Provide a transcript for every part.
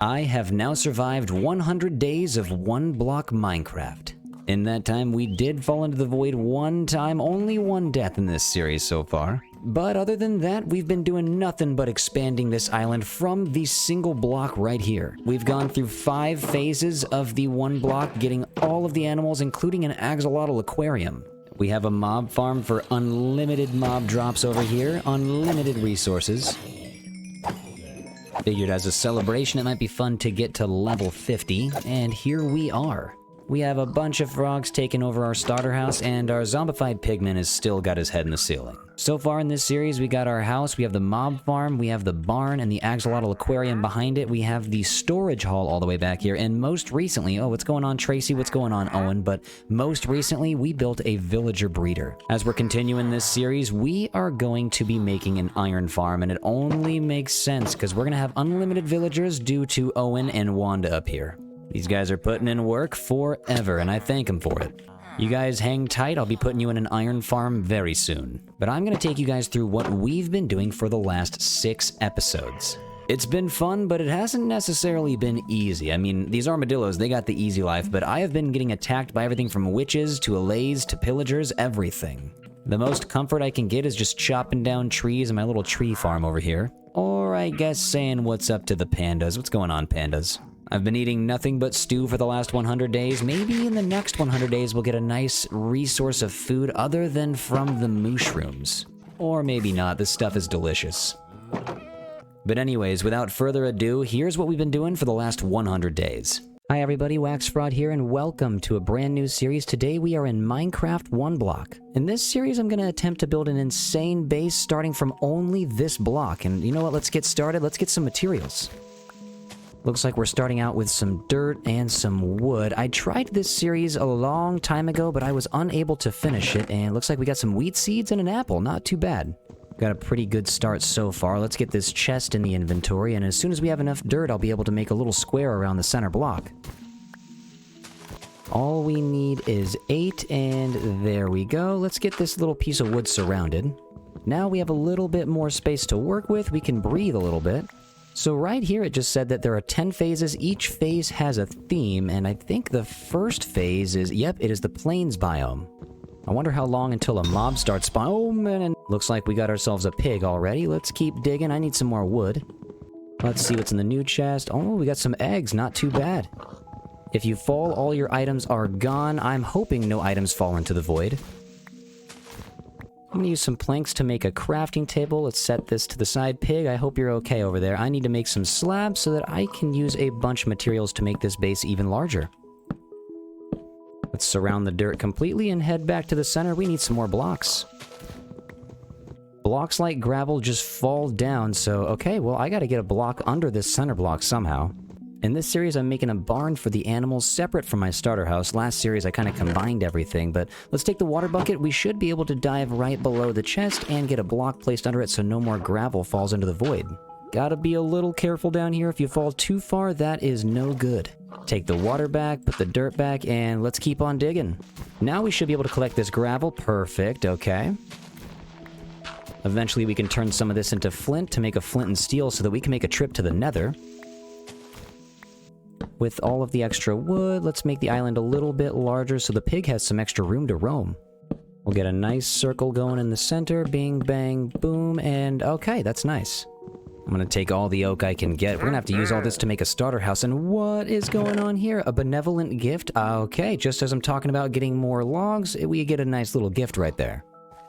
I have now survived 100 days of one block Minecraft. In that time, we did fall into the void one time, only one death in this series so far. But other than that, we've been doing nothing but expanding this island from the single block right here. We've gone through 5 phases of the one block, getting all of the animals, including an Axolotl aquarium. We have a mob farm for unlimited mob drops over here, unlimited resources. Figured as a celebration it might be fun to get to level 50, and here we are. We have a bunch of frogs taking over our starter house, and our zombified pigman has still got his head in the ceiling. So far in this series, we got our house, we have the mob farm, we have the barn and the Axolotl aquarium behind it, we have the storage hall all the way back here, and most recently, oh, what's going on, Tracy? What's going on, Owen? But most recently, we built a villager breeder. As we're continuing this series, we are going to be making an iron farm, and it only makes sense because we're going to have unlimited villagers due to Owen and Wanda up here. These guys are putting in work forever, and I thank them for it. You guys hang tight, I'll be putting you in an iron farm very soon. But I'm going to take you guys through what we've been doing for the last 6 episodes. It's been fun, but it hasn't necessarily been easy. I mean, these armadillos, they got the easy life, but I have been getting attacked by everything from witches to allays to pillagers, everything. The most comfort I can get is just chopping down trees in my little tree farm over here. Or I guess saying what's up to the pandas. What's going on, pandas? I've been eating nothing but stew for the last 100 days. Maybe in the next 100 days we'll get a nice resource of food other than from the mushrooms. Or maybe not, this stuff is delicious. But anyways, without further ado, here's what we've been doing for the last 100 days. Hi everybody, WaxFraud here, and welcome to a brand new series. Today we are in Minecraft 1 block. In this series I'm going to attempt to build an insane base starting from only this block. And you know what, let's get started, let's get some materials. Looks like we're starting out with some dirt and some wood. I tried this series a long time ago, but I was unable to finish it, and looks like we got some wheat seeds and an apple. Not too bad. Got a pretty good start so far. Let's get this chest in the inventory, and as soon as we have enough dirt, I'll be able to make a little square around the center block. All we need is 8, and there we go. Let's get this little piece of wood surrounded. Now we have a little bit more space to work with. We can breathe a little bit. So right here it just said that there are 10 phases, each phase has a theme, and I think the first phase is, yep, it is the plains biome. I wonder how long until a mob starts spawning. Oh man, looks like we got ourselves a pig already. Let's keep digging, I need some more wood. Let's see what's in the new chest. Oh, we got some eggs, not too bad. If you fall, all your items are gone. I'm hoping no items fall into the void. I'm gonna use some planks to make a crafting table. Let's set this to the side. Pig, I hope you're okay over there. I need to make some slabs so that I can use a bunch of materials to make this base even larger. Let's surround the dirt completely and head back to the center. We need some more blocks. Blocks like gravel just fall down, so okay, well I gotta get a block under this center block somehow. In this series, I'm making a barn for the animals separate from my starter house. Last series, I kind of combined everything, but let's take the water bucket. We should be able to dive right below the chest and get a block placed under it so no more gravel falls into the void. Gotta be a little careful down here. If you fall too far, that is no good. Take the water back, put the dirt back, and let's keep on digging. Now we should be able to collect this gravel. Perfect, okay. Eventually, we can turn some of this into flint to make a flint and steel so that we can make a trip to the nether. With all of the extra wood, let's make the island a little bit larger so the pig has some extra room to roam. We'll get a nice circle going in the center, bing, bang, boom, and okay, that's nice. I'm gonna take all the oak I can get. We're gonna have to use all this to make a starter house, and what is going on here? A benevolent gift? Okay, just as I'm talking about getting more logs, we get a nice little gift right there.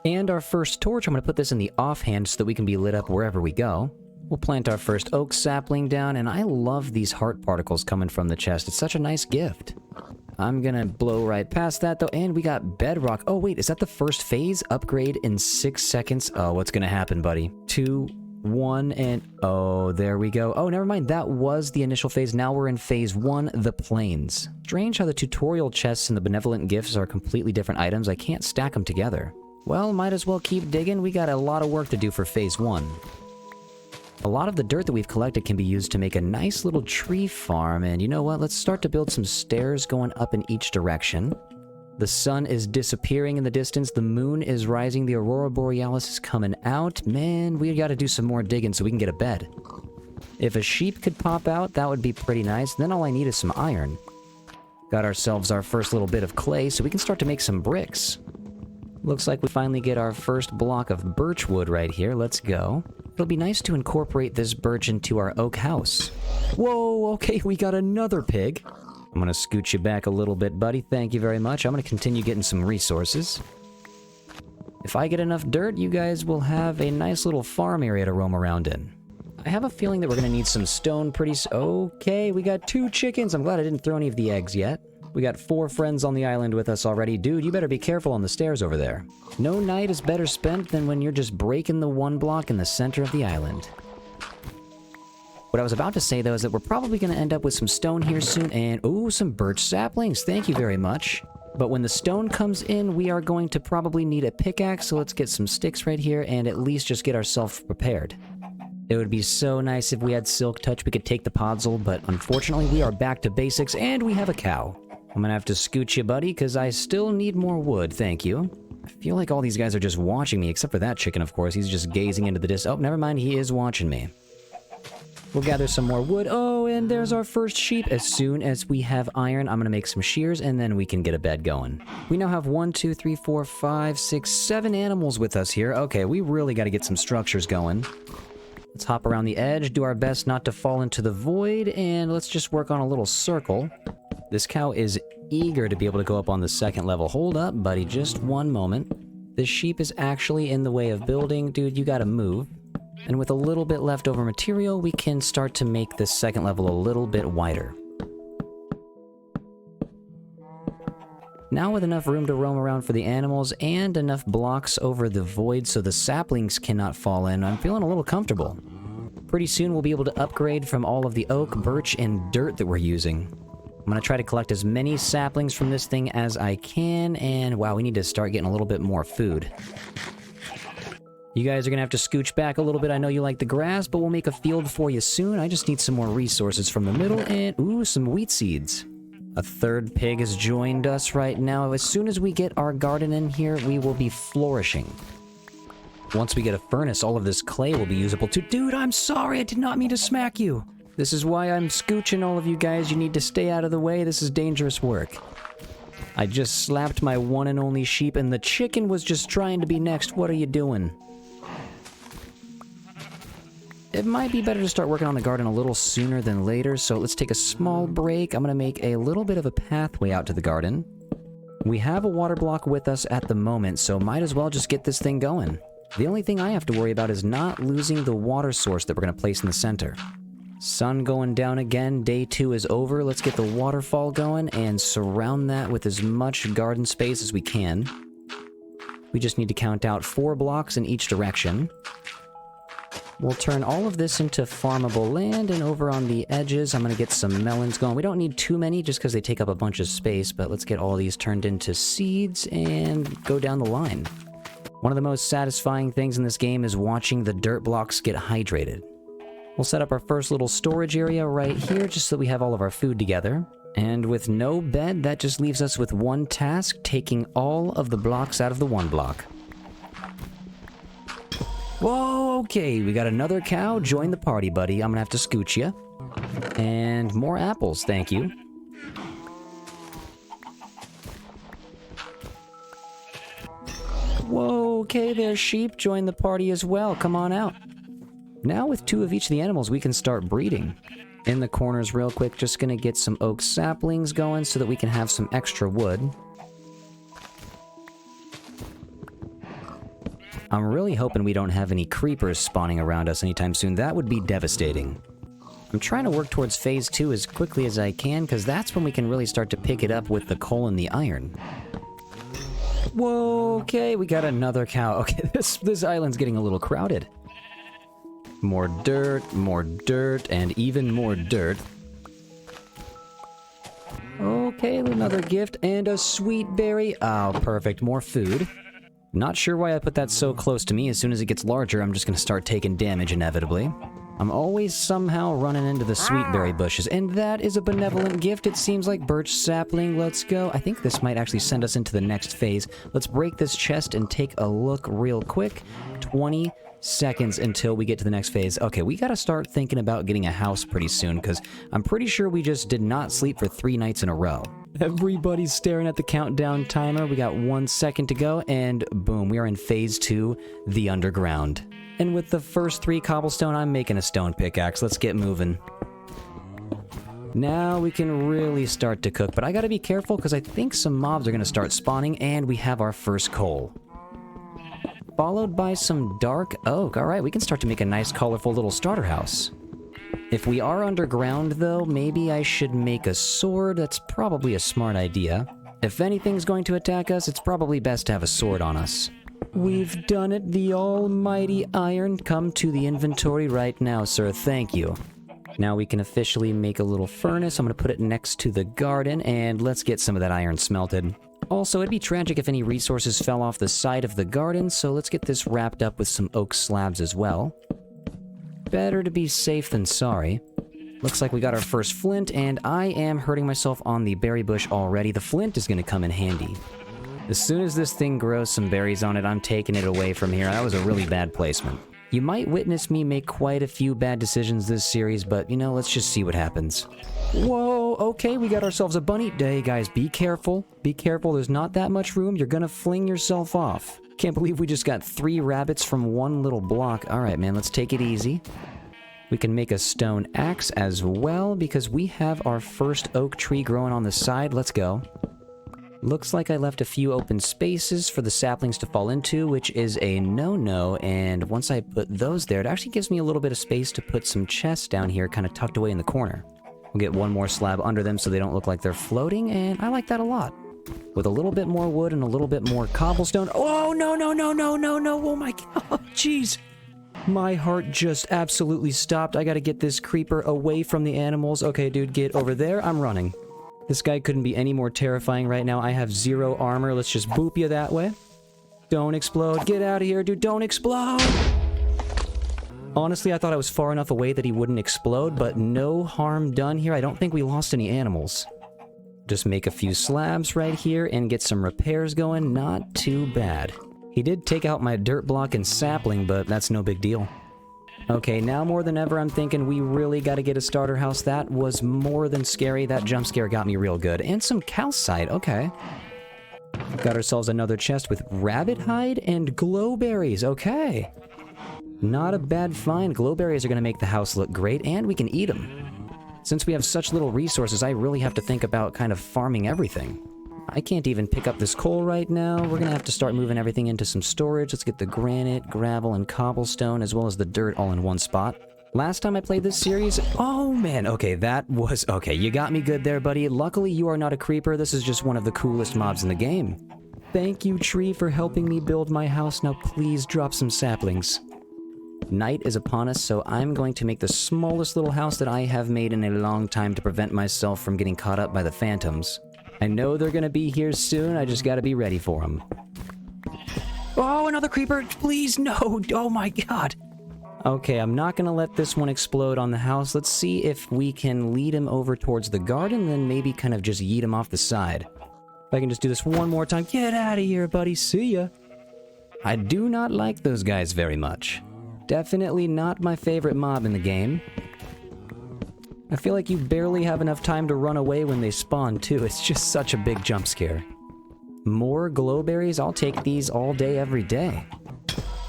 And our first torch, I'm gonna put this in the offhand so that we can be lit up wherever we go. We'll plant our first oak sapling down, and I love these heart particles coming from the chest. It's such a nice gift. I'm gonna blow right past that, though, and we got bedrock. Oh, wait, is that the first phase? Upgrade in 6 seconds? Oh, what's gonna happen, buddy? 2, 1, and... oh, there we go. Oh, never mind, that was the initial phase. Now we're in phase 1, the plains. Strange how the tutorial chests and the benevolent gifts are completely different items. I can't stack them together. Well, might as well keep digging. We got a lot of work to do for phase 1. A lot of the dirt that we've collected can be used to make a nice little tree farm, and you know what? Let's start to build some stairs going up in each direction. The sun is disappearing in the distance, the moon is rising, the aurora borealis is coming out. Man, we gotta do some more digging so we can get a bed. If a sheep could pop out, that would be pretty nice. Then all I need is some iron. Got ourselves our first little bit of clay, so we can start to make some bricks. Looks like we finally get our first block of birch wood right here. Let's go. It'll be nice to incorporate this birch into our oak house. Whoa, okay, we got another pig. I'm gonna scoot you back a little bit, buddy. Thank you very much. I'm gonna continue getting some resources. If I get enough dirt, you guys will have a nice little farm area to roam around in. I have a feeling that we're gonna need some stone pretty okay, we got 2 chickens. I'm glad I didn't throw any of the eggs yet. We got 4 friends on the island with us already. Dude, you better be careful on the stairs over there. No night is better spent than when you're just breaking the one block in the center of the island. What I was about to say, though, is that we're probably going to end up with some stone here soon, and ooh, some birch saplings. Thank you very much. But when the stone comes in, we are going to probably need a pickaxe, so let's get some sticks right here and at least just get ourselves prepared. It would be so nice if we had Silk Touch, we could take the podzol, but unfortunately we are back to basics, and we have a cow. I'm gonna have to scoot you, buddy, because I still need more wood, thank you. I feel like all these guys are just watching me, except for that chicken, of course. He's just gazing into the distance. Oh, never mind, he is watching me. We'll gather some more wood. Oh, and there's our first sheep. As soon as we have iron, I'm gonna make some shears, and then we can get a bed going. We now have 1, 2, 3, 4, 5, 6, 7 animals with us here. Okay, we really gotta get some structures going. Let's hop around the edge, do our best not to fall into the void, and let's just work on a little circle. This cow is eager to be able to go up on the 2nd level. Hold up, buddy, just one moment. This sheep is actually in the way of building. Dude, you gotta move. And with a little bit leftover material, we can start to make this 2nd level a little bit wider. Now with enough room to roam around for the animals and enough blocks over the void so the saplings cannot fall in, I'm feeling a little comfortable. Pretty soon we'll be able to upgrade from all of the oak, birch, and dirt that we're using. I'm gonna try to collect as many saplings from this thing as I can, and wow, we need to start getting a little bit more food. You guys are gonna have to scooch back a little bit. I know you like the grass, but we'll make a field for you soon. I just need some more resources from the middle, and ooh, some wheat seeds. A 3rd pig has joined us right now. As soon as we get our garden in here, we will be flourishing. Once we get a furnace, all of this clay will be usable too. Dude, I'm sorry, I did not mean to smack you. This is why I'm scooching all of you guys. You need to stay out of the way. This is dangerous work. I just slapped my one and only sheep, and the chicken was just trying to be next. What are you doing? It might be better to start working on the garden a little sooner than later, so let's take a small break. I'm going to make a little bit of a pathway out to the garden. We have a water block with us at the moment, so might as well just get this thing going. The only thing I have to worry about is not losing the water source that we're going to place in the center. Sun going down again, day 2 is over. Let's get the waterfall going and surround that with as much garden space as we can. We just need to count out 4 blocks in each direction. We'll turn all of this into farmable land, and over on the edges, I'm going to get some melons going. We don't need too many just because they take up a bunch of space, but let's get all these turned into seeds and go down the line. One of the most satisfying things in this game is watching the dirt blocks get hydrated. We'll set up our first little storage area right here just so that we have all of our food together. And with no bed, that just leaves us with one task, taking all of the blocks out of the one block. Whoa, okay, we got another cow. Join the party, buddy. I'm gonna have to scooch you. And more apples, thank you. Whoa, okay there, sheep. Join the party as well. Come on out. Now with 2 of each of the animals, we can start breeding. In the corners real quick, just gonna get some oak saplings going so that we can have some extra wood. I'm really hoping we don't have any creepers spawning around us anytime soon. That would be devastating. I'm trying to work towards phase 2 as quickly as I can, because that's when we can really start to pick it up with the coal and the iron. Whoa, okay, we got another cow. Okay, this island's getting a little crowded. More dirt, and even more dirt. Okay, another gift, and a sweet berry. Oh, perfect, more food. Not sure why I put that so close to me. As soon as it gets larger, I'm just gonna start taking damage inevitably. I'm always somehow running into the sweetberry bushes, and that is a benevolent gift. It seems like birch sapling. Let's go. I think this might actually send us into the next phase. Let's break this chest and take a look real quick. 20, seconds until we get to the next phase. Okay, we gotta start thinking about getting a house pretty soon, because I'm pretty sure we just did not sleep for 3 nights in a row. Everybody's staring at the countdown timer. We got 1 second to go, and boom, we are in phase 2, the underground. And with the first 3 cobblestone, I'm making a stone pickaxe. Let's get moving. Now we can really start to cook, but I gotta be careful because I think some mobs are gonna start spawning, and we have our first coal. Followed by some dark oak. Alright, we can start to make a nice colorful little starter house. If we are underground though, maybe I should make a sword. That's probably a smart idea. If anything's going to attack us, it's probably best to have a sword on us. We've done it, the almighty iron. Come to the inventory right now, sir. Thank you. Now we can officially make a little furnace. I'm going to put it next to the garden, and let's get some of that iron smelted. Also, it'd be tragic if any resources fell off the side of the garden, so let's get this wrapped up with some oak slabs as well. Better to be safe than sorry. Looks like we got our first flint, and I am hurting myself on the berry bush already. The flint is going to come in handy. As soon as this thing grows some berries on it, I'm taking it away from here. That was a really bad placement. You might witness me make quite a few bad decisions this series, but, you know, let's just see what happens. Whoa, okay, we got ourselves a bunny. Hey, guys, be careful. Be careful, there's not that much room. You're gonna fling yourself off. Can't believe we just got 3 rabbits from 1 little block. Alright, man, let's take it easy. We can make a stone axe as well, because we have our first oak tree growing on the side. Let's go. Looks like I left a few open spaces for the saplings to fall into, which is a no-no, and once I put those there, it actually gives me a little bit of space to put some chests down here, kind of tucked away in the corner. We'll get 1 more slab under them so they don't look like they're floating, and I like that a lot. With a little bit more wood and a little bit more cobblestone. Oh, no, no, no, no, no, no, oh my god, jeez. My heart just absolutely stopped. I gotta get this creeper away from the animals. Okay, dude, get over there. I'm running. This guy couldn't be any more terrifying right now. I have 0 armor. Let's just boop you that way. Don't explode. Get out of here, dude. Don't explode! Honestly, I thought I was far enough away that he wouldn't explode, but no harm done here. I don't think we lost any animals. Just make a few slabs right here and get some repairs going. Not too bad. He did take out my dirt block and sapling, but that's no big deal. Okay, now more than ever, I'm thinking we really got to get a starter house. That was more than scary. That jump scare got me real good. And some calcite, okay. Got ourselves another chest with rabbit hide and glowberries, okay. Not a bad find. Glowberries are going to make the house look great, and we can eat them. Since we have such little resources, I really have to think about kind of farming everything. I can't even pick up this coal right now. We're gonna have to start moving everything into some storage. Let's get the granite, gravel, and cobblestone, as well as the dirt all in one spot. Last time I played this series... Oh, man. Okay, that was... Okay, you got me good there, buddy. Luckily, you are not a creeper. This is just one of the coolest mobs in the game. Thank you, tree, for helping me build my house. Now, please drop some saplings. Night is upon us, so I'm going to make the smallest little house that I have made in a long time to prevent myself from getting caught up by the phantoms. I know they're gonna be here soon, I just gotta be ready for them. Oh, another creeper! Please, no! Oh my god! Okay, I'm not gonna let this one explode on the house. Let's see if we can lead him over towards the garden, then maybe kind of just yeet him off the side. If I can just do this one more time. Get out of here, buddy! See ya! I do not like those guys very much. Definitely not my favorite mob in the game. I feel like you barely have enough time to run away when they spawn, too. It's just such a big jump scare. More glowberries? I'll take these all day, every day.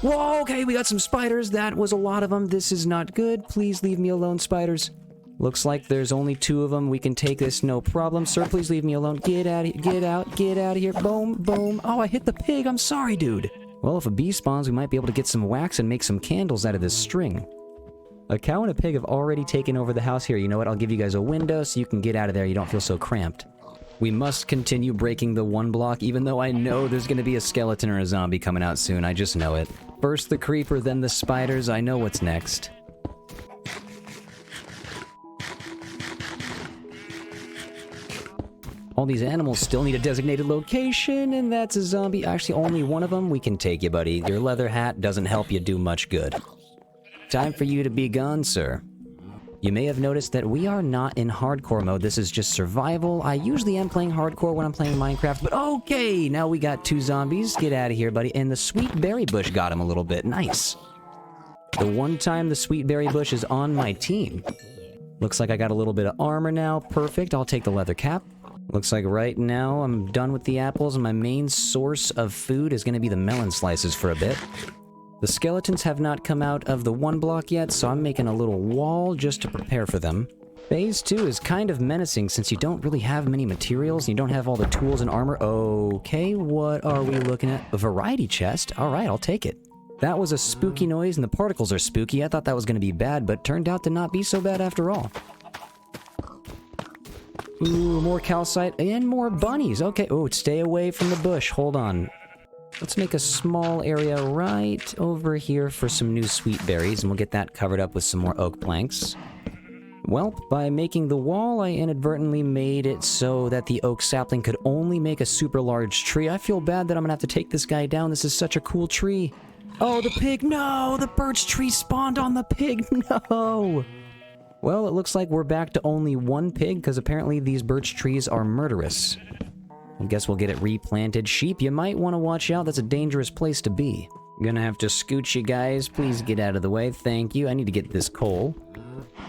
Whoa, okay, we got some spiders. That was a lot of them. This is not good. Please leave me alone, spiders. Looks like there's only 2 of them. We can take this, no problem. Sir, please leave me alone. Get out of here. Get out. Get out of here. Boom, boom. Oh, I hit the pig. I'm sorry, dude. Well, if a bee spawns, we might be able to get some wax and make some candles out of this string. A cow and a pig have already taken over the house here. You know what? I'll give you guys a window so you can get out of there. You don't feel so cramped. We must continue breaking the 1 block, even though I know there's going to be a skeleton or a zombie coming out soon. I just know it. First the creeper, then the spiders. I know what's next. All these animals still need a designated location, and that's a zombie. Actually, only one of them. We can take you, buddy. Your leather hat doesn't help you do much good. Time for you to be gone, sir. You may have noticed that we are not in hardcore mode. This is just survival. I usually am playing hardcore when I'm playing Minecraft, but okay, now we got 2 zombies. Get out of here, buddy. And the sweet berry bush got him a little bit. Nice. The one time the sweet berry bush is on my team. Looks like I got a little bit of armor now. Perfect. I'll take the leather cap. Looks like right now I'm done with the apples, and my main source of food is going to be the melon slices for a bit. The skeletons have not come out of the 1 block yet, so I'm making a little wall just to prepare for them. Phase 2 is kind of menacing since you don't really have many materials and you don't have all the tools and armor. Okay, what are we looking at? A variety chest? Alright, I'll take it. That was a spooky noise and the particles are spooky. I thought that was going to be bad, but turned out to not be so bad after all. Ooh, more calcite and more bunnies. Okay, oh, stay away from the bush. Hold on. Let's make a small area right over here for some new sweet berries, and we'll get that covered up with some more oak planks. Well, by making the wall, I inadvertently made it so that the oak sapling could only make a super large tree. I feel bad that I'm gonna have to take this guy down. This is such a cool tree. Oh, the pig! No! The birch tree spawned on the pig! No! Well, it looks like we're back to only 1 pig, because apparently these birch trees are murderous. I guess we'll get it replanted. Sheep, you might want to watch out. That's a dangerous place to be. Gonna have to scoot you guys. Please get out of the way. Thank you. I need to get this coal.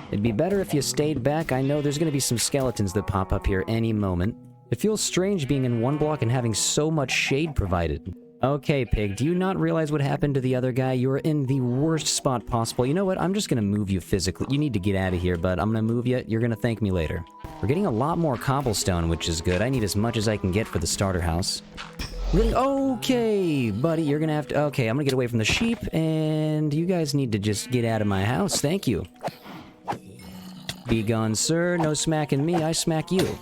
It'd be better if you stayed back. I know there's gonna be some skeletons that pop up here any moment. It feels strange being in 1 block and having so much shade provided. Okay, pig, do you not realize what happened to the other guy? You're in the worst spot possible. You know what? I'm just gonna move you physically. You need to get out of here, but I'm gonna move you. You're gonna thank me later. We're getting a lot more cobblestone, which is good. I need as much as I can get for the starter house. Really? Okay, buddy, you're gonna have to... Okay, I'm gonna get away from the sheep, and you guys need to just get out of my house. Thank you. Be gone, sir. No smacking me. I smack you.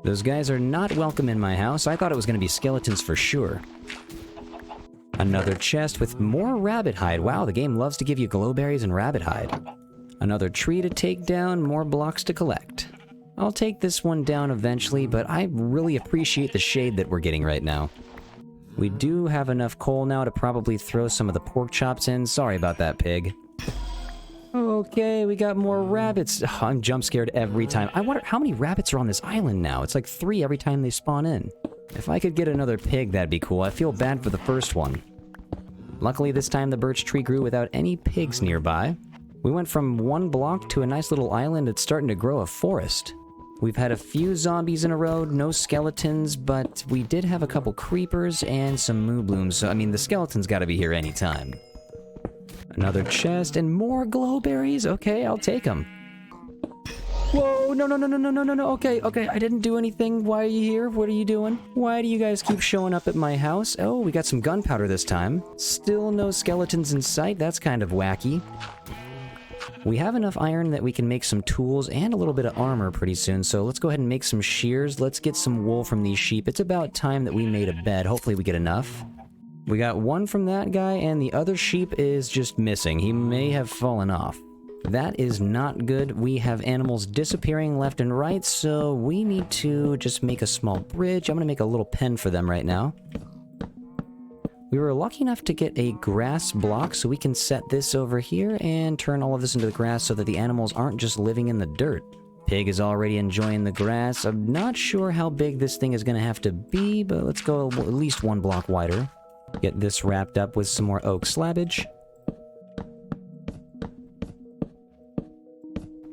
Those guys are not welcome in my house. I thought it was going to be skeletons for sure. Another chest with more rabbit hide. Wow, the game loves to give you glowberries and rabbit hide. Another tree to take down, more blocks to collect. I'll take this one down eventually, but I really appreciate the shade that we're getting right now. We do have enough coal now to probably throw some of the pork chops in. Sorry about that, pig. Okay, we got more rabbits. Oh, I'm jump scared every time. I wonder how many rabbits are on this island now. It's like 3 every time they spawn in. If I could get another pig, that'd be cool. I feel bad for the first one. Luckily, this time the birch tree grew without any pigs nearby. We went from 1 block to a nice little island that's starting to grow a forest. We've had a few zombies in a row, no skeletons, but we did have a couple creepers and some moo blooms, so I mean, the skeletons gotta be here anytime. Another chest and more glowberries? Okay, I'll take them. Whoa, no. Okay, I didn't do anything. Why are you here? What are you doing? Why do you guys keep showing up at my house? Oh, we got some gunpowder this time. Still no skeletons in sight. That's kind of wacky. We have enough iron that we can make some tools and a little bit of armor pretty soon, so let's go ahead and make some shears. Let's get some wool from these sheep. It's about time that we made a bed. Hopefully we get enough. We got 1 from that guy, and the other sheep is just missing. He may have fallen off. That is not good. We have animals disappearing left and right, so we need to just make a small bridge. I'm gonna make a little pen for them right now. We were lucky enough to get a grass block, so we can set this over here and turn all of this into the grass so that the animals aren't just living in the dirt. Pig is already enjoying the grass. I'm not sure how big this thing is gonna have to be, but let's go at least 1 block wider. Get this wrapped up with some more oak slabbage.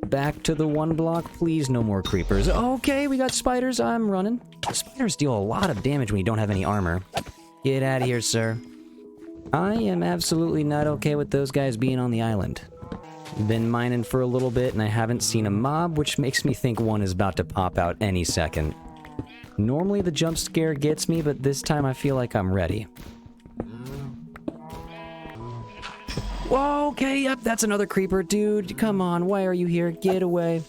Back to the 1 block, please, no more creepers. Okay, we got spiders, I'm running. Spiders deal a lot of damage when you don't have any armor. Get out of here, sir. I am absolutely not okay with those guys being on the island. Been mining for a little bit and I haven't seen a mob, which makes me think one is about to pop out any second. Normally the jump scare gets me, but this time I feel like I'm ready. Whoa, okay, yep, that's another creeper. Dude, come on, why are you here? Get away.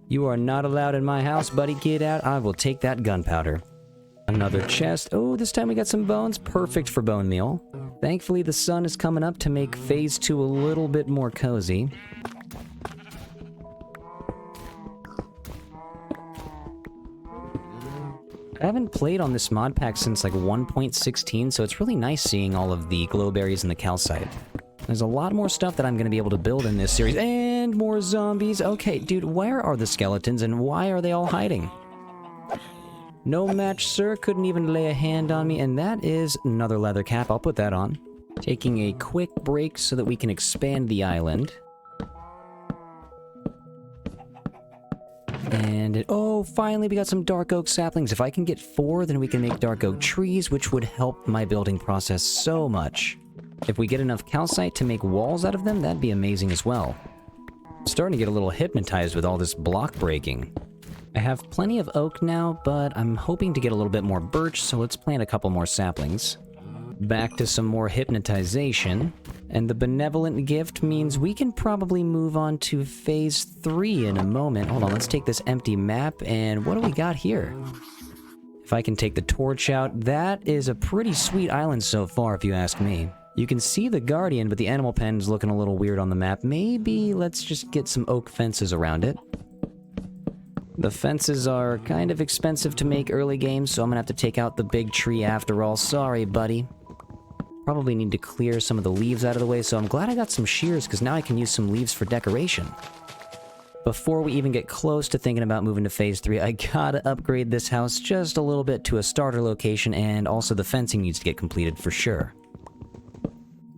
You are not allowed in my house, buddy. Get out. I will take that gunpowder. Another chest. Oh, this time we got some bones. Perfect for bone meal. Thankfully, the sun is coming up to make Phase 2 a little bit more cozy. I haven't played on this mod pack since like 1.16, so it's really nice seeing all of the glowberries and the calcite. There's a lot more stuff that I'm going to be able to build in this series. And more zombies. Okay, dude, where are the skeletons and why are they all hiding? No match, sir. Couldn't even lay a hand on me. And that is another leather cap. I'll put that on. Taking a quick break so that we can expand the island. And, oh, finally we got some dark oak saplings. If I can get 4, then we can make dark oak trees, which would help my building process so much. If we get enough calcite to make walls out of them, that'd be amazing as well. I'm starting to get a little hypnotized with all this block breaking. I have plenty of oak now, but I'm hoping to get a little bit more birch, so let's plant a couple more saplings. Back to some more hypnotization. And the benevolent gift means we can probably move on to phase 3 in a moment. Hold on, let's take this empty map, and what do we got here? If I can take the torch out, that is a pretty sweet island so far, if you ask me. You can see the Guardian, but the animal pen is looking a little weird on the map. Maybe let's just get some oak fences around it. The fences are kind of expensive to make early game, so I'm gonna have to take out the big tree after all. Sorry, buddy. Probably need to clear some of the leaves out of the way, so I'm glad I got some shears, because now I can use some leaves for decoration. Before we even get close to thinking about moving to phase 3, I gotta upgrade this house just a little bit to a starter location, and also the fencing needs to get completed for sure.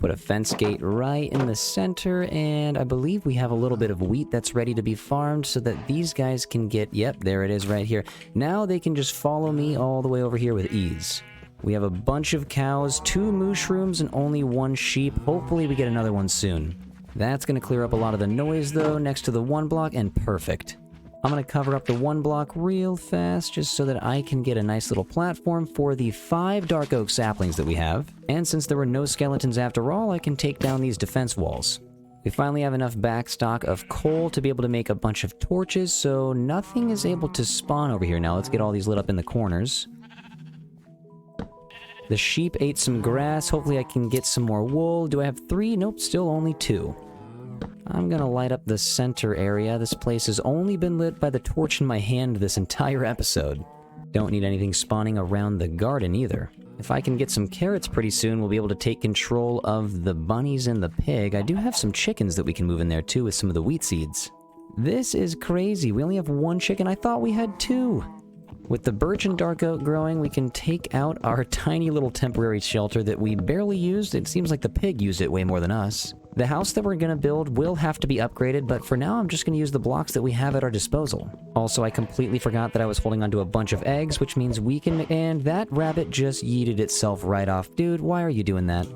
Put a fence gate right in the center, and I believe we have a little bit of wheat that's ready to be farmed so that these guys can get... Yep, there it is right here. Now they can just follow me all the way over here with ease. We have a bunch of cows, 2 mushrooms, and only 1 sheep. Hopefully we get another one soon. That's going to clear up a lot of the noise, though, next to the 1 block, and perfect. I'm going to cover up the 1 block real fast, just so that I can get a nice little platform for the 5 dark oak saplings that we have. And since there were no skeletons after all, I can take down these defense walls. We finally have enough backstock of coal to be able to make a bunch of torches, so nothing is able to spawn over here. Now let's get all these lit up in the corners. The sheep ate some grass. Hopefully I can get some more wool. Do I have 3? Nope, still only 2. I'm gonna light up the center area. This place has only been lit by the torch in my hand this entire episode. Don't need anything spawning around the garden either. If I can get some carrots pretty soon, we'll be able to take control of the bunnies and the pig. I do have some chickens that we can move in there too with some of the wheat seeds. This is crazy. We only have 1 chicken. I thought we had 2. With the birch and dark oak growing, we can take out our tiny little temporary shelter that we barely used. It seems like the pig used it way more than us. The house that we're going to build will have to be upgraded, but for now I'm just going to use the blocks that we have at our disposal. Also, I completely forgot that I was holding onto a bunch of eggs, which means we can... And that rabbit just yeeted itself right off. Dude, why are you doing that?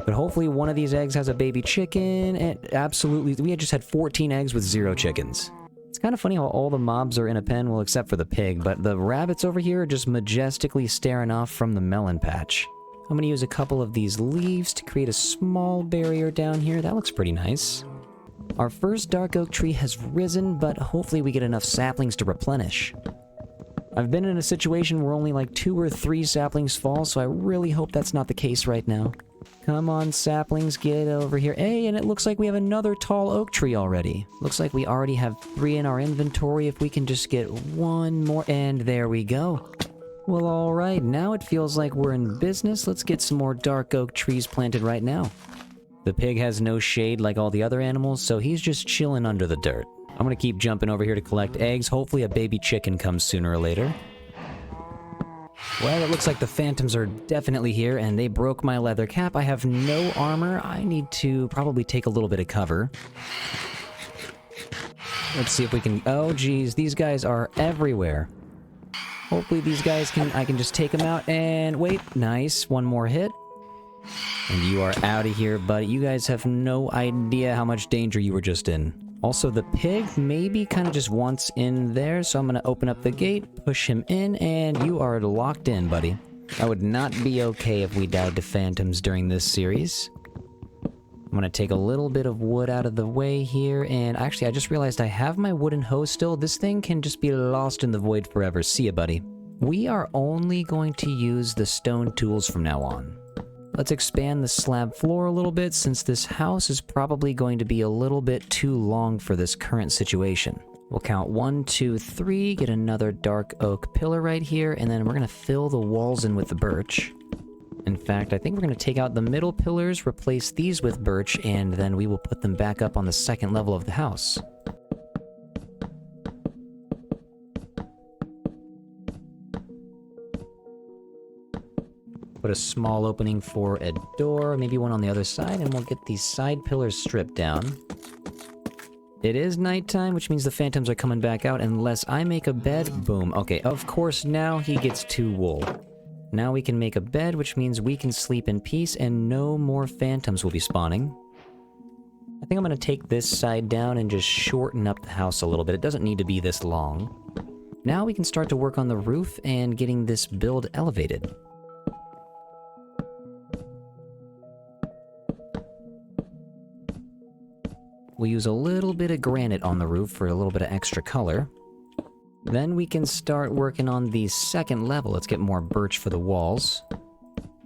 But hopefully one of these eggs has a baby chicken, and absolutely... We had just had 14 eggs with 0 chickens. It's kind of funny how all the mobs are in a pen, well, except for the pig, but the rabbits over here are just majestically staring off from the melon patch. I'm gonna use a couple of these leaves to create a small barrier down here. That looks pretty nice. Our first dark oak tree has risen, but hopefully we get enough saplings to replenish. I've been in a situation where only like 2 or 3 saplings fall, so I really hope that's not the case right now. Come on, saplings, get over here. Hey, and it looks like we have another tall oak tree already. Looks like we already have 3 in our inventory. If we can just get 1 more, and there we go. Well, alright, now it feels like we're in business. Let's get some more dark oak trees planted right now. The pig has no shade like all the other animals, so he's just chilling under the dirt. I'm gonna keep jumping over here to collect eggs. Hopefully a baby chicken comes sooner or later. Well, it looks like the phantoms are definitely here, and they broke my leather cap. I have no armor. I need to probably take a little bit of cover. Let's see if we can... Oh, geez, these guys are everywhere. Hopefully these guys I can just take them out, and wait, nice, 1 more hit. And you are out of here, buddy. You guys have no idea how much danger you were just in. Also, the pig maybe kind of just wants in there, so I'm going to open up the gate, push him in, and you are locked in, buddy. I would not be okay if we died to phantoms during this series. I'm going to take a little bit of wood out of the way here, and actually I just realized I have my wooden hoe still. This thing can just be lost in the void forever. See ya, buddy. We are only going to use the stone tools from now on. Let's expand the slab floor a little bit, since this house is probably going to be a little bit too long for this current situation. We'll count 1, 2, 3, get another dark oak pillar right here, and then we're going to fill the walls in with the birch. In fact, I think we're going to take out the middle pillars, replace these with birch, and then we will put them back up on the 2nd level of the house. Put a small opening for a door, maybe one on the other side, and we'll get these side pillars stripped down. It is nighttime, which means the phantoms are coming back out unless I make a bed. Boom. Okay, of course, now he gets 2 wool. Now we can make a bed, which means we can sleep in peace and no more phantoms will be spawning. I think I'm going to take this side down and just shorten up the house a little bit. It doesn't need to be this long. Now we can start to work on the roof and getting this build elevated. We'll use a little bit of granite on the roof for a little bit of extra color. Then we can start working on the second level. Let's get more birch for the walls.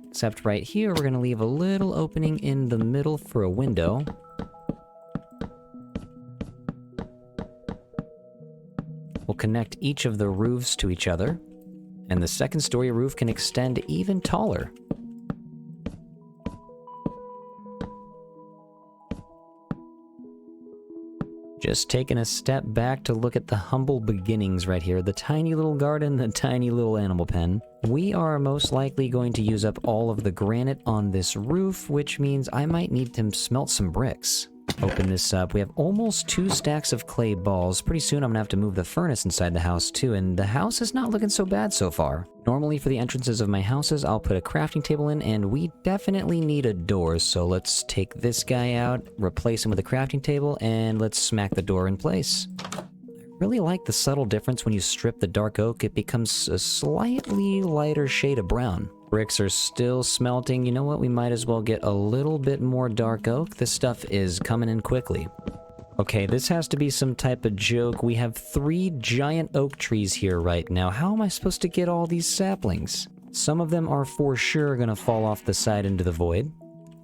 Except right here, we're going to leave a little opening in the middle for a window. We'll connect each of the roofs to each other. And the second story roof can extend even taller. Just taking a step back to look at the humble beginnings right here. The tiny little garden, the tiny little animal pen. We are most likely going to use up all of the granite on this roof, which means I might need to smelt some bricks. Open this up. We have almost 2 stacks of clay balls. Pretty soon I'm gonna have to move the furnace inside the house too, and the house is not looking so bad so far. Normally for the entrances of my houses, I'll put a crafting table in, and we definitely need a door, so let's take this guy out, replace him with a crafting table, and let's smack the door in place. I really like the subtle difference when you strip the dark oak. It becomes a slightly lighter shade of brown. Bricks are still smelting. You know what? We might as well get a little bit more dark oak. This stuff is coming in quickly. Okay, this has to be some type of joke. We have 3 giant oak trees here right now. How am I supposed to get all these saplings? Some of them are for sure gonna fall off the side into the void.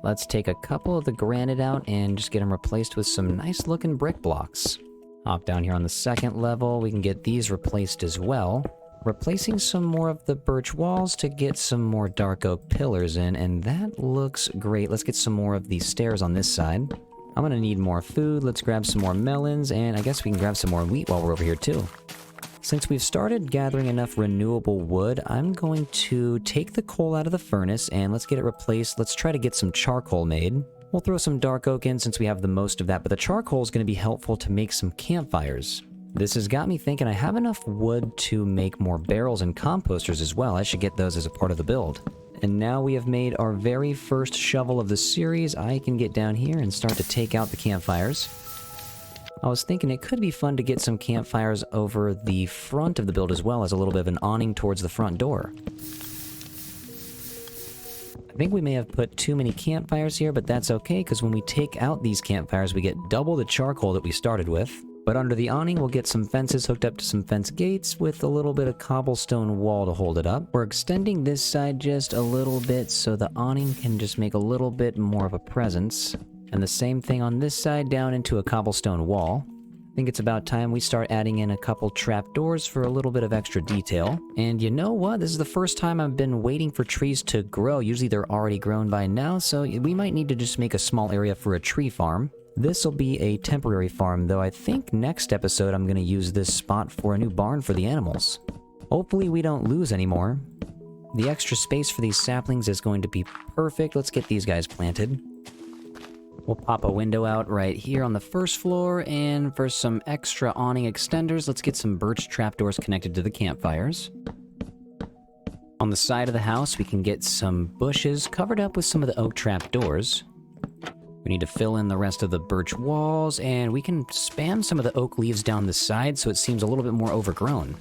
Let's take a couple of the granite out and just get them replaced with some nice looking brick blocks. Hop down here on the second level. We can get these replaced as well. Replacing some more of the birch walls to get some more dark oak pillars in, and that looks great. Let's get some more of these stairs on this side. I'm gonna need more food. Let's grab some more melons, and I guess we can grab some more wheat while we're over here too. Since we've started gathering enough renewable wood, I'm going to take the coal out of the furnace and let's get it replaced. Let's try to get some charcoal made. We'll throw some dark oak in since we have the most of that, but the charcoal is going to be helpful to make some campfires. This has got me thinking I have enough wood to make more barrels and composters as well. I should get those as a part of the build. And now we have made our very first shovel of the series. I can get down here and start to take out the campfires. I was thinking it could be fun to get some campfires over the front of the build as well as a little bit of an awning towards the front door. I think we may have put too many campfires here, but that's okay because when we take out these campfires we get double the charcoal that we started with. But under the awning, we'll get some fences hooked up to some fence gates with a little bit of cobblestone wall to hold it up. We're extending this side just a little bit so the awning can just make a little bit more of a presence. And the same thing on this side down into a cobblestone wall. I think it's about time we start adding in a couple trapdoors for a little bit of extra detail. And you know what? This is the first time I've been waiting for trees to grow. Usually they're already grown by now, so we might need to just make a small area for a tree farm. This will be a temporary farm, though I think next episode I'm going to use this spot for a new barn for the animals. Hopefully we don't lose any more. The extra space for these saplings is going to be perfect. Let's get these guys planted. We'll pop a window out right here on the first floor, and for some extra awning extenders, let's get some birch trapdoors connected to the campfires. On the side of the house, we can get some bushes covered up with some of the oak trapdoors. We need to fill in the rest of the birch walls, and we can spam some of the oak leaves down the side so it seems a little bit more overgrown.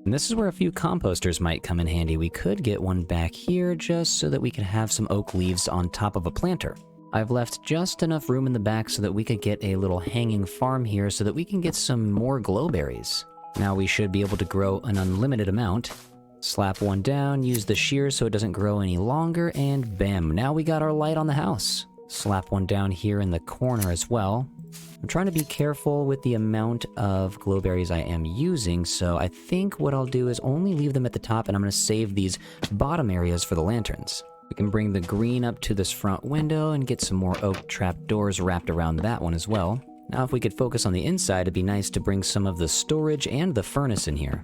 And this is where a few composters might come in handy. We could get one back here just so that we can have some oak leaves on top of a planter. I've left just enough room in the back so that we could get a little hanging farm here so that we can get some more glowberries. Now we should be able to grow an unlimited amount. Slap one down, use the shears so it doesn't grow any longer, and bam, now we got our light on the house. Slap one down here in the corner as well. I'm trying to be careful with the amount of glowberries I am using, so I think what I'll do is only leave them at the top, and I'm going to save these bottom areas for the lanterns. We can bring the green up to this front window and get some more oak trapdoors wrapped around that one as well. Now if we could focus on the inside, it'd be nice to bring some of the storage and the furnace in here.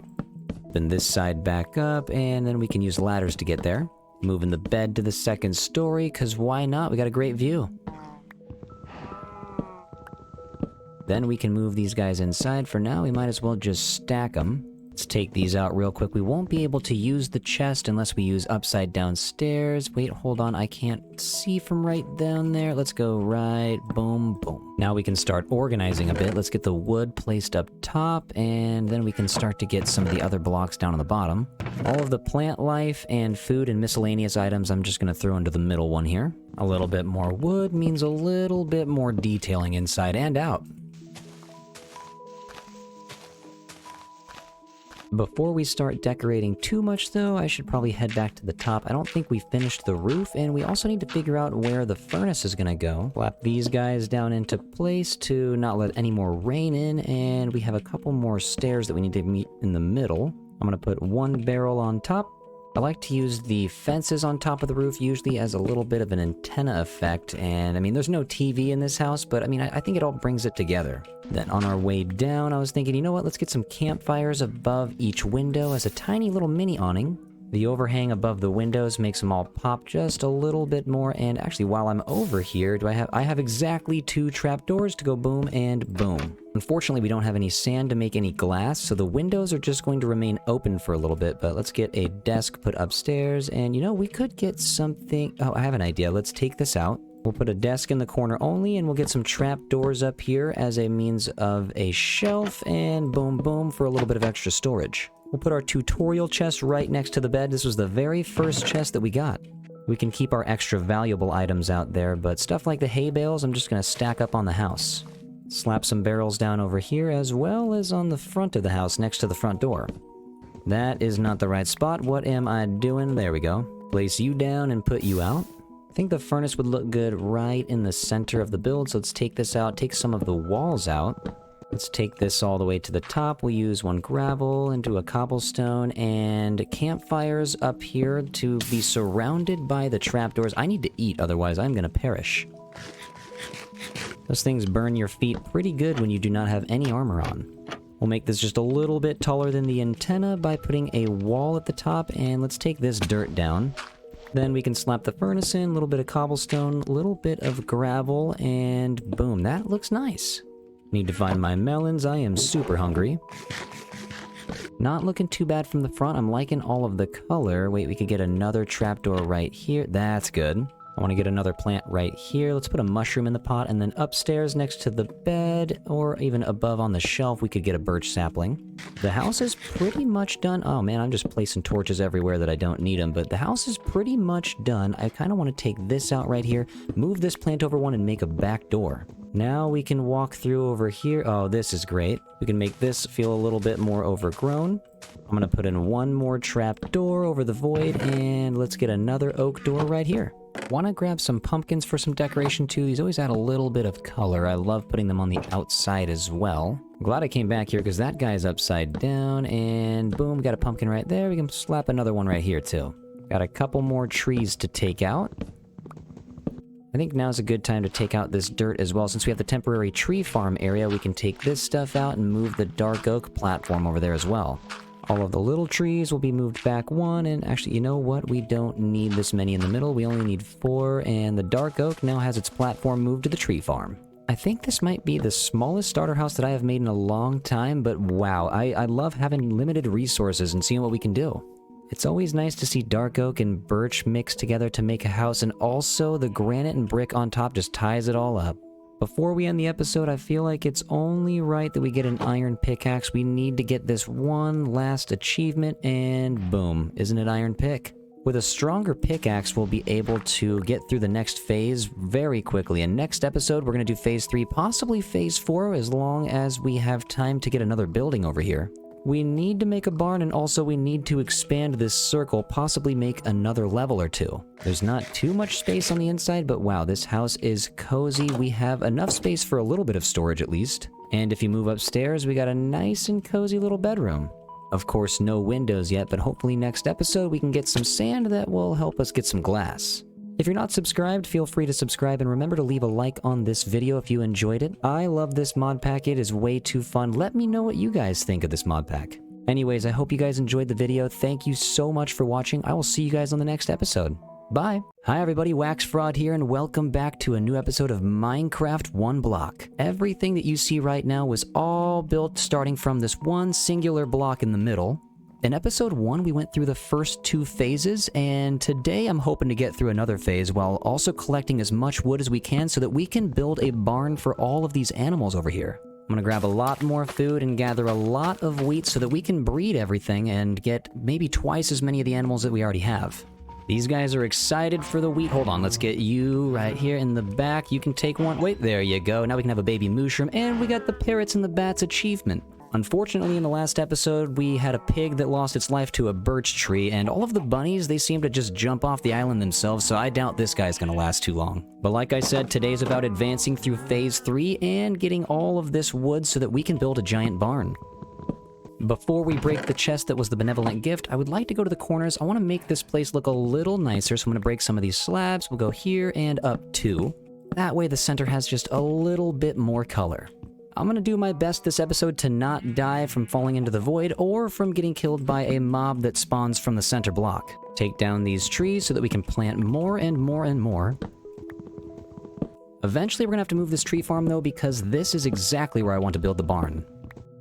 Then this side back up, and then we can use ladders to get there. Moving the bed to the second story, because why not? We got a great view. Then we can move these guys inside. For now, we might as well just stack them. Let's take these out real quick. We won't be able to use the chest unless we use upside down stairs. Wait, hold on. I can't see from right down there. Let's go right, boom, boom. Now we can start organizing a bit. Let's get the wood placed up top, and then we can start to get some of the other blocks down on the bottom. All of the plant life and food and miscellaneous items I'm just going to throw into the middle one here. A little bit more wood means a little bit more detailing inside and out. Before we start decorating too much though, I should probably head back to the top. I don't think we finished the roof, and we also need to figure out where the furnace is gonna go. Slap these guys down into place to not let any more rain in, and we have a couple more stairs that we need to meet in the middle. I'm gonna put one barrel on top. I like to use the fences on top of the roof usually as a little bit of an antenna effect, and I mean there's no TV in this house, but I mean I think it all brings it together. Then on our way down I was thinking, you know what, let's get some campfires above each window as a tiny little mini awning. The overhang above the windows makes them all pop just a little bit more, and actually while I'm over here, I have exactly 2 trapdoors to go boom and boom. Unfortunately, we don't have any sand to make any glass, so the windows are just going to remain open for a little bit, but let's get a desk put upstairs, and you know, we could get something... Oh, I have an idea. Let's take this out. We'll put a desk in the corner only, and we'll get some trapdoors up here as a means of a shelf, and boom boom for a little bit of extra storage. We'll put our tutorial chest right next to the bed. This was the very first chest that we got. We can keep our extra valuable items out there, but stuff like the hay bales, I'm just going to stack up on the house. Slap some barrels down over here, as well as on the front of the house next to the front door. That is not the right spot. What am I doing? There we go. Place you down and put you out. I think the furnace would look good right in the center of the build, so let's take this out, take some of the walls out. Let's take this all the way to the top. We'll use 1 gravel into a cobblestone, and campfires up here to be surrounded by the trapdoors. I need to eat, otherwise I'm gonna perish. Those things burn your feet pretty good when you do not have any armor on. We'll make this just a little bit taller than the antenna by putting a wall at the top, and let's take this dirt down. Then we can slap the furnace in, a little bit of cobblestone, a little bit of gravel, and boom, that looks nice. Need to find my melons. I am super hungry. Not looking too bad from the front. I'm liking all of the color. Wait, we could get another trapdoor right here. That's good. I want to get another plant right here. Let's put a mushroom in the pot, and then upstairs next to the bed, or even above on the shelf, we could get a birch sapling. The house is pretty much done. Oh man, I'm just placing torches everywhere that I don't need them, but the house is pretty much done. I kind of want to take this out right here, move this plant over one, and make a back door. Now we can walk through over here. Oh, this is great. We can make this feel a little bit more overgrown. I'm going to put in 1 more trap door over the void, and let's get another oak door right here. Want to grab some pumpkins for some decoration too. These always add a little bit of color. I love putting them on the outside as well. I'm glad I came back here because that guy's upside down, and boom, got a pumpkin right there. We can slap another one right here too. Got a couple more trees to take out. I think now's a good time to take out this dirt as well. Since we have the temporary tree farm area, we can take this stuff out and move the dark oak platform over there as well. All of the little trees will be moved back 1, and actually, you know what? We don't need this many in the middle. We only need 4, and the dark oak now has its platform moved to the tree farm. I think this might be the smallest starter house that I have made in a long time, but wow, I love having limited resources and seeing what we can do. It's always nice to see dark oak and birch mixed together to make a house, and also the granite and brick on top just ties it all up. Before we end the episode, I feel like it's only right that we get an iron pickaxe. We need to get this one last achievement, and boom, isn't it iron pick? With a stronger pickaxe, we'll be able to get through the next phase very quickly. And next episode, we're going to do phase 3, possibly phase 4, as long as we have time to get another building over here. We need to make a barn, and also we need to expand this circle, possibly make another level or 2. There's not too much space on the inside, but wow, this house is cozy. We have enough space for a little bit of storage at least. And if you move upstairs, we got a nice and cozy little bedroom. Of course, no windows yet, but hopefully next episode we can get some sand that will help us get some glass. If you're not subscribed, feel free to subscribe and remember to leave a like on this video if you enjoyed it. I love this mod pack, it is way too fun. Let me know what you guys think of this mod pack. Anyways, I hope you guys enjoyed the video. Thank you so much for watching. I will see you guys on the next episode. Bye! Hi everybody, WaxFraud here, and welcome back to a new episode of Minecraft One Block. Everything that you see right now was all built starting from this one singular block in the middle. In episode 1, we went through the first 2 phases, and today I'm hoping to get through another phase while also collecting as much wood as we can so that we can build a barn for all of these animals over here. I'm gonna grab a lot more food and gather a lot of wheat so that we can breed everything and get maybe twice as many of the animals that we already have. These guys are excited for the wheat. Hold on, let's get you right here in the back. You can take one. Wait, there you go. Now we can have a baby mushroom, and we got the parrots and the bats achievement. Unfortunately, in the last episode, we had a pig that lost its life to a birch tree, and all of the bunnies, they seem to just jump off the island themselves, so I doubt this guy's gonna last too long. But like I said, today's about advancing through Phase 3 and getting all of this wood so that we can build a giant barn. Before we break the chest that was the benevolent gift, I would like to go to the corners. I want to make this place look a little nicer, so I'm going to break some of these slabs. We'll go here and up 2. That way the center has just a little bit more color. I'm going to do my best this episode to not die from falling into the void or from getting killed by a mob that spawns from the center block. Take down these trees so that we can plant more and more and more. Eventually we're going to have to move this tree farm though, because this is exactly where I want to build the barn.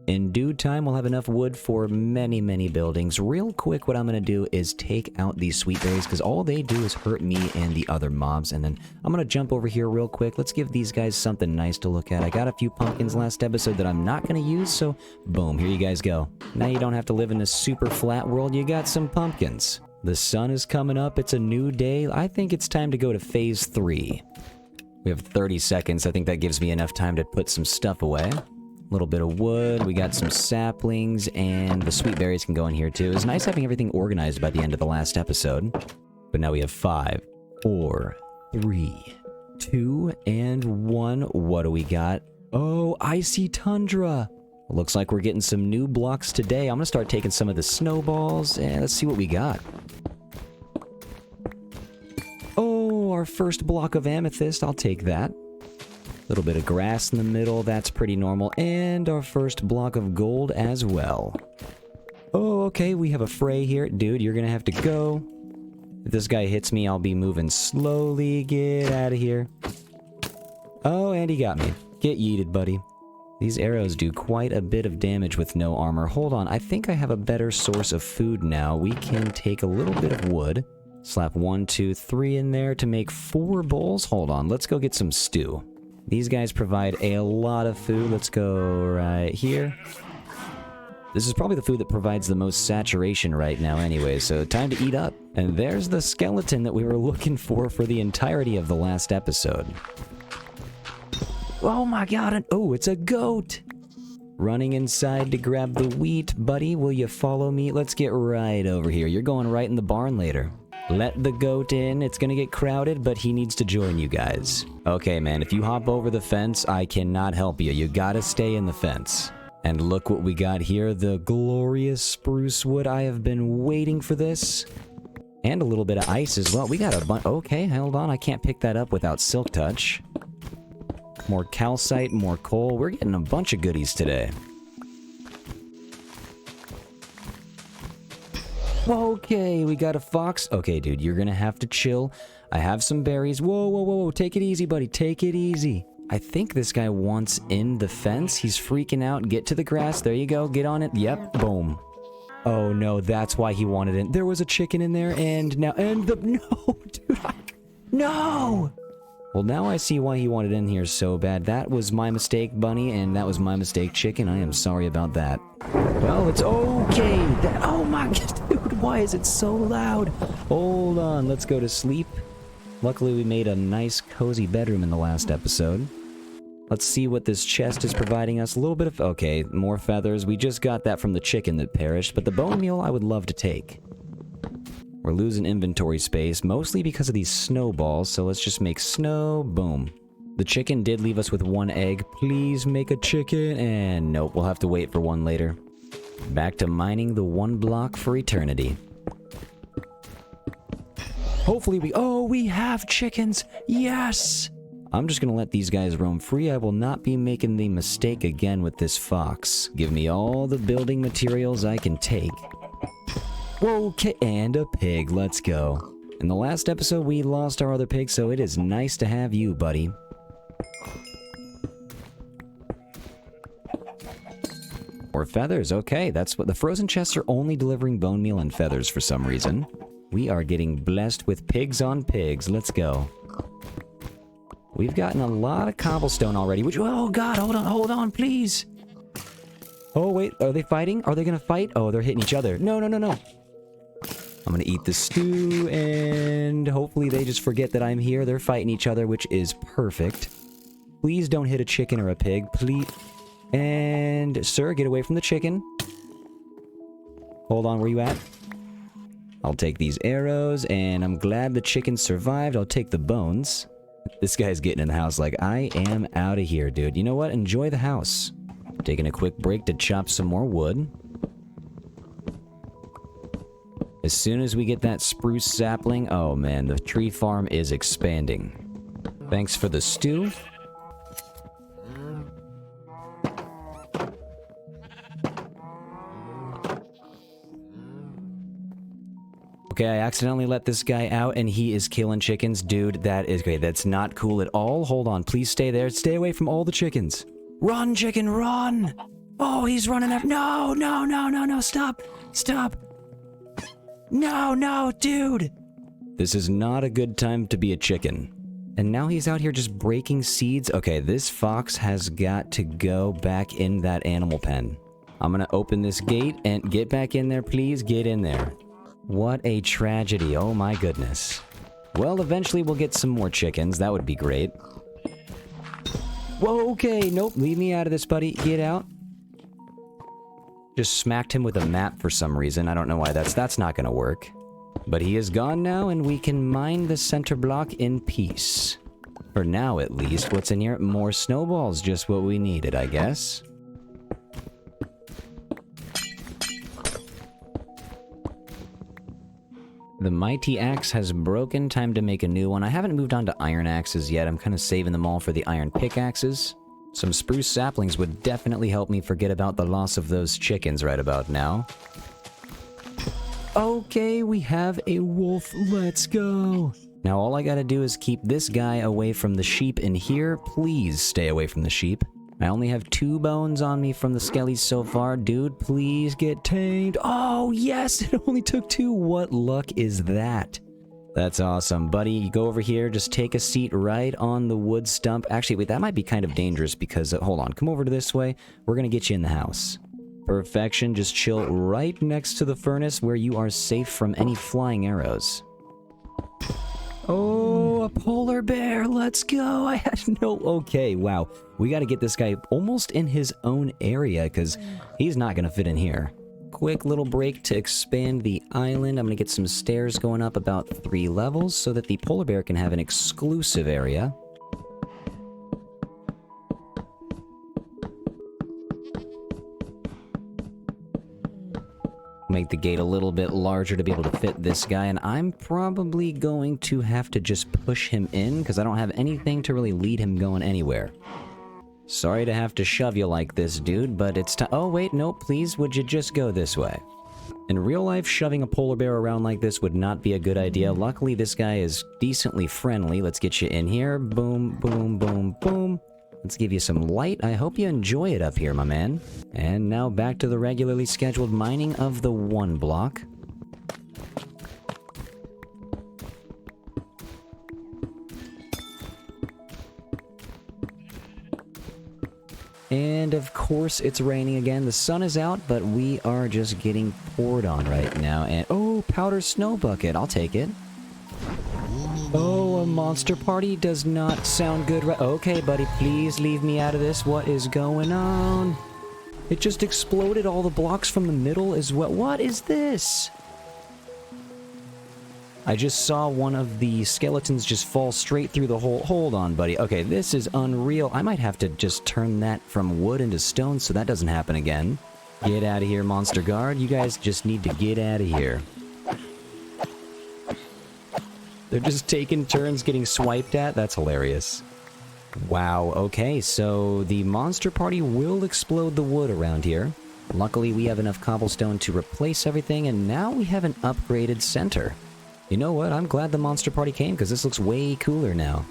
In due time, we'll have enough wood for many, many buildings. Real quick, what I'm going to do is take out these sweet berries, because all they do is hurt me and the other mobs. And then I'm going to jump over here real quick. Let's give these guys something nice to look at. I got a few pumpkins last episode that I'm not going to use, so boom, here you guys go. Now you don't have to live in a super flat world. You got some pumpkins. The sun is coming up. It's a new day. I think it's time to go to Phase 3. We have 30 seconds. I think that gives me enough time to put some stuff away. Little bit of wood, we got some saplings, and the sweet berries can go in here too. It's nice having everything organized by the end of the last episode. But now we have 5, 4, 3, 2, and 1. What do we got? Oh, icy tundra! Looks like we're getting some new blocks today. I'm gonna start taking some of the snowballs, and let's see what we got. Oh, our first block of amethyst, I'll take that. Little bit of grass in the middle, that's pretty normal, and our first block of gold as well. Oh, okay, we have a fray here. Dude, you're gonna have to go. If this guy hits me, I'll be moving slowly. Get out of here. Oh, and he got me. Get yeeted, buddy. These arrows do quite a bit of damage with no armor. Hold on, I think I have a better source of food now. We can take a little bit of wood, slap 1, 2, 3 in there to make 4 bowls. Hold on, let's go get some stew. These guys provide a lot of food. Let's go right here. This is probably the food that provides the most saturation right now anyway, so time to eat up. And there's the skeleton that we were looking for the entirety of the last episode. Oh my god, oh, it's a goat! Running inside to grab the wheat. Buddy, will you follow me? Let's get right over here. You're going right in the barn later. Let the goat in. It's gonna get crowded, but he needs to join you guys. Okay, man, if you hop over the fence, I cannot help you. You gotta stay in the fence. And look what we got here, the glorious spruce wood. I have been waiting for this. And a little bit of ice as well. We got a bunch. Okay, hold on. I can't pick that up without silk touch. More calcite, more coal. We're getting a bunch of goodies today. Okay, we got a fox. Okay, dude, you're gonna have to chill. I have some berries. Whoa, whoa, whoa, whoa. Take it easy, buddy. Take it easy. I think this guy wants in the fence. He's freaking out. Get to the grass. There you go. Get on it. Yep. Boom. Oh, no. That's why he wanted it. There was a chicken in there, and now... And the... No, dude. No! Well, now I see why he wanted in here so bad. That was my mistake, bunny, and that was my mistake, chicken. I am sorry about that. Well, it's okay. Oh my god, dude, why is it so loud? Hold on, let's go to sleep. Luckily, we made a nice, cozy bedroom in the last episode. Let's see what this chest is providing us. A little bit of... Okay, more feathers. We just got that from the chicken that perished, but the bone meal I would love to take. We're losing inventory space, mostly because of these snowballs, so let's just make snow. Boom. The chicken did leave us with 1 egg. Please make a chicken. And nope, we'll have to wait for one later. Back to mining the 1 block for eternity. Hopefully we have chickens. Yes. I'm just gonna let these guys roam free. I will not be making the mistake again with this fox. Give me all the building materials I can take. Whoa, okay, and a pig. Let's go. In the last episode, we lost our other pig, so it is nice to have you, buddy. Or feathers, okay. That's what the frozen chests are, only delivering bone meal and feathers for some reason. We are getting blessed with pigs on pigs. Let's go. We've gotten a lot of cobblestone already, which... Oh, God, hold on, please. Oh, wait, are they fighting? Are they gonna fight? Oh, they're hitting each other. No. I'm gonna eat the stew, and hopefully they just forget that I'm here. They're fighting each other, which is perfect. Please don't hit a chicken or a pig, please. And, sir, get away from the chicken. Hold on, where you at? I'll take these arrows, and I'm glad the chicken survived. I'll take the bones. This guy's getting in the house like, I am out of here, dude. You know what? Enjoy the house. Taking a quick break to chop some more wood. As soon as we get that spruce sapling, oh man, the tree farm is expanding. Thanks for the stew. Okay, I accidentally let this guy out and he is killing chickens. Dude, that is great. That's not cool at all. Hold on, please stay there. Stay away from all the chickens. Run, chicken, run! Oh, he's running after... No, stop! No, dude! This is not a good time to be a chicken. And now he's out here just breaking seeds. Okay, this fox has got to go back in that animal pen. I'm gonna open this gate and get back in there, please. Get in there. What a tragedy. Oh my goodness. Well, eventually we'll get some more chickens. That would be great. Whoa, okay. Nope, leave me out of this, buddy. Get out. Just smacked him with a map for some reason. I don't know why that's not gonna work. But he is gone now, and we can mine the center block in peace. For now, at least. What's in here? More snowballs. Just what we needed, I guess. The mighty axe has broken. Time to make a new one. I haven't moved on to iron axes yet. I'm kind of saving them all for the iron pickaxes. Some spruce saplings would definitely help me forget about the loss of those chickens right about now. Okay, we have a wolf. Let's go. Now all I gotta do is keep this guy away from the sheep in here. Please stay away from the sheep. I only have 2 bones on me from the skellies so far. Dude, please get tamed. Oh, yes! It only took 2. What luck is that? That's awesome. Buddy, you go over here. Just take a seat right on the wood stump. Actually, wait, that might be kind of dangerous because... hold on. Come over to this way. We're gonna get you in the house. Perfection. Just chill right next to the furnace where you are safe from any flying arrows. Oh, a polar bear. Let's go. I had no... Okay, wow. We got to get this guy almost in his own area because he's not going to fit in here. Quick little break to expand the island. I'm going to get some stairs going up about 3 levels so that the polar bear can have an exclusive area. Make the gate a little bit larger to be able to fit this guy, and I'm probably going to have to just push him in because I don't have anything to really lead him going anywhere. Sorry to have to shove you like this, dude, but it's time. Oh, wait, no, please, would you just go this way? In real life, shoving a polar bear around like this would not be a good idea. Luckily, this guy is decently friendly. Let's get you in here. Boom, boom, boom, boom. Let's give you some light. I hope you enjoy it up here, my man. And now back to the regularly scheduled mining of the 1 block. And of course, it's raining again. The sun is out, but we are just getting poured on right now. And oh, powder snow bucket. I'll take it. Oh, a monster party does not sound good. Okay, buddy, please leave me out of this. What is going on? It just exploded all the blocks from the middle as well. What is this? I just saw one of the skeletons just fall straight through the hole. Hold on, buddy. Okay, this is unreal. I might have to just turn that from wood into stone so that doesn't happen again. Get out of here, Monster Guard. You guys just need to get out of here. They're just taking turns getting swiped at? That's hilarious. Wow, okay, so the monster party will explode the wood around here. Luckily, we have enough cobblestone to replace everything, and now we have an upgraded center. You know what? I'm glad the monster party came, because this looks way cooler now.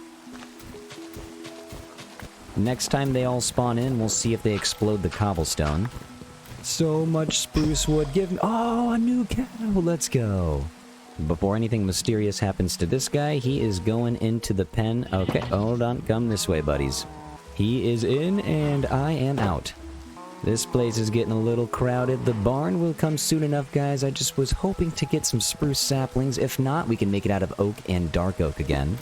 Next time they all spawn in, we'll see if they explode the cobblestone. So much spruce wood. Give me... Oh, a new cow! Let's go! Before anything mysterious happens to this guy, he is going into the pen. Okay, hold on. Come this way, buddies. He is in, and I am out. This place is getting a little crowded. The barn will come soon enough, guys. I just was hoping to get some spruce saplings. If not, we can make it out of oak and dark oak again.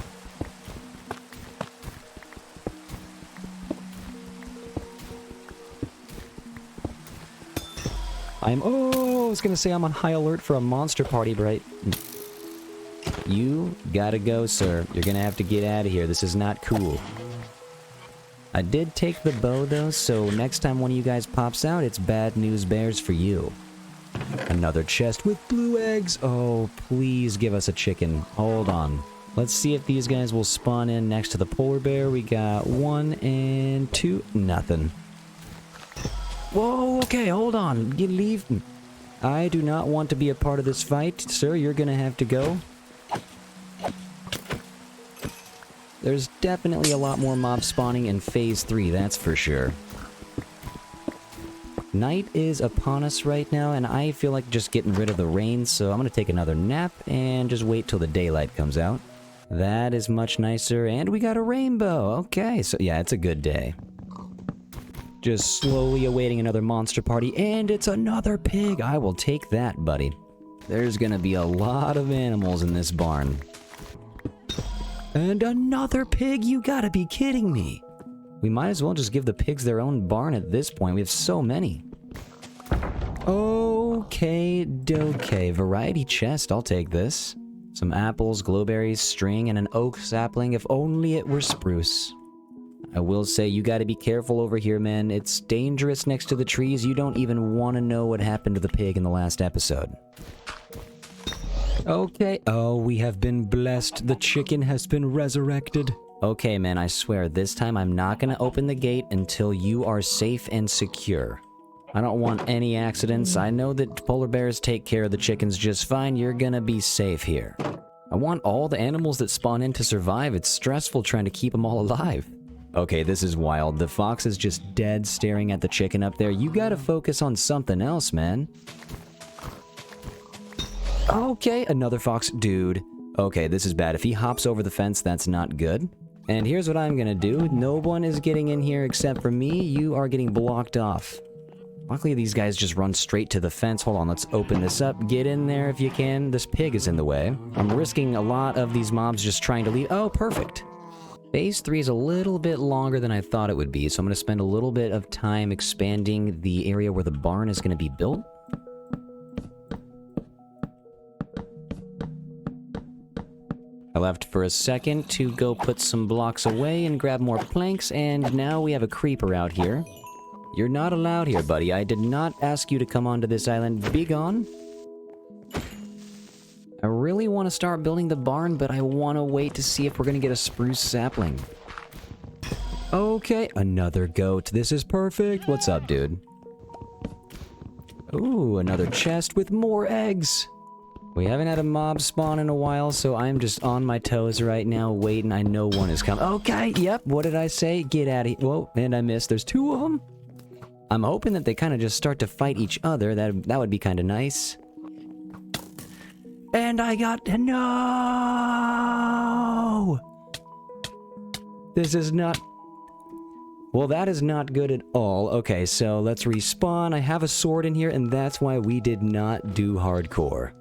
I was gonna say I'm on high alert for a monster party, but you gotta go, sir. You're gonna have to get out of here. This is not cool. I did take the bow, though, so next time one of you guys pops out, it's bad news bears for you. Another chest with blue eggs. Oh, please give us a chicken. Hold on. Let's see if these guys will spawn in next to the polar bear. We got 1 and 2. Nothing. Whoa, okay, hold on. You leave. I do not want to be a part of this fight. Sir, you're gonna have to go. There's definitely a lot more mobs spawning in Phase 3, that's for sure. Night is upon us right now, and I feel like just getting rid of the rain, so I'm gonna take another nap and just wait till the daylight comes out. That is much nicer, and we got a rainbow. Okay, so yeah, it's a good day. Just slowly awaiting another monster party, and it's another pig. I will take that, buddy. There's gonna be a lot of animals in this barn. And another pig? You gotta be kidding me. We might as well just give the pigs their own barn at this point. We have so many. Okay, doke. Variety chest, I'll take this. Some apples, glowberries, string, and an oak sapling. If only it were spruce. I will say, you gotta be careful over here, man. It's dangerous next to the trees. You don't even want to know what happened to the pig in the last episode. Okay. Oh, we have been blessed. The chicken has been resurrected. Okay, man, I swear, this time I'm not gonna open the gate until you are safe and secure. I don't want any accidents. I know that polar bears take care of the chickens just fine. You're gonna be safe here. I want all the animals that spawn in to survive. It's stressful trying to keep them all alive. Okay, this is wild. The fox is just dead staring at the chicken up there. You gotta focus on something else, man. Okay, another fox. Dude. Okay, this is bad. If he hops over the fence, that's not good. And here's what I'm gonna do. No one is getting in here except for me. You are getting blocked off. Luckily, these guys just run straight to the fence. Hold on, let's open this up. Get in there if you can. This pig is in the way. I'm risking a lot of these mobs just trying to leave. Oh, perfect. Phase 3 is a little bit longer than I thought it would be, so I'm gonna spend a little bit of time expanding the area where the barn is gonna be built. I left for a second to go put some blocks away and grab more planks, and now we have a creeper out here. You're not allowed here, buddy. I did not ask you to come onto this island. Be gone. I really want to start building the barn, but I want to wait to see if we're going to get a spruce sapling. Okay, another goat. This is perfect. What's up, dude? Ooh, another chest with more eggs. We haven't had a mob spawn in a while, so I'm just on my toes right now, waiting. I know one is coming. Okay, yep, what did I say? Get out of here. Whoa, and I missed. There's 2 of them. I'm hoping that they kind of just start to fight each other. That would be kind of nice. And I got... No! This is not... Well, that is not good at all. Okay, so let's respawn. I have a sword in here, and that's why we did not do hardcore.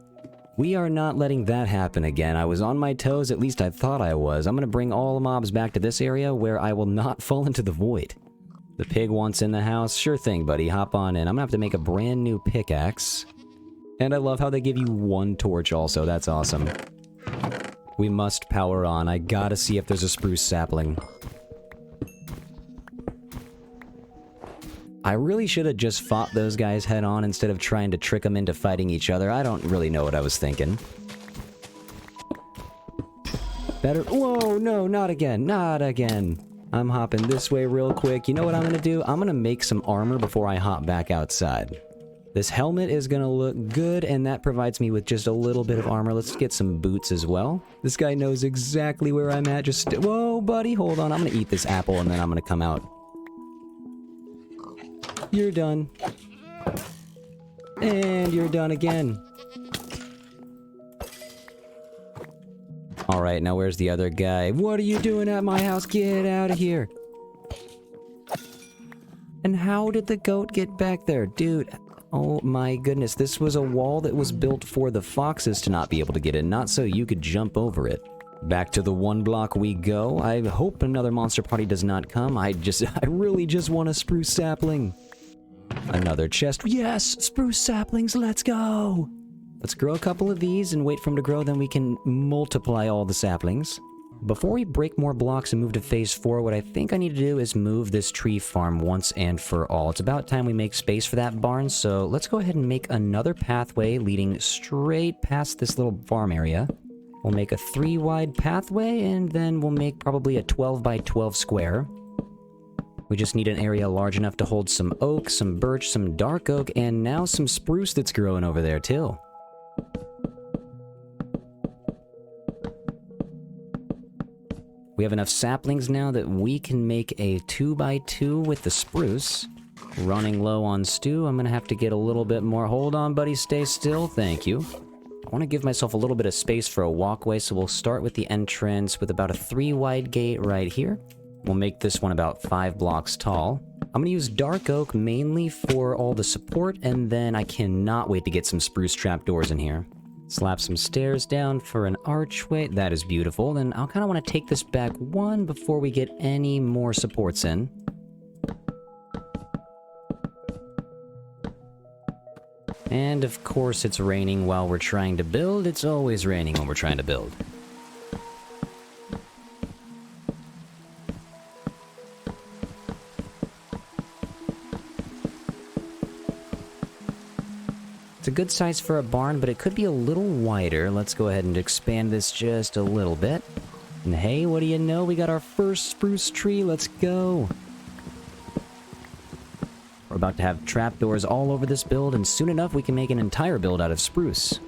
We are not letting that happen again. I was on my toes, at least I thought I was. I'm gonna bring all the mobs back to this area where I will not fall into the void. The pig wants in the house. Sure thing, buddy. Hop on in. I'm gonna have to make a brand new pickaxe. And I love how they give you 1 torch also. That's awesome. We must power on. I gotta see if there's a spruce sapling. I really should have just fought those guys head on instead of trying to trick them into fighting each other. I don't really know what I was thinking. Better. Whoa, no, not again. Not again. I'm hopping this way real quick. You know what I'm gonna do? I'm gonna make some armor before I hop back outside. This helmet is gonna look good, and that provides me with just a little bit of armor. Let's get some boots as well. This guy knows exactly where I'm at. Just whoa, buddy, hold on. I'm gonna eat this apple, and then I'm gonna come out. You're done. And you're done again. Alright, now where's the other guy? What are you doing at my house? Get out of here. And how did the goat get back there? Dude, oh my goodness. This was a wall that was built for the foxes to not be able to get in, not so you could jump over it. Back to the 1 block we go. I hope another monster party does not come. I really just want a spruce sapling. Another chest. Yes, spruce saplings, let's go. Let's grow a couple of these and wait for them to grow, then we can multiply all the saplings. Before we break more blocks and move to phase 4, what I think I need to do is move this tree farm once and for all. It's about time we make space for that barn, so let's go ahead and make another pathway leading straight past this little farm area. We'll make a 3-wide pathway, and then we'll make probably a 12 by 12 square. We just need an area large enough to hold some oak, some birch, some dark oak, and now some spruce that's growing over there too. We have enough saplings now that we can make a 2x2 with the spruce. Running low on stew, I'm gonna have to get a little bit more. Hold on, buddy, stay still, thank you. I want to give myself a little bit of space for a walkway, so we'll start with the entrance with about a 3-wide gate right here. We'll make this one about 5 blocks tall. I'm gonna use dark oak mainly for all the support, and then I cannot wait to get some spruce trapdoors in here. Slap some stairs down for an archway. That is beautiful. Then I'll kind of want to take this back 1 before we get any more supports in. And of course it's raining while we're trying to build. It's always raining when we're trying to build. It's a good size for a barn, but it could be a little wider. Let's go ahead and expand this just a little bit. And hey, what do you know? We got our first spruce tree. Let's go. We're about to have trapdoors all over this build, and soon enough we can make an entire build out of spruce.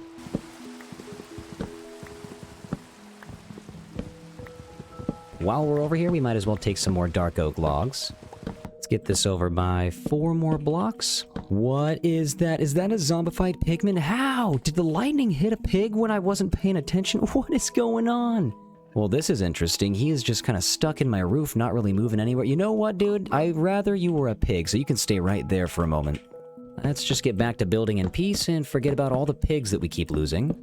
While we're over here, we might as well take some more dark oak logs. Let's get this over by 4 more blocks. What is that? Is that a zombified pigman? How? Did the lightning hit a pig when I wasn't paying attention? What is going on? Well, this is interesting. He is just kind of stuck in my roof, not really moving anywhere. You know what, dude? I'd rather you were a pig, so you can stay right there for a moment. Let's just get back to building in peace and forget about all the pigs that we keep losing.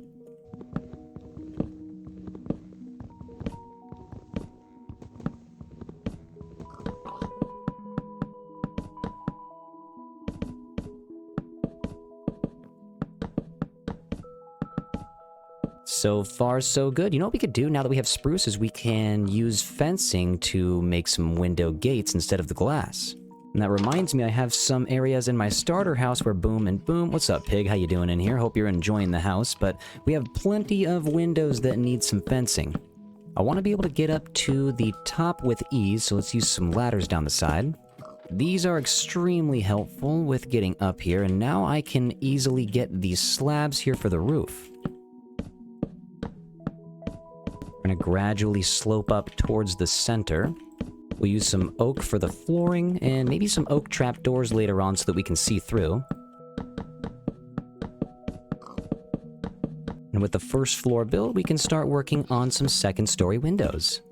So far, so good. You know what we could do now that we have spruce is we can use fencing to make some window gates instead of the glass. And that reminds me, I have some areas in my starter house where boom and boom. What's up, pig? How you doing in here? Hope you're enjoying the house, but we have plenty of windows that need some fencing. I want to be able to get up to the top with ease, so let's use some ladders down the side. These are extremely helpful with getting up here, and now I can easily get these slabs here for the roof. We're going to gradually slope up towards the center. We'll use some oak for the flooring, and maybe some oak trapdoors later on so that we can see through. And with the first floor built, we can start working on some second-story windows.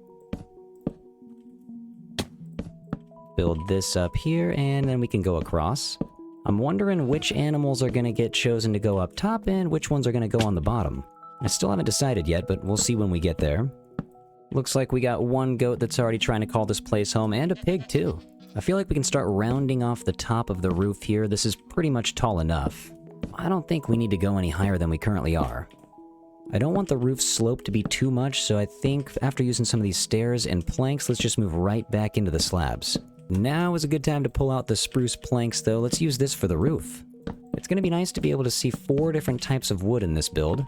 Build this up here, and then we can go across. I'm wondering which animals are going to get chosen to go up top, and which ones are going to go on the bottom. I still haven't decided yet, but we'll see when we get there. Looks like we got 1 goat that's already trying to call this place home, and a pig too. I feel like we can start rounding off the top of the roof here. This is pretty much tall enough. I don't think we need to go any higher than we currently are. I don't want the roof slope to be too much, so I think after using some of these stairs and planks, let's just move right back into the slabs. Now is a good time to pull out the spruce planks though. Let's use this for the roof. It's going to be nice to be able to see 4 different types of wood in this build.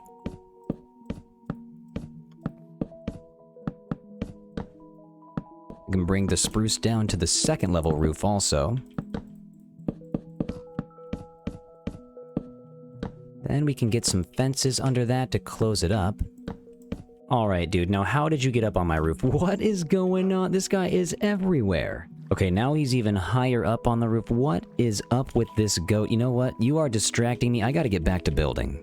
We can bring the spruce down to the second level roof also. Then we can get some fences under that to close it up. Alright, dude, now how did you get up on my roof? What is going on? This guy is everywhere. Okay, now he's even higher up on the roof. What is up with this goat? You know what? You are distracting me. I gotta get back to building.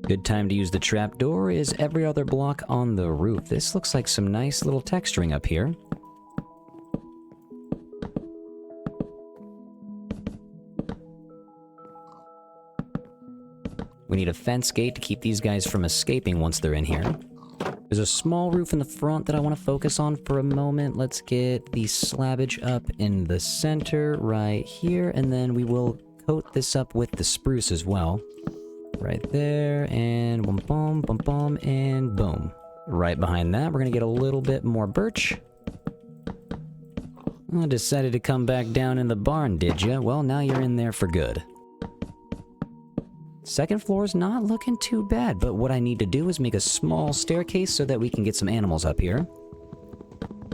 Good time to use the trapdoor is every other block on the roof. This looks like some nice little texturing up here. We need a fence gate to keep these guys from escaping once they're in here. There's a small roof in the front that I want to focus on for a moment. Let's get the slabbage up in the center right here, and then we will coat this up with the spruce as well. Right there, and boom, boom, boom, boom, and boom. Right behind that, we're gonna get a little bit more birch. I decided to come back down in the barn, did ya? Well, now you're in there for good. Second floor's not looking too bad, but what I need to do is make a small staircase so that we can get some animals up here.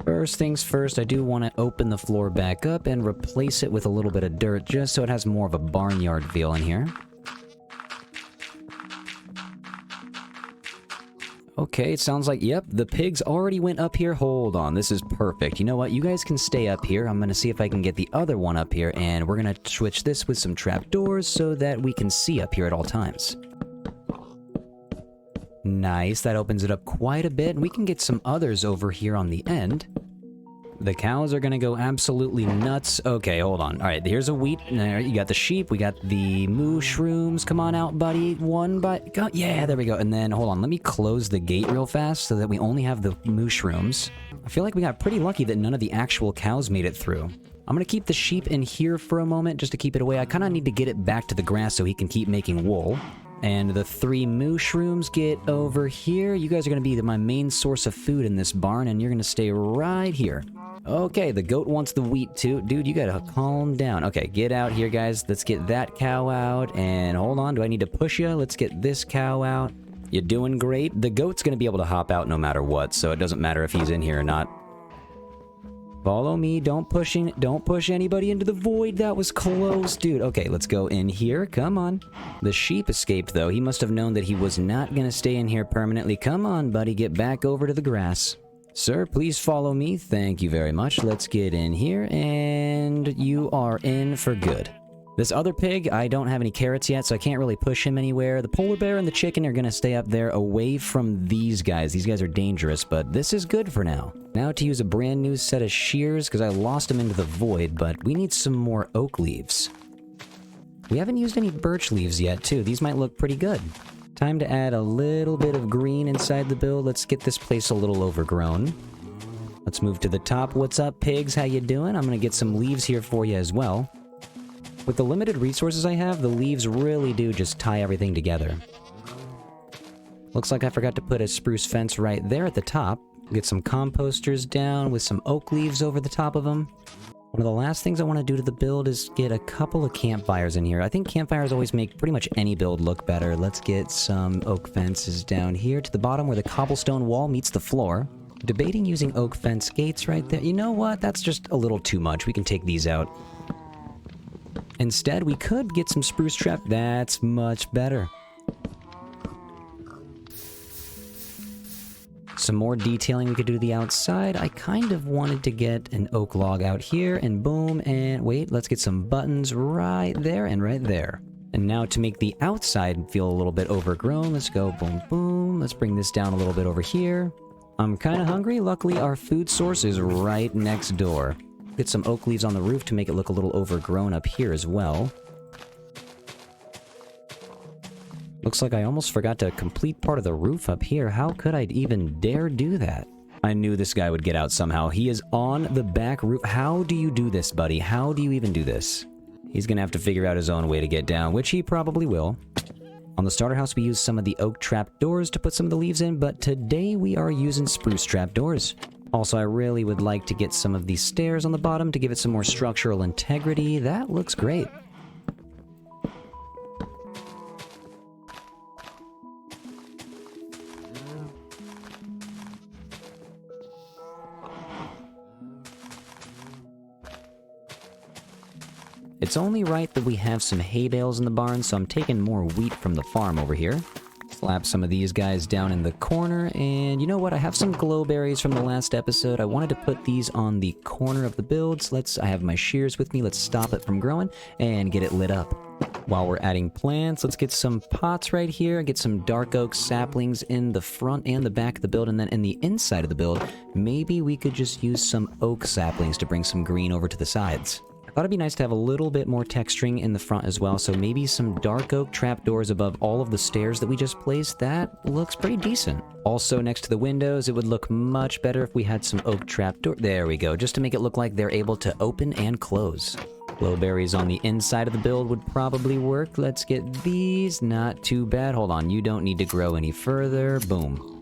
First things first, I do want to open the floor back up and replace it with a little bit of dirt just so it has more of a barnyard feel in here. Okay, it sounds like, yep, the pigs already went up here. Hold on, this is perfect. You know what? You guys can stay up here. I'm gonna see if I can get the other one up here, and we're gonna switch this with some trapdoors so that we can see up here at all times. Nice, that opens it up quite a bit, and we can get some others over here on the end. The cows are gonna go absolutely nuts. Okay, hold on. All right, here's a wheat. You got the sheep. We got the mushrooms. Come on out, buddy. One bite. Yeah, there we go. And then, hold on. Let me close the gate real fast so that we only have the mushrooms. I feel like we got pretty lucky that none of the actual cows made it through. I'm gonna keep the sheep in here for a moment just to keep it away. I kind of need to get it back to the grass so he can keep making wool. And the 3 mushrooms get over here. You guys are gonna be my main source of food in this barn, and you're gonna stay right here. Okay, the goat wants the wheat too. Dude, you gotta calm down. Okay, get out here, guys. Let's get that cow out. And hold on, do I need to push you? Let's get this cow out. You're doing great. The goat's gonna be able to hop out no matter what, so it doesn't matter if he's in here or not. Follow me. Don't push anybody into the void. That was close, dude. Okay, let's go in here. Come on. The sheep escaped, though. He must have known that he was not gonna stay in here permanently. Come on, buddy. Get back over to the grass. Sir, please follow me. Thank you very much. Let's get in here, and you are in for good. This other pig, I don't have any carrots yet, so I can't really push him anywhere. The polar bear and the chicken are gonna stay up there away from these guys. These guys are dangerous, but this is good for now. Now to use a brand new set of shears, because I lost them into the void, but we need some more oak leaves. We haven't used any birch leaves yet, too. These might look pretty good. Time to add a little bit of green inside the build. Let's get this place a little overgrown. Let's move to the top. What's up, pigs? How you doing? I'm gonna get some leaves here for you as well. With the limited resources I have, the leaves really do just tie everything together. Looks like I forgot to put a spruce fence right there at the top. Get some composters down with some oak leaves over the top of them. One of the last things I want to do to the build is get a couple of campfires in here. I think campfires always make pretty much any build look better. Let's get some oak fences down here to the bottom where the cobblestone wall meets the floor. Debating using oak fence gates right there. You know what? That's just a little too much. We can take these out. Instead, we could get some spruce trap. That's much better. Some more detailing we could do to the outside. I kind of wanted to get an oak log out here, and boom, and wait, let's get some buttons right there and right there. And now to make the outside feel a little bit overgrown, let's go boom, boom. Let's bring this down a little bit over here. I'm kind of hungry. Luckily, our food source is right next door. Get some oak leaves on the roof to make it look a little overgrown up here as well. Looks like I almost forgot to complete part of the roof up here. How could I even dare do that? I knew this guy would get out somehow. He is on the back roof. How do you do this, buddy? How do you even do this? He's gonna have to figure out his own way to get down, which he probably will. On the starter house, we used some of the oak trap doors to put some of the leaves in, but today we are using spruce trap doors. Also, I really would like to get some of these stairs on the bottom to give it some more structural integrity. That looks great. it's only right that we have some hay bales in the barn, so I'm taking more wheat from the farm over here. Slap some of these guys down in the corner, and you know what? I have some glowberries from the last episode. I wanted to put these on the corner of the builds. I have my shears with me. Let's stop it from growing and get it lit up. While we're adding plants, let's get some pots right here, get some dark oak saplings in the front and the back of the build, and then in the inside of the build, maybe we could just use some oak saplings to bring some green over to the sides. I thought it'd be nice to have a little bit more texturing in the front as well, so maybe some dark oak trapdoors above all of the stairs that we just placed. That looks pretty decent. Also, next to the windows, it would look much better if we had some oak trapdoor. There we go, just to make it look like they're able to open and close. Glowberries on the inside of the build would probably work. Let's get these. Not too bad. Hold on, you don't need to grow any further. Boom.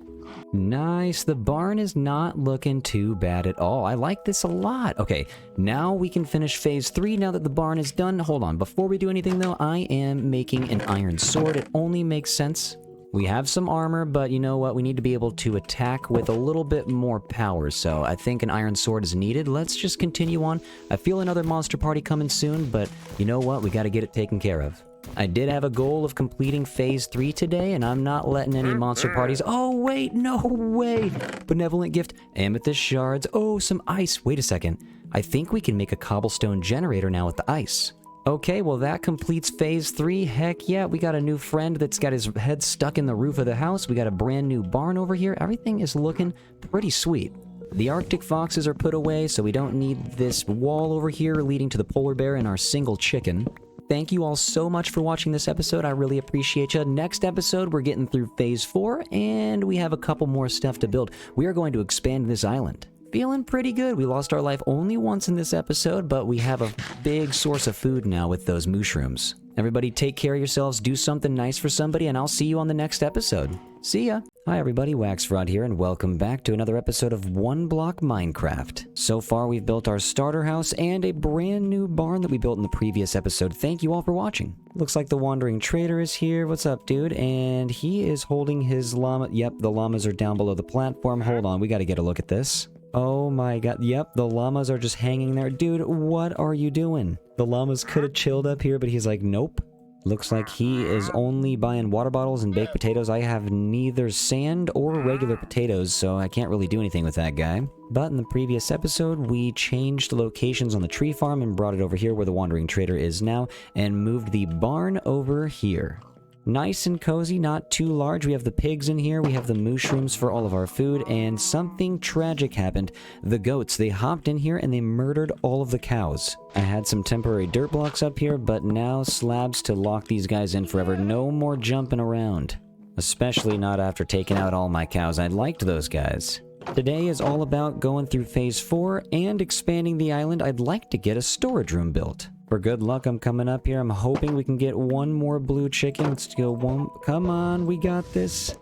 Nice. The barn is not looking too bad at all. I like this a lot. Okay, now we can finish phase 3 now that the barn is done. Hold on. Before we do anything, though, I am making an iron sword. It only makes sense. We have some armor, but you know what? We need to be able to attack with a little bit more power, so I think an iron sword is needed. Let's just continue on. I feel another monster party coming soon, but you know what? We got to get it taken care of. I did have a goal of completing phase 3 today, and I'm not letting any monster parties... Oh, wait, no way! Benevolent gift, amethyst shards, oh, some ice. Wait a second. I think we can make a cobblestone generator now with the ice. Okay, well that completes phase 3. Heck yeah, we got a new friend that's got his head stuck in the roof of the house. We got a brand new barn over here. Everything is looking pretty sweet. The Arctic foxes are put away, so we don't need this wall over here leading to the polar bear and our single chicken. Thank you all so much for watching this episode. I really appreciate you. Next episode, we're getting through phase 4, and we have a couple more stuff to build. We are going to expand this island. Feeling pretty good. We lost our life only once in this episode, but we have a big source of food now with those mushrooms. Everybody take care of yourselves, do something nice for somebody, and I'll see you on the next episode. See ya! Hi everybody, WaxFraud here, and welcome back to another episode of One Block Minecraft. So far we've built our starter house and a brand new barn that we built in the previous episode. Thank you all for watching. Looks like the Wandering Trader is here. What's up, dude? And he is holding his llama. Yep, the llamas are down below the platform. Hold on, we gotta get a look at this. Oh my god, yep, the llamas are just hanging there. Dude, what are you doing? The llamas could have chilled up here, but he's like, nope. Looks like he is only buying water bottles and baked potatoes. I have neither sand or regular potatoes, so I can't really do anything with that guy. But in the previous episode, we changed the locations on the tree farm and brought it over here where the Wandering Trader is now, and moved the barn over here. Nice and cozy, not too large. We have the pigs in here, we have the mushrooms for all of our food, and something tragic happened. The goats, they hopped in here and they murdered all of the cows. I had some temporary dirt blocks up here, but now slabs to lock these guys in forever. No more jumping around. Especially not after taking out all my cows. I liked those guys. Today is all about going through phase 4 and expanding the island. I'd like to get a storage room built. For good luck, I'm coming up here. I'm hoping we can get one more blue chicken. Let's go one. Come on, we got this.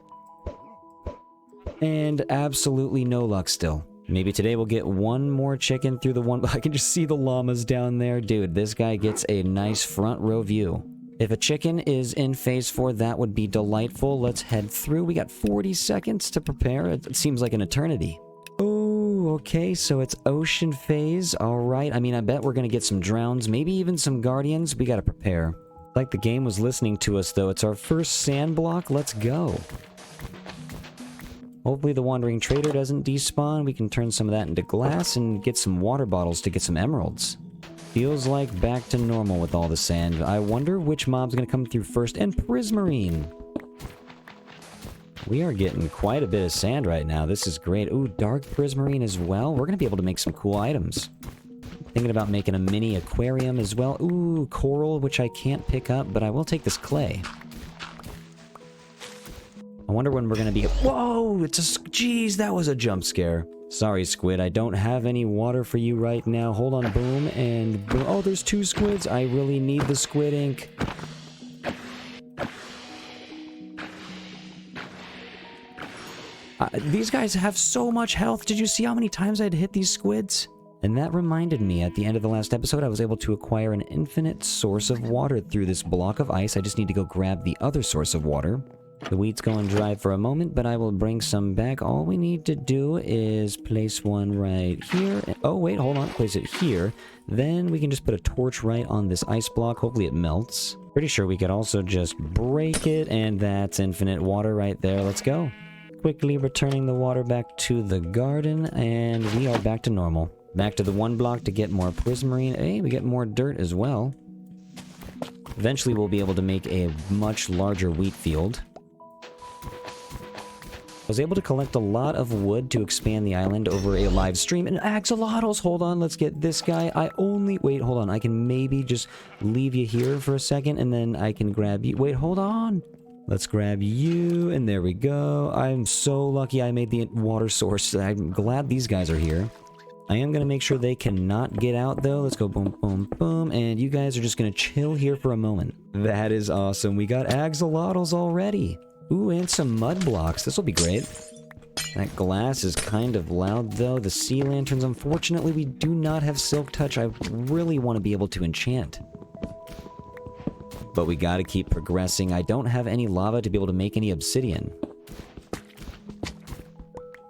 And absolutely no luck still. Maybe today we'll get one more chicken through the one. I can just see the llamas down there. Dude, this guy gets a nice front row view. If a chicken is in phase 4, that would be delightful. Let's head through. We got 40 seconds to prepare. It seems like an eternity. Oh, okay, so it's ocean phase. All right, I mean, I bet we're gonna get some drowns, maybe even some guardians. We gotta prepare. Like the game was listening to us, though. It's our first sand block. Let's go. Hopefully the Wandering Trader doesn't despawn. We can turn some of that into glass and get some water bottles to get some emeralds. Feels like back to normal with all the sand. I wonder which mob's gonna come through first. And prismarine. We are getting quite a bit of sand right now. This is great. Ooh, dark prismarine as well. We're going to be able to make some cool items. Thinking about making a mini aquarium as well. Ooh, coral, which I can't pick up, but I will take this clay. I wonder when we're going to be... Whoa! It's a... Jeez, that was a jump scare. Sorry, squid. I don't have any water for you right now. Hold on. Boom and boom. Oh, there's 2 squids. I really need the squid ink. These guys have so much health. Did you see how many times I'd hit these squids? And that reminded me, at the end of the last episode, I was able to acquire an infinite source of water through this block of ice. I just need to go grab the other source of water. The wheat's going dry for a moment, but I will bring some back. All we need to do is place one right here. Oh, wait, hold on. Place it here. Then we can just put a torch right on this ice block. Hopefully it melts. Pretty sure we could also just break it, and that's infinite water right there. Let's go. Quickly returning the water back to the garden, and we are back to normal. Back to the one block to get more prismarine. Hey, we get more dirt as well. Eventually we'll be able to make a much larger wheat field. I was able to collect a lot of wood to expand the island over a live stream. And axolotls! Hold on, let's get this guy. Wait, hold on. I can maybe just leave you here for a second, and then I can grab you. Wait, hold on. Let's grab you, and there we go. I'm so lucky I made the water source. I'm glad these guys are here. I am going to make sure they cannot get out, though. Let's go boom, boom, boom. And you guys are just going to chill here for a moment. That is awesome. We got axolotls already. Ooh, and some mud blocks. This will be great. That glass is kind of loud, though. The sea lanterns, unfortunately, we do not have silk touch. I really want to be able to enchant. But we gotta keep progressing. I don't have any lava to be able to make any obsidian.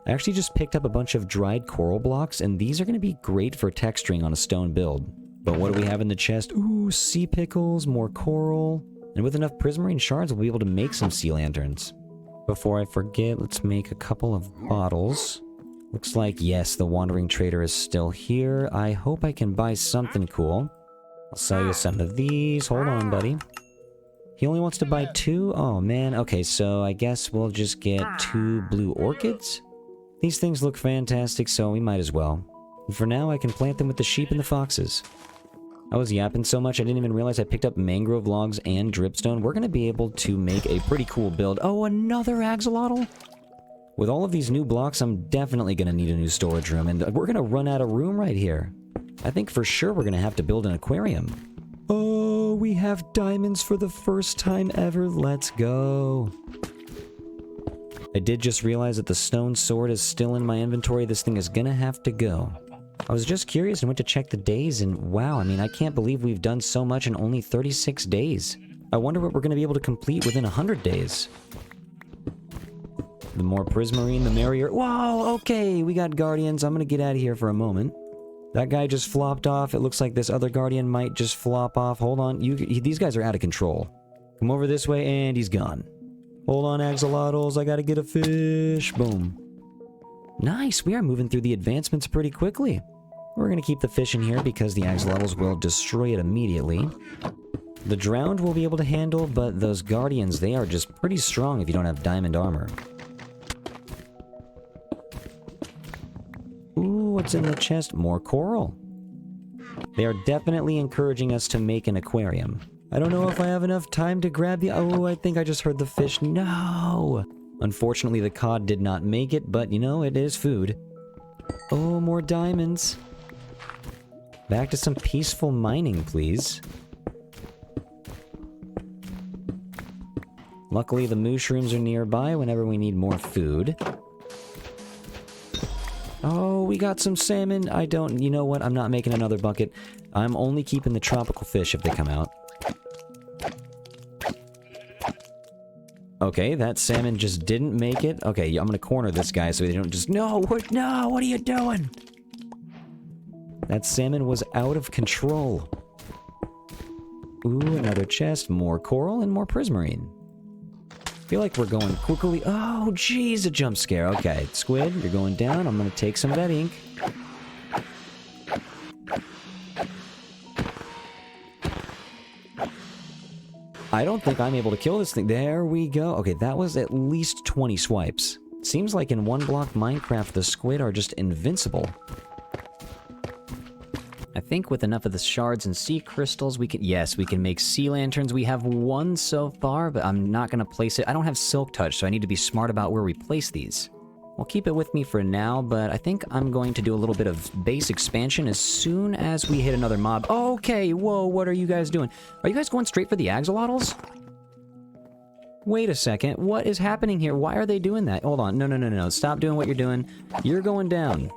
I actually just picked up a bunch of dried coral blocks, and these are going to be great for texturing on a stone build. But what do we have in the chest? Ooh, sea pickles, more coral. And with enough prismarine shards, we'll be able to make some sea lanterns. Before I forget, let's make a couple of bottles. Looks like, yes, the wandering trader is still here. I hope I can buy something cool. I'll sell you some of these. Hold on, buddy. He only wants to buy 2? Oh, man. Okay, so I guess we'll just get 2 blue orchids. These things look fantastic, so we might as well. And for now, I can plant them with the sheep and the foxes. I was yapping so much, I didn't even realize I picked up mangrove logs and dripstone. We're going to be able to make a pretty cool build. Oh, another axolotl? With all of these new blocks, I'm definitely going to need a new storage room, and we're going to run out of room right here. I think for sure we're going to have to build an aquarium. Oh, we have diamonds for the first time ever. Let's go. I did just realize that the stone sword is still in my inventory. This thing is going to have to go. I was just curious and went to check the days, and wow, I mean, I can't believe we've done so much in only 36 days. I wonder what we're going to be able to complete within 100 days. The more prismarine, the merrier. Whoa, okay, we got guardians. I'm going to get out of here for a moment. That guy just flopped off. It looks like this other guardian might just flop off. Hold on. These guys are out of control. Come over this way, and he's gone. Hold on, axolotls. I gotta get a fish. Boom. Nice. We are moving through the advancements pretty quickly. We're gonna keep the fish in here because the axolotls will destroy it immediately. The drowned will be able to handle, but those guardians, they are just pretty strong if you don't have diamond armor. Ooh, what's in the chest? More coral. They are definitely encouraging us to make an aquarium. I don't know if I have enough time to grab the... Oh, I think I just heard the fish. No! Unfortunately, the cod did not make it, but, you know, it is food. Oh, more diamonds. Back to some peaceful mining, please. Luckily, the mushrooms are nearby whenever we need more food. Oh, we got some salmon. You know what? I'm not making another bucket. I'm only keeping the tropical fish if they come out. Okay, that salmon just didn't make it. Okay, I'm gonna corner this guy so they don't just... No, what are you doing? That salmon was out of control. Ooh, another chest, more coral, and more prismarine. I feel like we're going quickly. Oh, jeez, a jump scare. Okay, squid, you're going down. I'm gonna take some of that ink. I don't think I'm able to kill this thing. There we go. Okay, that was at least 20 swipes. Seems like in one block Minecraft, the squid are just invincible. I think with enough of the shards and sea crystals, we can make sea lanterns. We have one so far, but I'm not going to place it. I don't have silk touch, so I need to be smart about where we place these. I'll keep it with me for now, but I think I'm going to do a little bit of base expansion as soon as we hit another mob. Okay, whoa, what are you guys doing? Are you guys going straight for the axolotls? Wait a second, what is happening here? Why are they doing that? Hold on, no, stop doing what you're doing. You're going down.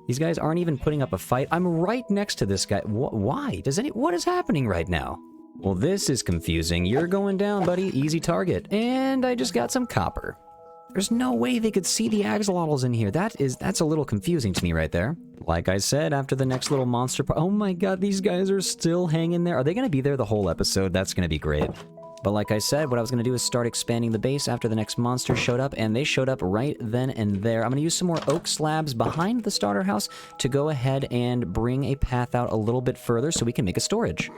These guys aren't even putting up a fight. I'm right next to this guy. Why? What is happening right now? Well, this is confusing. You're going down, buddy. Easy target. And I just got some copper. There's no way they could see the axolotls in here. That's a little confusing to me right there. Like I said, after the next little monster... Oh my god, these guys are still hanging there. Are they going to be there the whole episode? That's going to be great. But like I said, what I was going to do is start expanding the base after the next monster showed up, and they showed up right then and there. I'm going to use some more oak slabs behind the starter house to go ahead and bring a path out a little bit further so we can make a storage.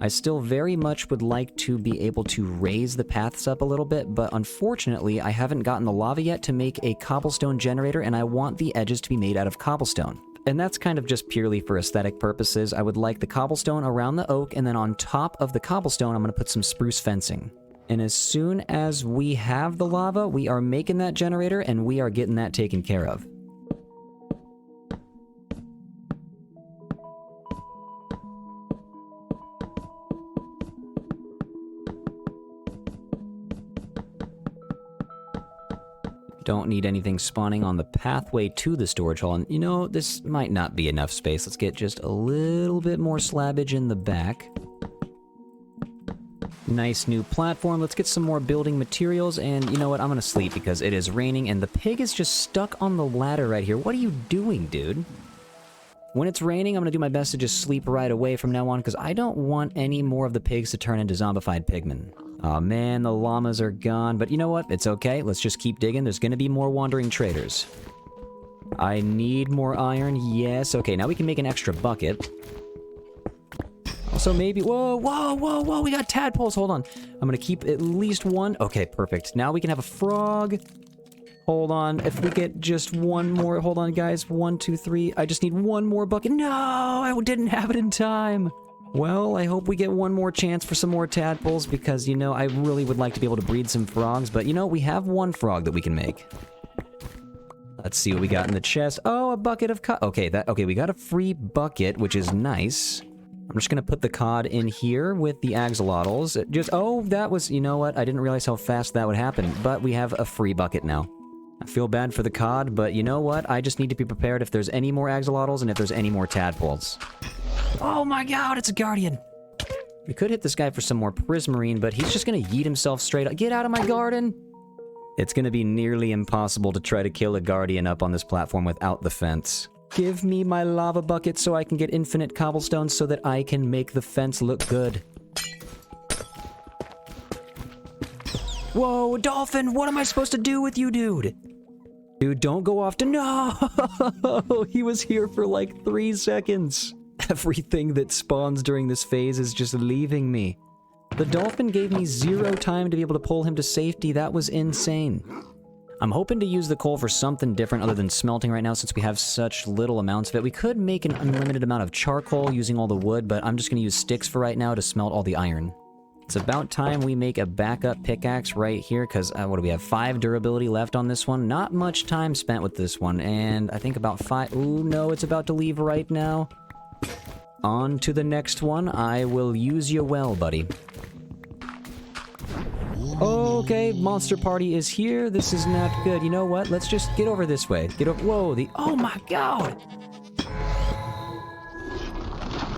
I still very much would like to be able to raise the paths up a little bit, but unfortunately, I haven't gotten the lava yet to make a cobblestone generator, and I want the edges to be made out of cobblestone. And that's kind of just purely for aesthetic purposes. I would like the cobblestone around the oak, and then on top of the cobblestone, I'm going to put some spruce fencing. And as soon as we have the lava, we are making that generator, and we are getting that taken care of. Don't need anything spawning on the pathway to the storage hall. And you know, this might not be enough space. Let's get just a little bit more slabbage in the back. Nice new platform. Let's get some more building materials. And you know what? I'm going to sleep because it is raining and the pig is just stuck on the ladder right here. What are you doing, dude? When it's raining, I'm going to do my best to just sleep right away from now on because I don't want any more of the pigs to turn into zombified pigmen. Aw, man, the llamas are gone. But you know what? It's okay. Let's just keep digging. There's going to be more wandering traders. I need more iron. Yes. Okay, now we can make an extra bucket. Also, maybe... Whoa, whoa, whoa, whoa. We got tadpoles. Hold on. I'm going to keep at least one. Okay, perfect. Now we can have a frog. Hold on. If we get just one more... Hold on, guys. 1, 2, 3. I just need one more bucket. No! I didn't have it in time. Well, I hope we get one more chance for some more tadpoles because, you know, I really would like to be able to breed some frogs. But, you know, we have one frog that we can make. Let's see what we got in the chest. Oh, a bucket of cod. Okay, we got a free bucket, which is nice. I'm just gonna put the cod in here with the axolotls. Oh, that was, you know what? I didn't realize how fast that would happen. But we have a free bucket now. I feel bad for the cod, but you know what? I just need to be prepared if there's any more axolotls and if there's any more tadpoles. Oh my god, it's a guardian! We could hit this guy for some more prismarine, but he's just gonna yeet himself straight up. Get out of my garden! It's gonna be nearly impossible to try to kill a guardian up on this platform without the fence. Give me my lava bucket so I can get infinite cobblestone so that I can make the fence look good. Whoa, dolphin! What am I supposed to do with you, dude? Dude, don't go off to... No! He was here for like 3 seconds. Everything that spawns during this phase is just leaving me. The dolphin gave me 0 time to be able to pull him to safety. That was insane. I'm hoping to use the coal for something different other than smelting right now since we have such little amounts of it. We could make an unlimited amount of charcoal using all the wood, but I'm just going to use sticks for right now to smelt all the iron. It's about time we make a backup pickaxe right here, because, what do we have, 5 durability left on this one? Not much time spent with this one, and I think about 5... Ooh, no, it's about to leave right now. On to the next one. I will use you well, buddy. Okay, monster party is here. This is not good. You know what? Let's just get over this way. Get over... Whoa, oh my god!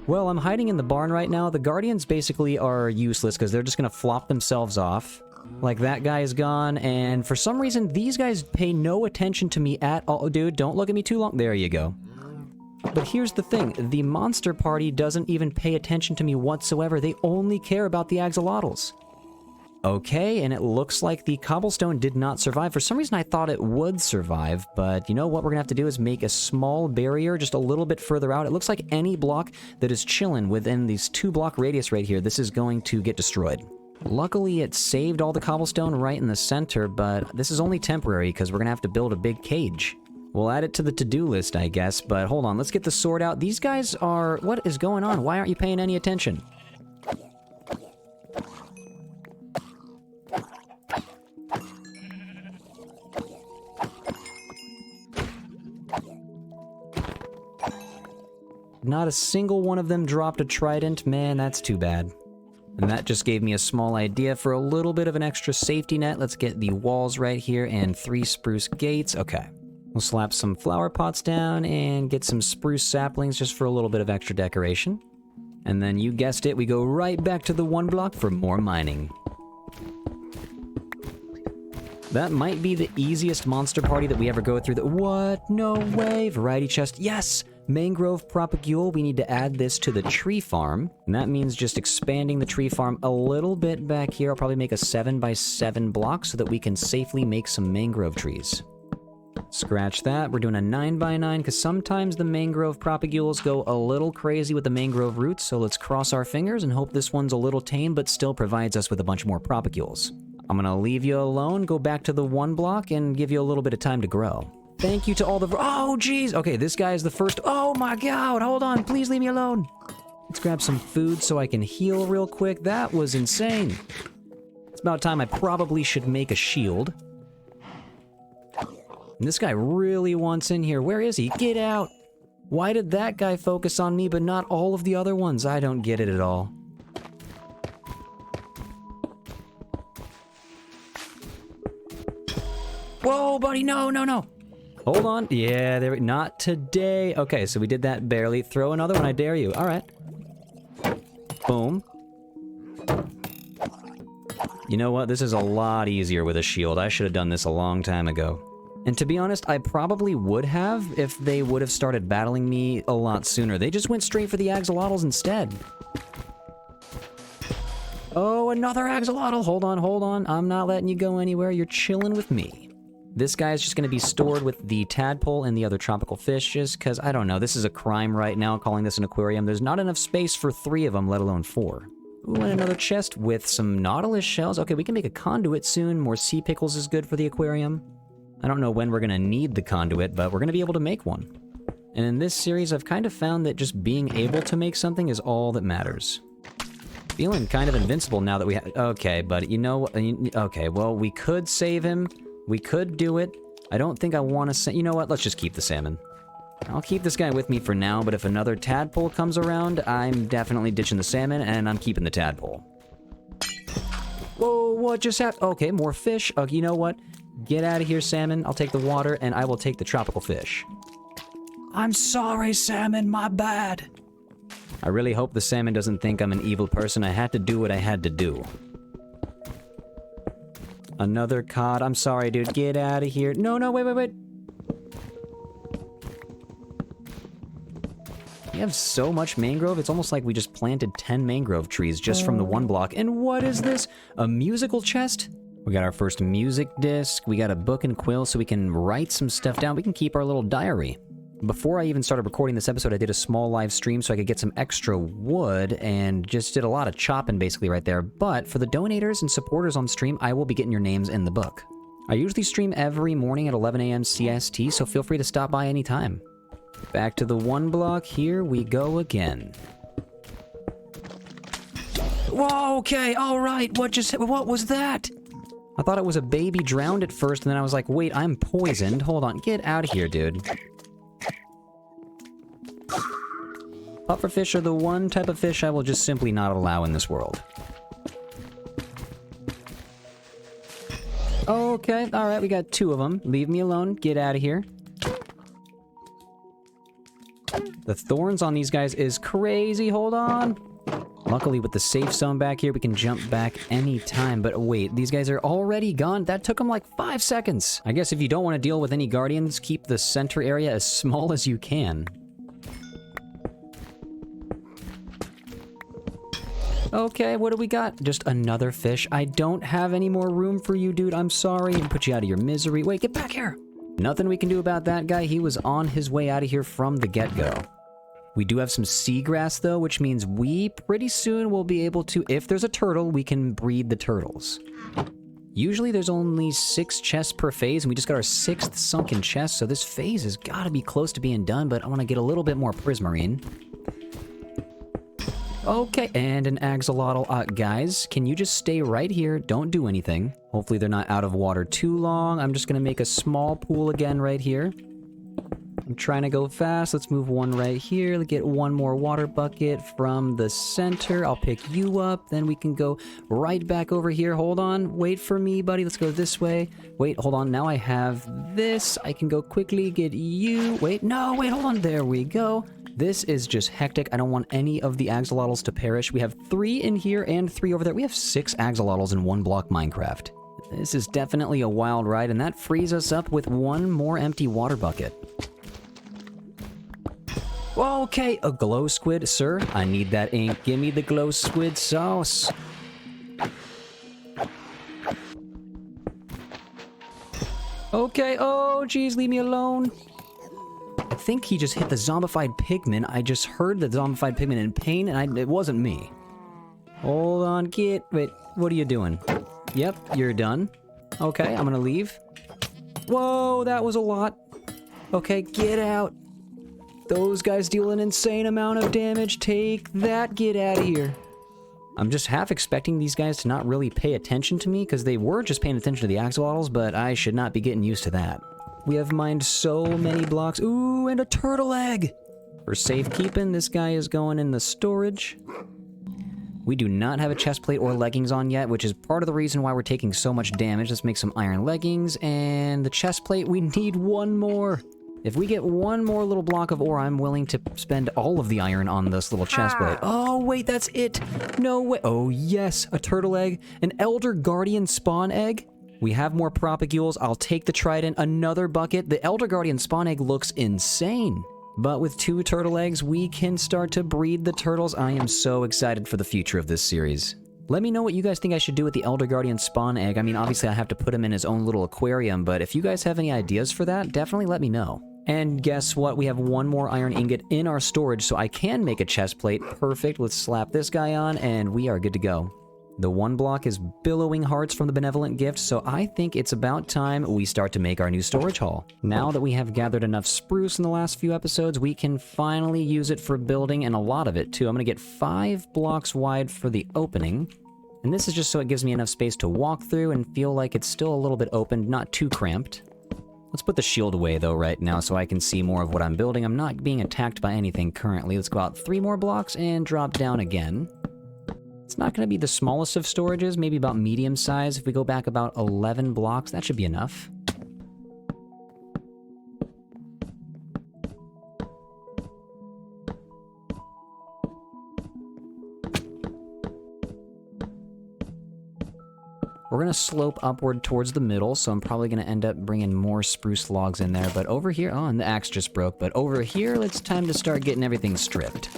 Well, I'm hiding in the barn right now. The guardians basically are useless because they're just going to flop themselves off. Like, that guy is gone, and for some reason, these guys pay no attention to me at all. Dude, don't look at me too long. There you go. But here's the thing. The monster party doesn't even pay attention to me whatsoever. They only care about the axolotls. Okay, and it looks like the cobblestone did not survive. For some reason, I thought it would survive, but you know what we're gonna have to do is make a small barrier just a little bit further out. It looks like any block that is chilling within these 2-block radius right here, this is going to get destroyed. Luckily, it saved all the cobblestone right in the center, but this is only temporary because we're gonna have to build a big cage. We'll add it to the to-do list, I guess, but hold on, let's get the sword out. These guys are... What is going on? Why aren't you paying any attention? Not a single one of them dropped a trident. Man, that's too bad. And that just gave me a small idea for a little bit of an extra safety net. Let's get the walls right here and 3 spruce gates. Okay. We'll slap some flower pots down and get some spruce saplings just for a little bit of extra decoration. And then you guessed it, we go right back to the 1 block for more mining. That might be the easiest monster party that we ever go through. What? No way! Variety chest. Yes! Mangrove propagule. We need to add this to the tree farm. And that means just expanding the tree farm a little bit back here. I'll probably make a 7x7 block so that we can safely make some mangrove trees. Scratch that. We're doing a 9x9 because sometimes the mangrove propagules go a little crazy with the mangrove roots. So let's cross our fingers and hope this one's a little tame but still provides us with a bunch more propagules. I'm gonna leave you alone, go back to the 1 block, and give you a little bit of time to grow. Thank you to all the... Oh, jeez! Okay, this guy is the first... Oh my god! Hold on, please leave me alone! Let's grab some food so I can heal real quick. That was insane. It's about time I probably should make a shield. And this guy really wants in here. Where is he? Get out! Why did that guy focus on me but not all of the other ones? I don't get it at all. Whoa, buddy, no, no, no. Hold on. Yeah, there. Not today. Okay, so we did that barely. Throw another one, I dare you. All right. Boom. You know what? This is a lot easier with a shield. I should have done this a long time ago. And to be honest, I probably would have if they would have started battling me a lot sooner. They just went straight for the axolotls instead. Oh, another axolotl. Hold on, hold on. I'm not letting you go anywhere. You're chilling with me. This guy is just going to be stored with the tadpole and the other tropical fishes, because, I don't know, this is a crime right now, calling this an aquarium. There's not enough space for 3 of them, let alone 4. Ooh, and another chest with some nautilus shells. Okay, we can make a conduit soon. More sea pickles is good for the aquarium. I don't know when we're going to need the conduit, but we're going to be able to make one. And in this series, I've kind of found that just being able to make something is all that matters. Feeling kind of invincible now that we have... Okay, but you know what? Okay, well, we could save him. We could do it. I don't think I want to... You know what? Let's just keep the salmon. I'll keep this guy with me for now, but if another tadpole comes around, I'm definitely ditching the salmon, and I'm keeping the tadpole. Whoa, what just happened? Okay, more fish. Okay, you know what? Get out of here, salmon. I'll take the water, and I will take the tropical fish. I'm sorry, salmon. My bad. I really hope the salmon doesn't think I'm an evil person. I had to do what I had to do. Another cod. I'm sorry, dude. Get out of here. No, no, wait, wait, wait. We have so much mangrove. It's almost like we just planted 10 mangrove trees just from the 1 block. And what is this? A musical chest? We got our first music disc. We got a book and quill so we can write some stuff down. We can keep our little diary. Before I even started recording this episode, I did a small live stream so I could get some extra wood and just did a lot of chopping basically right there. But for the donators and supporters on stream, I will be getting your names in the book. I usually stream every morning at 11 a.m. CST, so feel free to stop by anytime. Back to the 1 block. Here we go again. Whoa, okay, all right. What was that? I thought it was a baby drowned at first, and then I was like, wait, I'm poisoned. Hold on, get out of here, dude. Pufferfish are the one type of fish I will just simply not allow in this world. Okay, alright, we got 2 of them. Leave me alone. Get out of here. The thorns on these guys is crazy. Hold on. Luckily, with the safe zone back here, we can jump back anytime. But wait, these guys are already gone? That took them like 5 seconds. I guess if you don't want to deal with any guardians, keep the center area as small as you can. Okay, what do we got? Just another fish. I don't have any more room for you, dude. I'm sorry. And put you out of your misery. Wait, get back here. Nothing we can do about that guy. He was on his way out of here from the get-go. We do have some seagrass, though, which means we pretty soon will be able to, if there's a turtle, we can breed the turtles. Usually there's only 6 chests per phase, and we just got our 6th sunken chest, so this phase has got to be close to being done, but I want to get a little bit more prismarine. Okay, and an axolotl. Guys, can you just stay right here? Don't do anything. Hopefully they're not out of water too long. I'm just going to make a small pool again right here. I'm trying to go fast. Let's move one right here. Let's get one more water bucket from the center. I'll pick you up. Then we can go right back over here. Hold on. Wait for me, buddy. Let's go this way. Wait, hold on. Now I have this. I can go quickly get you. Wait, no, wait, hold on. There we go. This is just hectic. I don't want any of the axolotls to perish. We have 3 in here and 3 over there. We have 6 axolotls in 1 block Minecraft. This is definitely a wild ride, and that frees us up with 1 more empty water bucket. Okay, a glow squid, sir. I need that ink. Give me the glow squid sauce. Okay, oh geez, leave me alone. I think he just hit the zombified pigman. I just heard the zombified pigman in pain, and it wasn't me. Hold on, wait, what are you doing? Yep, you're done. Okay, I'm gonna leave. Whoa, that was a lot. Okay, get out. Those guys deal an insane amount of damage. Take that, get out of here. I'm just half expecting these guys to not really pay attention to me, because they were just paying attention to the axolotls, but I should not be getting used to that. We have mined so many blocks. Ooh, and a turtle egg! For safekeeping, this guy is going in the storage. We do not have a chest plate or leggings on yet, which is part of the reason why we're taking so much damage. Let's make some iron leggings, and the chest plate, we need 1 more. If we get 1 more little block of ore, I'm willing to spend all of the iron on this little chest plate. Oh, wait, that's it. No way. Oh, yes, a turtle egg. An Elder Guardian spawn egg. We have more propagules. I'll take the trident. Another bucket. The Elder Guardian spawn egg looks insane. But with 2 turtle eggs, we can start to breed the turtles. I am so excited for the future of this series. Let me know what you guys think I should do with the Elder Guardian spawn egg. I mean, obviously I have to put him in his own little aquarium, but if you guys have any ideas for that, definitely let me know. And guess what? We have 1 more iron ingot in our storage, so I can make a chest plate. Perfect. Let's slap this guy on, and we are good to go. The 1 block is billowing hearts from the benevolent gift, so I think it's about time we start to make our new storage hall. Now that we have gathered enough spruce in the last few episodes, we can finally use it for building, and a lot of it too. I'm gonna get 5 blocks wide for the opening, and this is just so it gives me enough space to walk through and feel like it's still a little bit open, not too cramped. Let's put the shield away though right now so I can see more of what I'm building. I'm not being attacked by anything currently. Let's go out 3 more blocks and drop down again. It's not going to be the smallest of storages, maybe about medium size. If we go back about 11 blocks, that should be enough. We're going to slope upward towards the middle, so I'm probably going to end up bringing more spruce logs in there. But over here, oh, and the axe just broke. But over here, it's time to start getting everything stripped.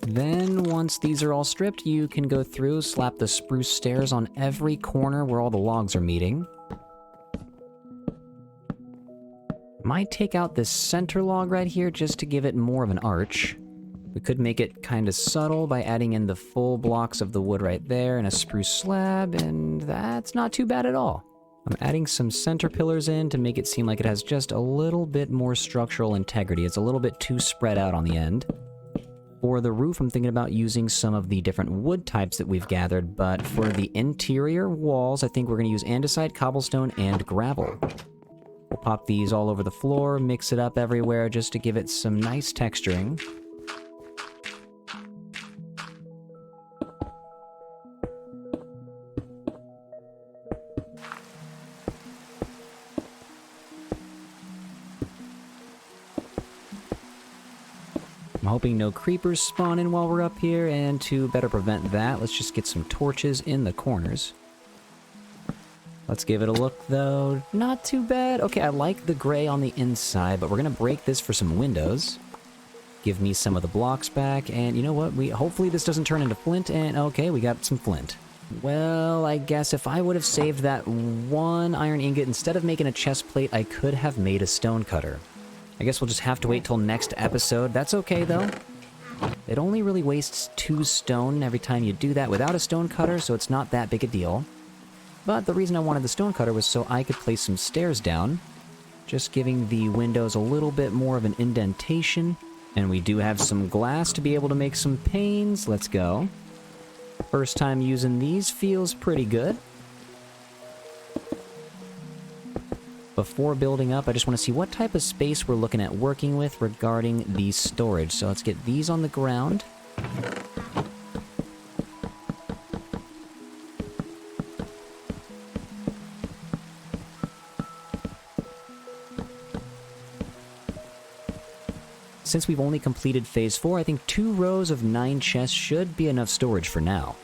Then, once these are all stripped, you can go through, slap the spruce stairs on every corner where all the logs are meeting. Might take out this center log right here just to give it more of an arch. We could make it kind of subtle by adding in the full blocks of the wood right there and a spruce slab, and that's not too bad at all. I'm adding some center pillars in to make it seem like it has just a little bit more structural integrity. It's a little bit too spread out on the end. For the roof, I'm thinking about using some of the different wood types that we've gathered, but for the interior walls, I think we're going to use andesite, cobblestone, and gravel. We'll pop these all over the floor, mix it up everywhere just to give it some nice texturing. I'm hoping no creepers spawn in while we're up here, and to better prevent that, let's just get some torches in the corners. Let's give it a look, though. Not too bad. Okay, I like the gray on the inside, but we're gonna break this for some windows. Give me some of the blocks back, and you know what? Hopefully this doesn't turn into flint, and okay, we got some flint. Well, I guess if I would have saved that 1 iron ingot, instead of making a chest plate, I could have made a stone cutter. I guess we'll just have to wait till next episode. That's okay, though. It only really wastes 2 stone every time you do that without a stone cutter, so it's not that big a deal. But the reason I wanted the stone cutter was so I could place some stairs down, just giving the windows a little bit more of an indentation. And we do have some glass to be able to make some panes. Let's go. First time using these feels pretty good. Before building up, I just want to see what type of space we're looking at working with regarding the storage. So let's get these on the ground. Since we've only completed Phase 4, I think 2 rows of 9 chests should be enough storage for now.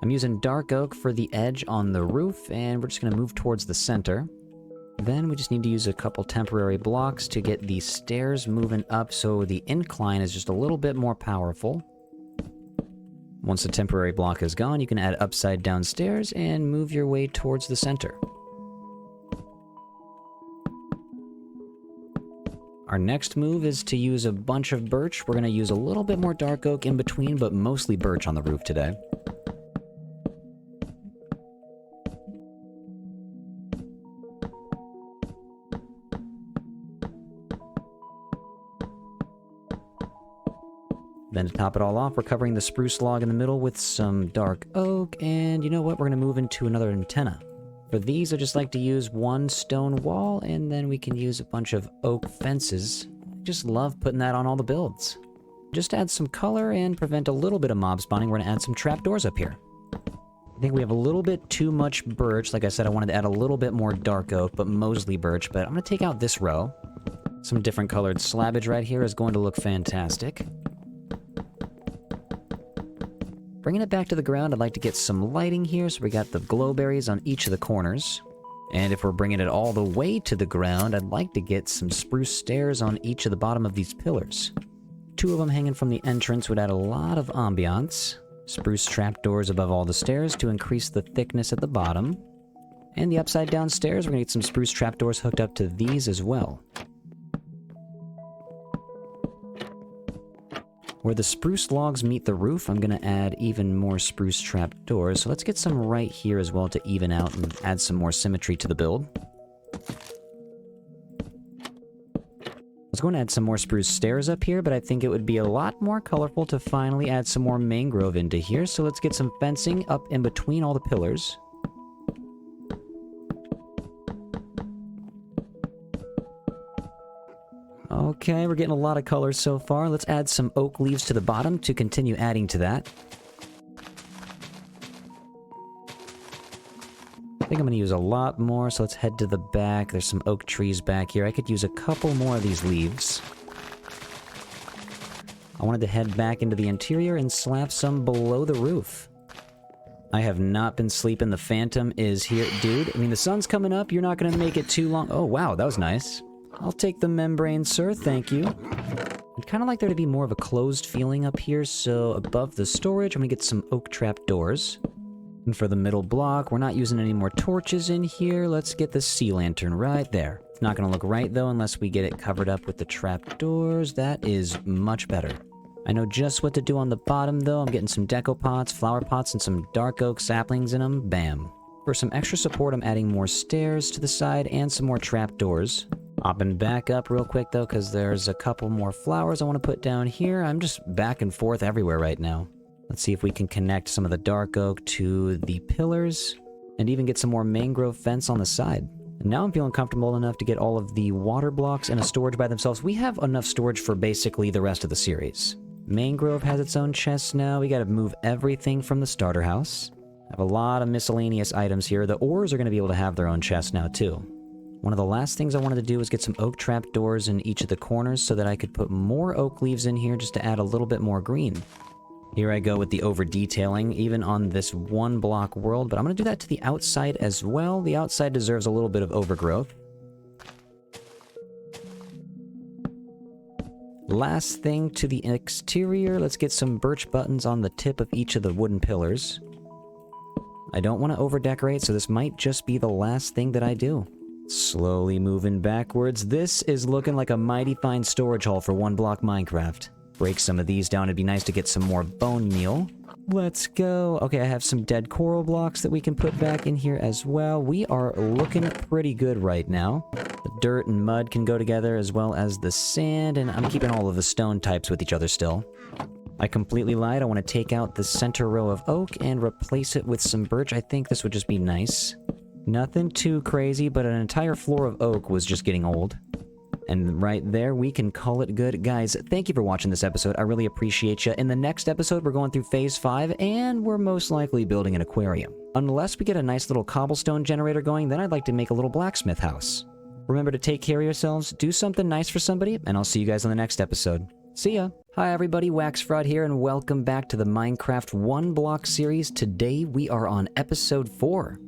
I'm using dark oak for the edge on the roof, and we're just going to move towards the center. Then we just need to use a couple temporary blocks to get the stairs moving up so the incline is just a little bit more powerful. Once the temporary block is gone, you can add upside down stairs and move your way towards the center. Our next move is to use a bunch of birch. We're going to use a little bit more dark oak in between, but mostly birch on the roof today. Then to top it all off, we're covering the spruce log in the middle with some dark oak, and you know what? We're going to move into another antenna. For these, I just like to use one stone wall, and then we can use a bunch of oak fences. Just love putting that on all the builds. Just to add some color and prevent a little bit of mob spawning, we're going to add some trapdoors up here. I think we have a little bit too much birch. Like I said, I wanted to add a little bit more dark oak, but mostly birch. But I'm going to take out this row. Some different colored slabbage right here is going to look fantastic. Bringing it back to the ground, I'd like to get some lighting here, so we got the glowberries on each of the corners. And if we're bringing it all the way to the ground, I'd like to get some spruce stairs on each of the bottom of these pillars. 2 of them hanging from the entrance would add a lot of ambiance. Spruce trapdoors above all the stairs to increase the thickness at the bottom. And the upside down stairs, we're going to get some spruce trapdoors hooked up to these as well. Where the spruce logs meet the roof, I'm going to add even more spruce trapdoors. So let's get some right here as well to even out and add some more symmetry to the build. I was going to add some more spruce stairs up here, but I think it would be a lot more colorful to finally add some more mangrove into here. So let's get some fencing up in between all the pillars. Okay, we're getting a lot of colors so far. Let's add some oak leaves to the bottom to continue adding to that. I think I'm going to use a lot more, so let's head to the back. There's some oak trees back here. I could use a couple more of these leaves. I wanted to head back into the interior and slap some below the roof. I have not been sleeping. The Phantom is here. Dude, I mean, the sun's coming up. You're not going to make it too long. Oh, wow, that was nice. I'll take the membrane, sir. Thank you. I'd kind of like there to be more of a closed feeling up here, so above the storage, I'm going to get some oak trap doors. And for the middle block, we're not using any more torches in here. Let's get the sea lantern right there. It's not going to look right, though, unless we get it covered up with the trap doors. That is much better. I know just what to do on the bottom, though. I'm getting some deco pots, flower pots, and some dark oak saplings in them. Bam. For some extra support, I'm adding more stairs to the side and some more trap doors. Hopping back up real quick, though, because there's a couple more flowers I want to put down here. I'm just back and forth everywhere right now. Let's see if we can connect some of the dark oak to the pillars, and even get some more mangrove fence on the side. And now I'm feeling comfortable enough to get all of the water blocks in a storage by themselves. We have enough storage for basically the rest of the series. Mangrove has its own chest now. We gotta move everything from the starter house. I have a lot of miscellaneous items here. The ores are gonna be able to have their own chest now, too. One of the last things I wanted to do was get some oak trap doors in each of the corners so that I could put more oak leaves in here just to add a little bit more green. Here I go with the over-detailing, even on this one block world, but I'm going to do that to the outside as well. The outside deserves a little bit of overgrowth. Last thing to the exterior, let's get some birch buttons on the tip of each of the wooden pillars. I don't want to over-decorate, so this might just be the last thing that I do. Slowly moving backwards, this is looking like a mighty fine storage hall for one block Minecraft. Break some of these down, it'd be nice to get some more bone meal. Let's go. Okay, I have some dead coral blocks that we can put back in here as well. We are looking pretty good right now. The dirt and mud can go together as well as the sand, and I'm keeping all of the stone types with each other still. I completely lied. I want to take out the center row of oak and replace it with some birch. I think this would just be nice. Nothing too crazy, but an entire floor of oak was just getting old. And right there, we can call it good. Guys, thank you for watching this episode. I really appreciate you. In the next episode, we're going through Phase 5, and we're most likely building an aquarium. Unless we get a nice little cobblestone generator going, then I'd like to make a little blacksmith house. Remember to take care of yourselves, do something nice for somebody, and I'll see you guys on the next episode. See ya! Hi everybody, WaxFraud here, and welcome back to the Minecraft 1 block series. Today, we are on episode 4.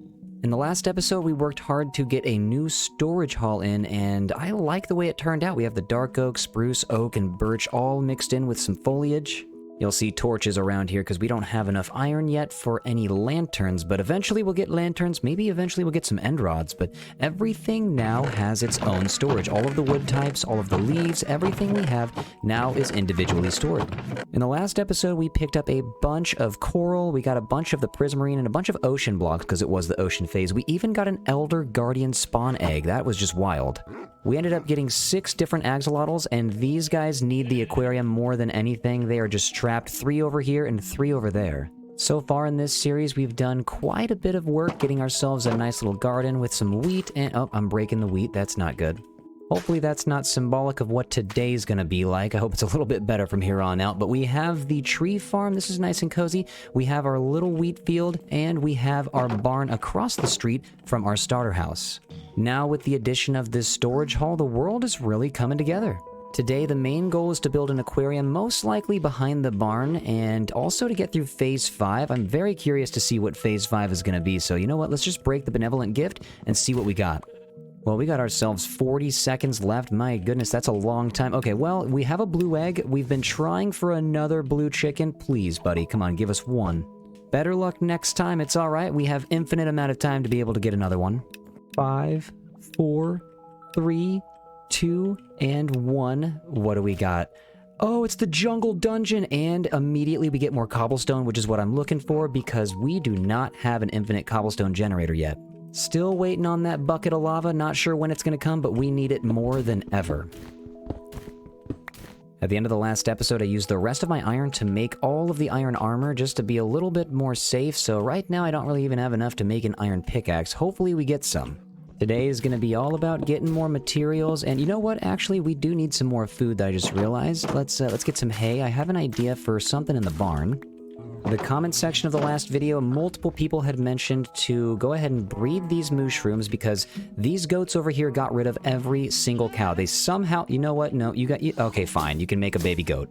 In the last episode, we worked hard to get a new storage hall in, and I like the way it turned out. We have the dark oak, spruce, oak, and birch all mixed in with some foliage. You'll see torches around here because we don't have enough iron yet for any lanterns, but eventually we'll get lanterns. Maybe eventually we'll get some end rods, but everything now has its own storage. All of the wood types, all of the leaves, everything we have now is individually stored. In the last episode, we picked up a bunch of coral, we got a bunch of the prismarine, and a bunch of ocean blocks because it was the ocean phase. We even got an elder guardian spawn egg. That was just wild. We ended up getting 6 different axolotls, and these guys need the aquarium more than anything. They are just trapped 3 over here and 3 over there. So far in this series, we've done quite a bit of work getting ourselves a nice little garden with some wheat and... oh, I'm breaking the wheat. That's not good. Hopefully that's not symbolic of what today's gonna be like. I hope it's a little bit better from here on out. But we have the tree farm. This is nice and cozy. We have our little wheat field, and we have our barn across the street from our starter house. Now with the addition of this storage hall, the world is really coming together. Today, the main goal is to build an aquarium, most likely behind the barn, and also to get through Phase 5. I'm very curious to see what Phase 5 is going to be, so you know what? Let's just break the benevolent gift and see what we got. Well, we got ourselves 40 seconds left. My goodness, that's a long time. Okay, well, we have a blue egg. We've been trying for another blue chicken. Please, buddy, come on, give us one. Better luck next time. It's all right. We have infinite amount of time to be able to get another one. 5, 4, 3, 2, and 1. What do we got? Oh, it's the jungle dungeon, and immediately we get more cobblestone, which is what I'm looking for because we do not have an infinite cobblestone generator yet. Still waiting on that bucket of lava, not sure when it's going to come, but we need it more than ever. At the end of the last episode, I used the rest of my iron to make all of the iron armor just to be a little bit more safe, so right now I don't really even have enough to make an iron pickaxe. Hopefully we get some. Today is going to be all about getting more materials, and you know what? Actually, we do need some more food that I just realized. Let's get some hay. I have an idea for something in the barn. The comment section of the last video, multiple people had mentioned to go ahead and breed these mushrooms because these goats over here got rid of every single cow. They somehow... you know what? No, okay, fine. You can make a baby goat.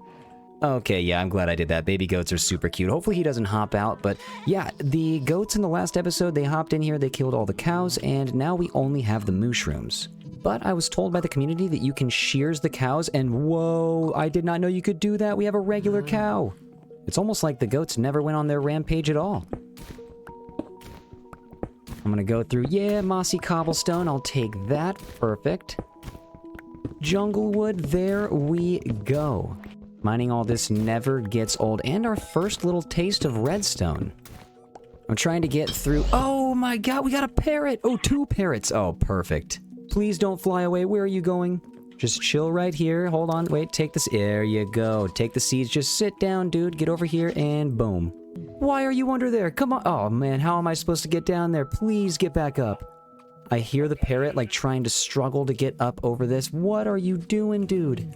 Okay, yeah, I'm glad I did that. Baby goats are super cute. Hopefully he doesn't hop out, but yeah, the goats in the last episode, they hopped in here, they killed all the cows, and now we only have the mushrooms. But I was told by the community that you can shears the cows, and whoa, I did not know you could do that. We have a regular cow. It's almost like the goats never went on their rampage at all. I'm gonna go through, yeah, mossy cobblestone, I'll take that, perfect. Jungle wood, there we go. Mining all this never gets old, and our first little taste of redstone. I'm trying to get through, oh my god, we got a parrot! Oh, 2 parrots, oh, perfect. Please don't fly away, where are you going? Just chill right here. Hold on. Wait, take this. There you go. Take the seeds. Just sit down, dude. Get over here and boom. Why are you under there? Come on. Oh, man. How am I supposed to get down there? Please get back up. I hear the parrot, like, trying to struggle to get up over this. What are you doing, dude?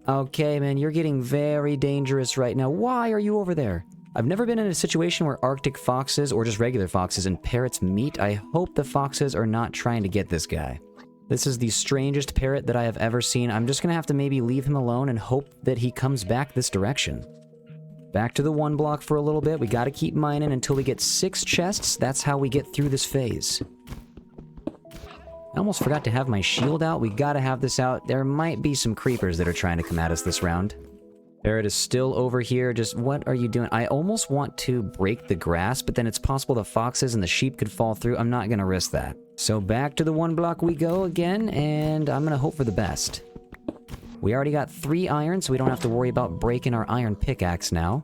Okay, man. You're getting very dangerous right now. Why are you over there? I've never been in a situation where Arctic foxes, or just regular foxes, and parrots meet. I hope the foxes are not trying to get this guy. This is the strangest parrot that I have ever seen. I'm just gonna have to maybe leave him alone and hope that he comes back this direction. Back to the 1 block for a little bit. We gotta keep mining until we get 6 chests. That's how we get through this phase. I almost forgot to have my shield out. We gotta have this out. There might be some creepers that are trying to come at us this round. Parrot is still over here. Just, what are you doing? I almost want to break the grass, but then it's possible the foxes and the sheep could fall through. I'm not gonna risk that. So back to the 1 block we go again, and I'm gonna hope for the best. We already got 3 iron, so we don't have to worry about breaking our iron pickaxe now.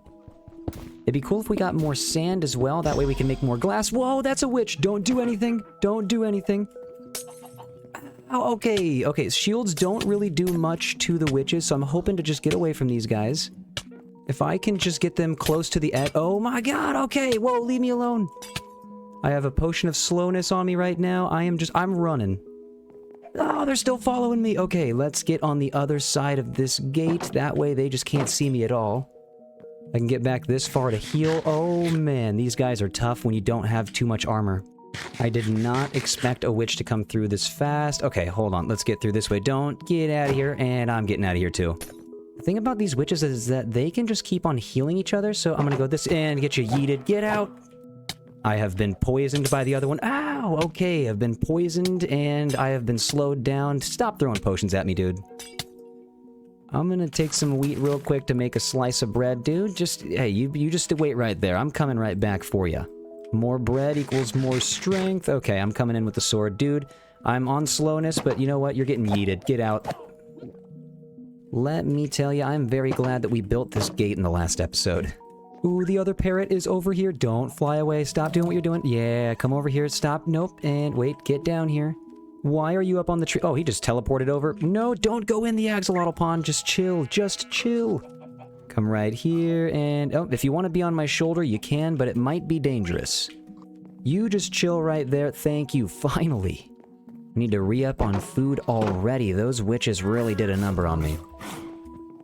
It'd be cool if we got more sand as well. That way we can make more glass. Whoa, that's a witch! Don't do anything! Don't do anything! Oh, okay, shields don't really do much to the witches, so I'm hoping to just get away from these guys. If I can just get them close to the edge... Oh my god, okay, whoa, leave me alone. I have a potion of slowness on me right now. I'm running. Oh, they're still following me. Okay, let's get on the other side of this gate. That way they just can't see me at all. I can get back this far to heal. Oh man, these guys are tough when you don't have too much armor. I did not expect a witch to come through this fast. Okay, hold on. Let's get through this way. Don't get out of here, and I'm getting out of here too. The thing about these witches is that they can just keep on healing each other, so I'm gonna go this and get you yeeted. Get out! I have been poisoned by the other one. Ow! Okay, I've been poisoned, and I have been slowed down. Stop throwing potions at me, dude. I'm gonna take some wheat real quick to make a slice of bread, dude. Hey, you just wait right there. I'm coming right back for you. More bread equals more strength. Okay, I'm coming in with the sword. Dude, I'm on slowness, but you know what? You're getting yeeted. Get out. Let me tell you, I'm very glad that we built this gate in the last episode. Ooh, the other parrot is over here. Don't fly away. Stop doing what you're doing. Yeah, come over here. Stop. Nope. And wait, get down here. Why are you up on the tree? Oh, he just teleported over. No, don't go in the axolotl pond. Just chill. Just chill. Come right here, and... Oh, if you want to be on my shoulder, you can, but it might be dangerous. You just chill right there. Thank you. Finally. I need to re-up on food already. Those witches really did a number on me.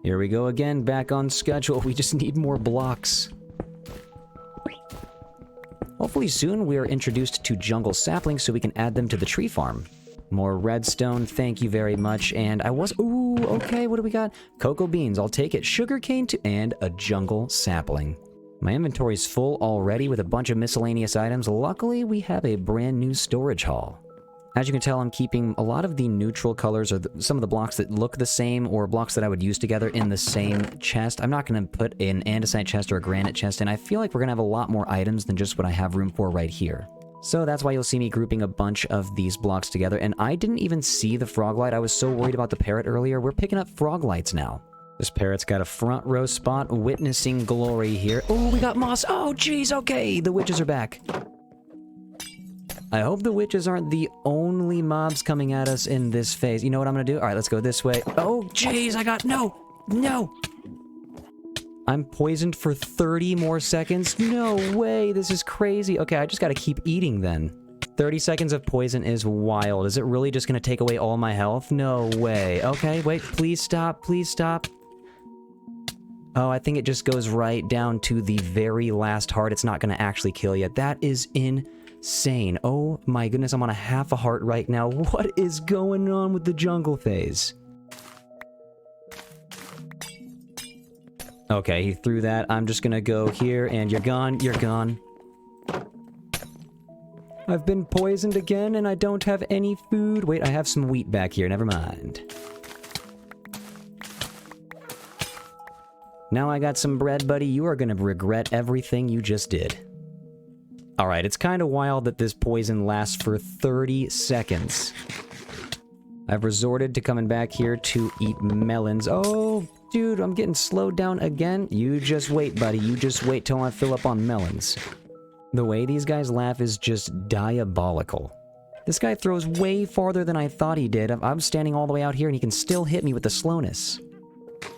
Here we go again, back on schedule. We just need more blocks. Hopefully soon we are introduced to jungle saplings so we can add them to the tree farm. More redstone, thank you very much, and ooh, okay, what do we got? Cocoa beans, I'll take it. Sugarcane and a jungle sapling. My inventory's full already with a bunch of miscellaneous items. Luckily, we have a brand new storage hall. As you can tell, I'm keeping a lot of the neutral colors, or some of the blocks that look the same, or blocks that I would use together in the same chest. I'm not going to put an andesite chest or a granite chest, and I feel like we're going to have a lot more items than just what I have room for right here. So that's why you'll see me grouping a bunch of these blocks together, and I didn't even see the frog light. I was so worried about the parrot earlier. We're picking up frog lights now. This parrot's got a front row spot, witnessing glory here. Oh, we got moss. Oh, jeez, okay, the witches are back. I hope the witches aren't the only mobs coming at us in this phase. You know what I'm gonna do? All right, let's go this way. Oh, jeez, no! I'm poisoned for 30 more seconds? No way, this is crazy. Okay, I just gotta keep eating then. 30 seconds of poison is wild. Is it really just gonna take away all my health? No way. Okay, wait, please stop, please stop. Oh, I think it just goes right down to the very last heart. It's not gonna actually kill you. That is insane. Oh my goodness, I'm on a half a heart right now. What is going on with the jungle phase? Okay, he threw that. I'm just gonna go here, and you're gone, you're gone. I've been poisoned again, and I don't have any food. Wait, I have some wheat back here, never mind. Now I got some bread, buddy. You are gonna regret everything you just did. Alright, it's kind of wild that this poison lasts for 30 seconds. I've resorted to coming back here to eat melons. Oh, dude, I'm getting slowed down again. You just wait, buddy. You just wait till I fill up on melons. The way these guys laugh is just diabolical. This guy throws way farther than I thought he did. I'm standing all the way out here and he can still hit me with the slowness.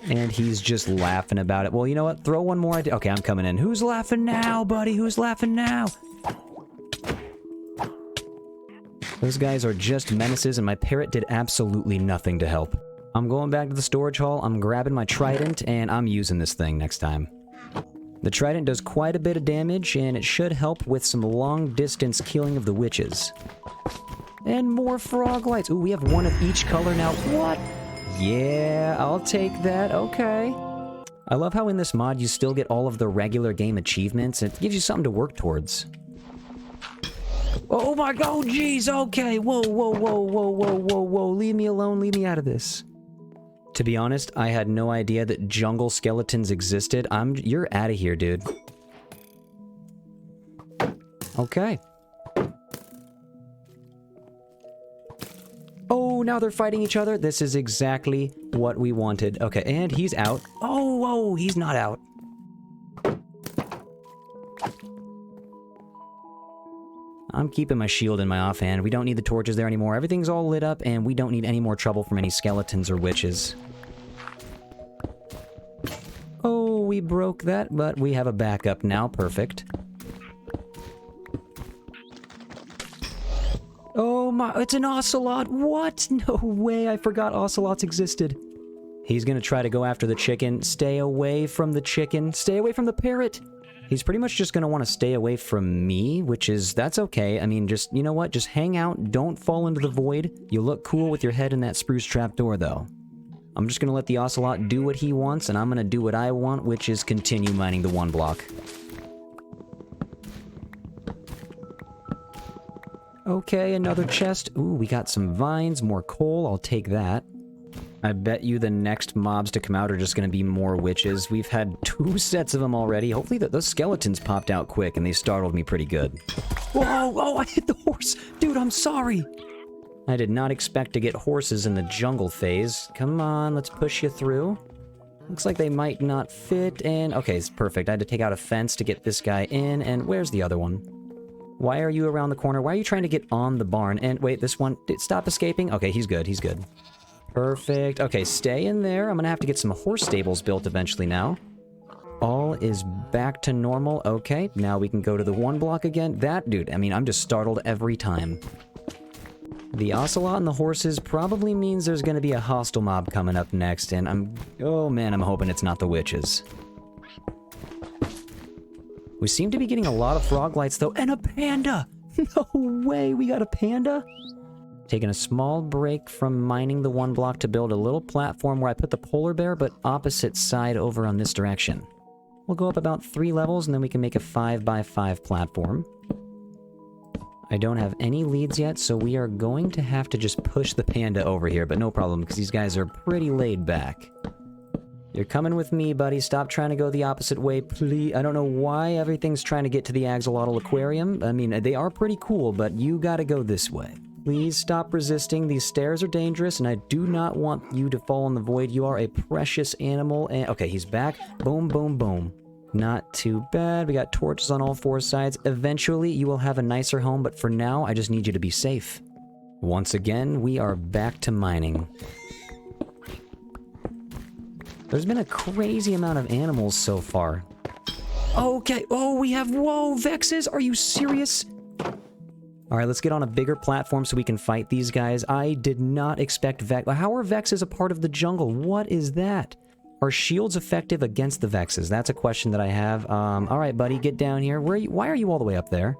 And he's just laughing about it. Well, you know what? Throw one more. Okay, I'm coming in. Who's laughing now, buddy? Who's laughing now? Those guys are just menaces, and my parrot did absolutely nothing to help. I'm going back to the storage hall, I'm grabbing my trident, and I'm using this thing next time. The trident does quite a bit of damage, and it should help with some long-distance killing of the witches. And more frog lights. Ooh, we have one of each color now. What? Yeah, I'll take that. Okay. I love how in this mod you still get all of the regular game achievements. It gives you something to work towards. Oh my god, jeez, okay. Whoa, whoa, whoa, whoa, whoa, whoa, whoa. Leave me alone, leave me out of this. To be honest, I had no idea that jungle skeletons existed. You're out of here, dude. Okay. Oh, now they're fighting each other. This is exactly what we wanted. Okay, and he's out. Oh, whoa, he's not out. I'm keeping my shield in my offhand. We don't need the torches there anymore. Everything's all lit up, and we don't need any more trouble from any skeletons or witches. Oh, we broke that, but we have a backup now. Perfect. Oh my, it's an ocelot! What? No way, I forgot ocelots existed. He's gonna try to go after the chicken. Stay away from the chicken. Stay away from the parrot! He's pretty much just gonna want to stay away from me, which is, that's okay. I mean, just, you know what? Just hang out, don't fall into the void. You look cool with your head in that spruce trapdoor, though. I'm just gonna let the ocelot do what he wants, and I'm gonna do what I want, which is continue mining the 1 block. Okay, another chest. Ooh, we got some vines, more coal. I'll take that. I bet you the next mobs to come out are just going to be more witches. We've had 2 sets of them already. Hopefully those skeletons popped out quick and they startled me pretty good. Whoa, oh, I hit the horse. Dude, I'm sorry. I did not expect to get horses in the jungle phase. Come on, let's push you through. Looks like they might not fit in. Okay, it's perfect. I had to take out a fence to get this guy in. And where's the other one? Why are you around the corner? Why are you trying to get on the barn? And wait, this one, stop escaping? Okay, he's good, he's good. Perfect. Okay, stay in there. I'm gonna have to get some horse stables built eventually now. All is back to normal. Okay, now we can go to the 1 block again. That dude, I mean, I'm just startled every time. The ocelot and the horses probably means there's gonna be a hostile mob coming up next, and oh man, I'm hoping it's not the witches. We seem to be getting a lot of frog lights, though, and a panda! No way, we got a panda? Taking a small break from mining the 1 block to build a little platform where I put the polar bear, but opposite side over on this direction. We'll go up about 3 levels, and then we can make a 5x5 platform. I don't have any leads yet, so we are going to have to just push the panda over here, but no problem, because these guys are pretty laid back. You're coming with me, buddy. Stop trying to go the opposite way, please. I don't know why everything's trying to get to the Axolotl Aquarium. I mean, they are pretty cool, but you gotta go this way. Please stop resisting. These stairs are dangerous, and I do not want you to fall in the void. You are a precious animal. And okay, he's back. Boom, boom, boom. Not too bad. We got torches on all 4 sides. Eventually, you will have a nicer home, but for now, I just need you to be safe. Once again, we are back to mining. There's been a crazy amount of animals so far. Okay, oh, we have, whoa, Vexes? Are you serious? Alright, let's get on a bigger platform so we can fight these guys. I did not expect Vex. How are Vexes a part of the jungle? What is that? Are shields effective against the Vexes? That's a question that I have. Alright, buddy, get down here. Why are you all the way up there?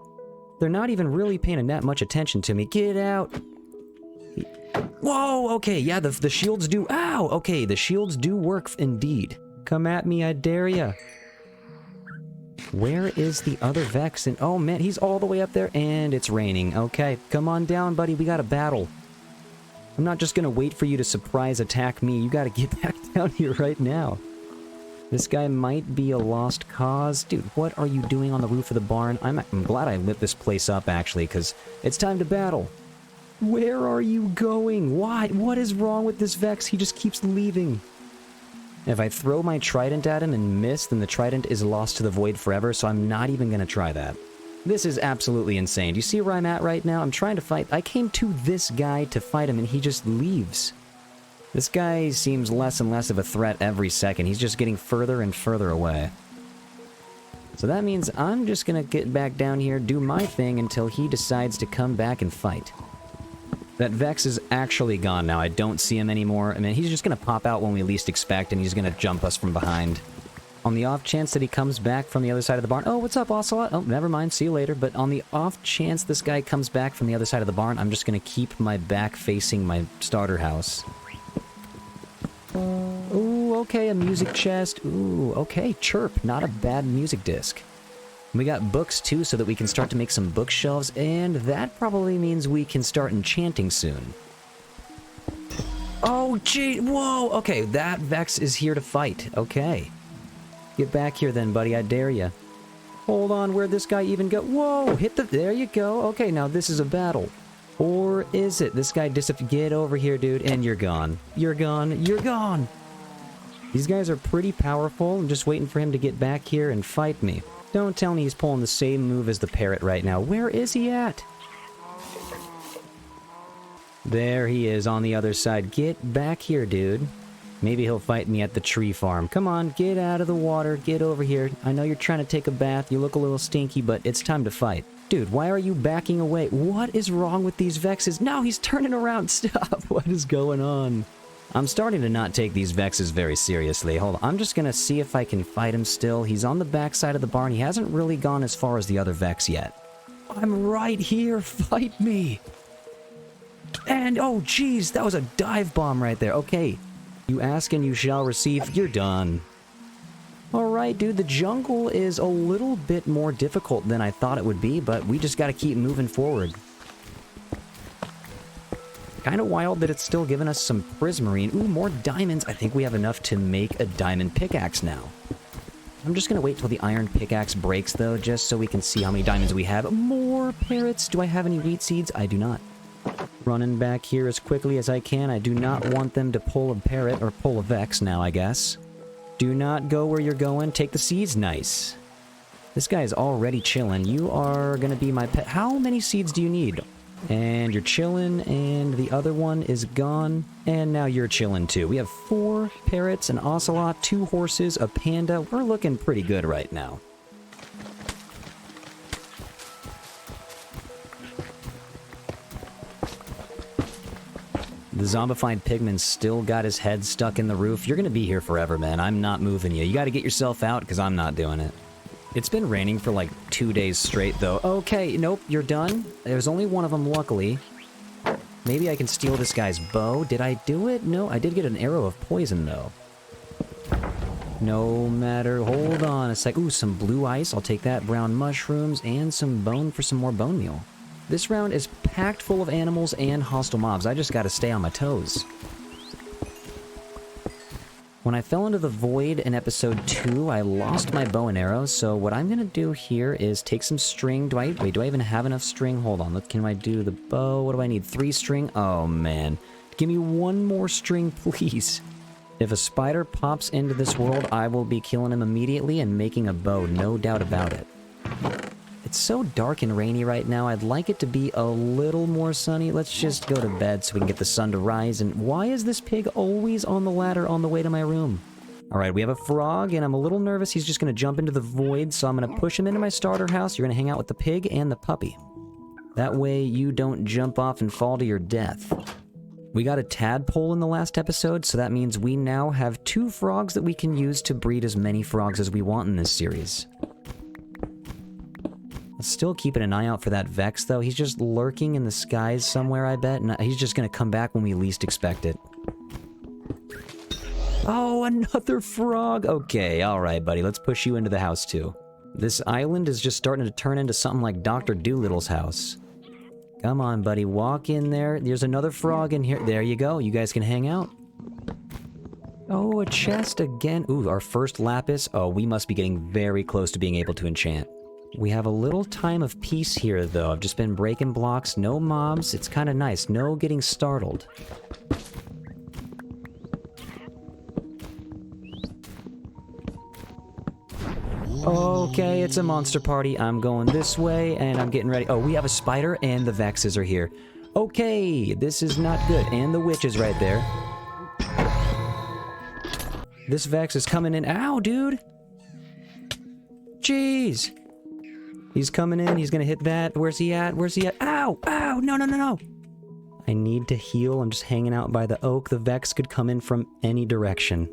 They're not even really paying that much attention to me. Get out! Whoa, okay, yeah, the shields do... Ow! Okay, the shields do work indeed. Come at me, I dare ya. Where is the other Vex? And oh man, he's all the way up there, and it's raining. Okay, come on down, buddy, we got a battle. I'm not just gonna wait for you to surprise attack me. You gotta get back down here right now. This guy might be a lost cause. Dude, what are you doing on the roof of the barn? I'm glad I lit this place up, actually, because it's time to battle. Where are you going? Why? What is wrong with this Vex? He just keeps leaving. If I throw my trident at him and miss, then the trident is lost to the void forever, so I'm not even gonna try that. This is absolutely insane. Do you see where I'm at right now? I'm trying to fight. I came to this guy to fight him, and he just leaves. This guy seems less and less of a threat every second. He's just getting further and further away. So that means I'm just gonna get back down here, do my thing, until he decides to come back and fight. That Vex is actually gone now. I don't see him anymore. I mean, he's just gonna pop out when we least expect, and he's gonna jump us from behind. On the off chance that he comes back from the other side of the barn... Oh, what's up, Ocelot? Oh, never mind. See you later. But on the off chance this guy comes back from the other side of the barn, I'm just gonna keep my back facing my starter house. Ooh, okay, a music chest. Ooh, okay, chirp. Not a bad music disc. We got books, too, so that we can start to make some bookshelves, and that probably means we can start enchanting soon. Oh, gee, whoa! Okay, that Vex is here to fight. Okay. Get back here then, buddy, I dare ya. Hold on, where'd this guy even go? Whoa, hit the... There you go. Okay, now this is a battle. Or is it? This guy Get over here, dude, and you're gone. You're gone. You're gone! These guys are pretty powerful. I'm just waiting for him to get back here and fight me. Don't tell me he's pulling the same move as the parrot right now. Where is he at? There he is on the other side. Get back here, dude. Maybe he'll fight me at the tree farm. Come on, get out of the water. Get over here. I know you're trying to take a bath. You look a little stinky, but it's time to fight. Dude, why are you backing away? What is wrong with these Vexes? No, he's turning around. Stop. What is going on? I'm starting to not take these Vexes very seriously. Hold on. I'm just going to see if I can fight him still. He's on the back side of the barn. He hasn't really gone as far as the other Vex yet. I'm right here. Fight me. And, oh, geez, that was a dive bomb right there. Okay. You ask and you shall receive. You're done. Alright, dude, the jungle is a little bit more difficult than I thought it would be, but we just gotta keep moving forward. Kinda wild that it's still giving us some prismarine. Ooh, more diamonds. I think we have enough to make a diamond pickaxe now. I'm just gonna wait till the iron pickaxe breaks, though, just so we can see how many diamonds we have. More parrots! Do I have any wheat seeds? I do not. Running back here as quickly as I can. I do not want them to pull a parrot, or pull a Vex now, I guess. Do not go where you're going. Take the seeds. Nice. This guy is already chilling. You are gonna be my pet. How many seeds do you need? And you're chilling, and the other one is gone. And now you're chilling too. We have 4 parrots, an ocelot, 2 horses, a panda. We're looking pretty good right now. The zombified pigman's still got his head stuck in the roof. You're gonna be here forever, man. I'm not moving you. You gotta get yourself out, because I'm not doing it. It's been raining for like 2 days straight, though. Okay, nope, you're done. There's only one of them, luckily. Maybe I can steal this guy's bow. Did I do it? No, I did get an arrow of poison, though. No matter... Hold on a sec. Ooh, some blue ice. I'll take that. Brown mushrooms and some bone for some more bone meal. This round is packed full of animals and hostile mobs. I just gotta stay on my toes. When I fell into the void in episode 2, I lost my bow and arrow, so what I'm gonna do here is take some string. Do I even have enough string? Hold on, can I do the bow? What do I need? 3 string? Oh, man. Give me 1 more string, please. If a spider pops into this world, I will be killing him immediately and making a bow, no doubt about it. It's so dark and rainy right now. I'd like it to be a little more sunny. Let's just go to bed so we can get the sun to rise. And why is this pig always on the ladder on the way to my room? Alright, we have a frog, and I'm a little nervous. He's just going to jump into the void, so I'm going to push him into my starter house. You're going to hang out with the pig and the puppy. That way you don't jump off and fall to your death. We got a tadpole in the last episode, so that means we now have 2 frogs that we can use to breed as many frogs as we want in this series. Still keeping an eye out for that Vex, though. He's just lurking in the skies somewhere, I bet, and he's just gonna come back when we least expect it. Oh, another frog! Okay, alright, buddy, let's push you into the house, too. This island is just starting to turn into something like Dr. Doolittle's house. Come on, buddy, walk in there. There's another frog in here. There you go, you guys can hang out. Oh, a chest again. Ooh, our first lapis. Oh, we must be getting very close to being able to enchant. We have a little time of peace here, though. I've just been breaking blocks, no mobs. It's kind of nice. No getting startled. Okay, it's a monster party. I'm going this way, and I'm getting ready. Oh, we have a spider, and the Vexes are here. Okay, this is not good. And the witch is right there. This Vex is coming in. Ow, dude! Jeez! He's coming in, he's gonna hit that. Where's he at? Where's he at? Ow! Ow! No, no, no, no! I need to heal. I'm just hanging out by the oak. The Vex could come in from any direction.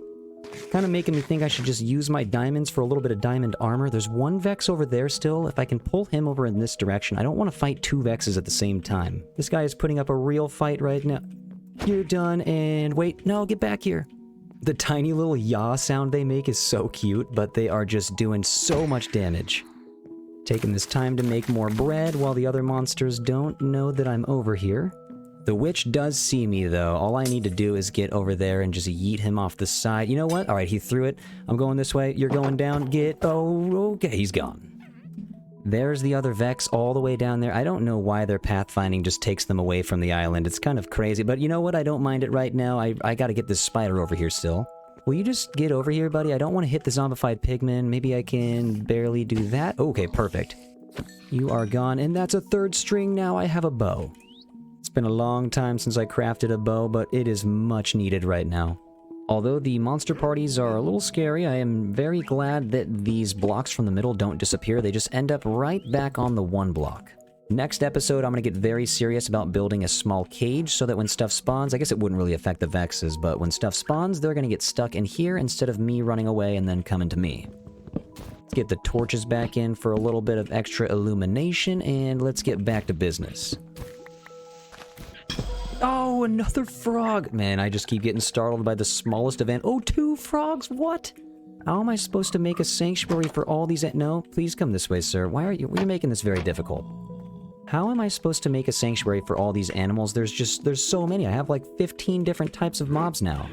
Kind of making me think I should just use my diamonds for a little bit of diamond armor. There's 1 Vex over there still. If I can pull him over in this direction, I don't want to fight 2 Vexes at the same time. This guy is putting up a real fight right now. You're done, and wait, no, get back here. The tiny little yaw sound they make is so cute, but they are just doing so much damage. Taking this time to make more bread while the other monsters don't know that I'm over here. The witch does see me, though. All I need to do is get over there and just yeet him off the side. You know what? Alright, he threw it. I'm going this way. You're going down. Get... Oh, okay, he's gone. There's the other Vex all the way down there. I don't know why their pathfinding just takes them away from the island. It's kind of crazy, but you know what? I don't mind it right now. I gotta get this spider over here still. Will you just get over here, buddy? I don't want to hit the zombified pigman. Maybe I can barely do that. Okay, perfect. You are gone, and that's a 3rd string now. I have a bow. It's been a long time since I crafted a bow, but it is much needed right now. Although the monster parties are a little scary, I am very glad that these blocks from the middle don't disappear. They just end up right back on the one block. Next episode, I'm going to get very serious about building a small cage so that when stuff spawns, I guess it wouldn't really affect the Vexes, but when stuff spawns, they're going to get stuck in here instead of me running away and then coming to me. Let's get the torches back in for a little bit of extra illumination, and let's get back to business. Oh, another frog! Man, I just keep getting startled by the smallest event. Oh, 2 frogs? What? How am I supposed to make a sanctuary for all these? No, please come this way, sir. Why are you? You're making this very difficult. How am I supposed to make a sanctuary for all these animals? There's so many. I have like 15 different types of mobs now.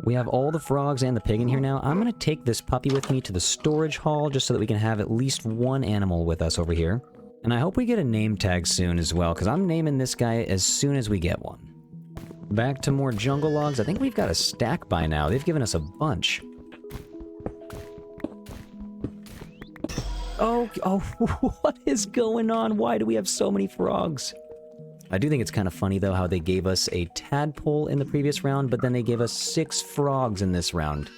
We have all the frogs and the pig in here now. I'm gonna take this puppy with me to the storage hall just so that we can have at least one animal with us over here. And I hope we get a name tag soon as well, because I'm naming this guy as soon as we get one. Back to more jungle logs. I think we've got a stack by now. They've given us a bunch. Oh, what is going on? Why do we have so many frogs? I do think it's kind of funny, though, how they gave us a tadpole in the previous round, but then they gave us 6 frogs in this round.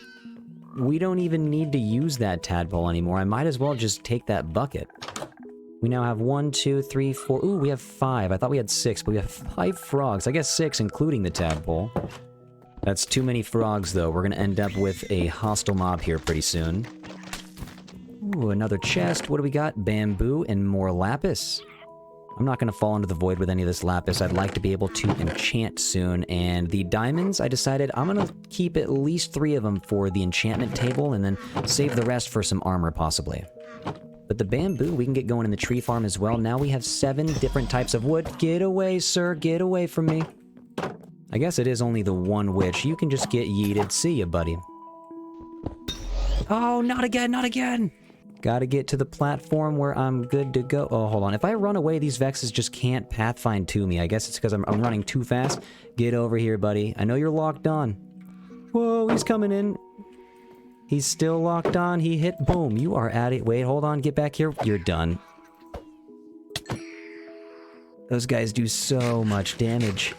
We don't even need to use that tadpole anymore. I might as well just take that bucket. We now have 1, 2, 3, 4... Ooh, we have 5. I thought we had 6, but we have 5 frogs. I guess 6, including the tadpole. That's too many frogs, though. We're gonna end up with a hostile mob here pretty soon. Ooh, another chest. What do we got? Bamboo and more lapis. I'm not gonna fall into the void with any of this lapis. I'd like to be able to enchant soon. And the diamonds, I decided I'm gonna keep at least 3 of them for the enchantment table, and then save the rest for some armor, possibly. But the bamboo, we can get going in the tree farm as well. Now we have 7 different types of wood. Get away, sir. Get away from me. I guess it is only the one witch. You can just get yeeted. See ya, buddy. Oh, not again, not again. Gotta get to the platform where I'm good to go. Oh, hold on. If I run away, these Vexes just can't pathfind to me. I guess it's because I'm running too fast. Get over here, buddy. I know you're locked on. Whoa, he's coming in. He's still locked on. He hit. Boom. You are at it. Wait, hold on. Get back here. You're done. Those guys do so much damage.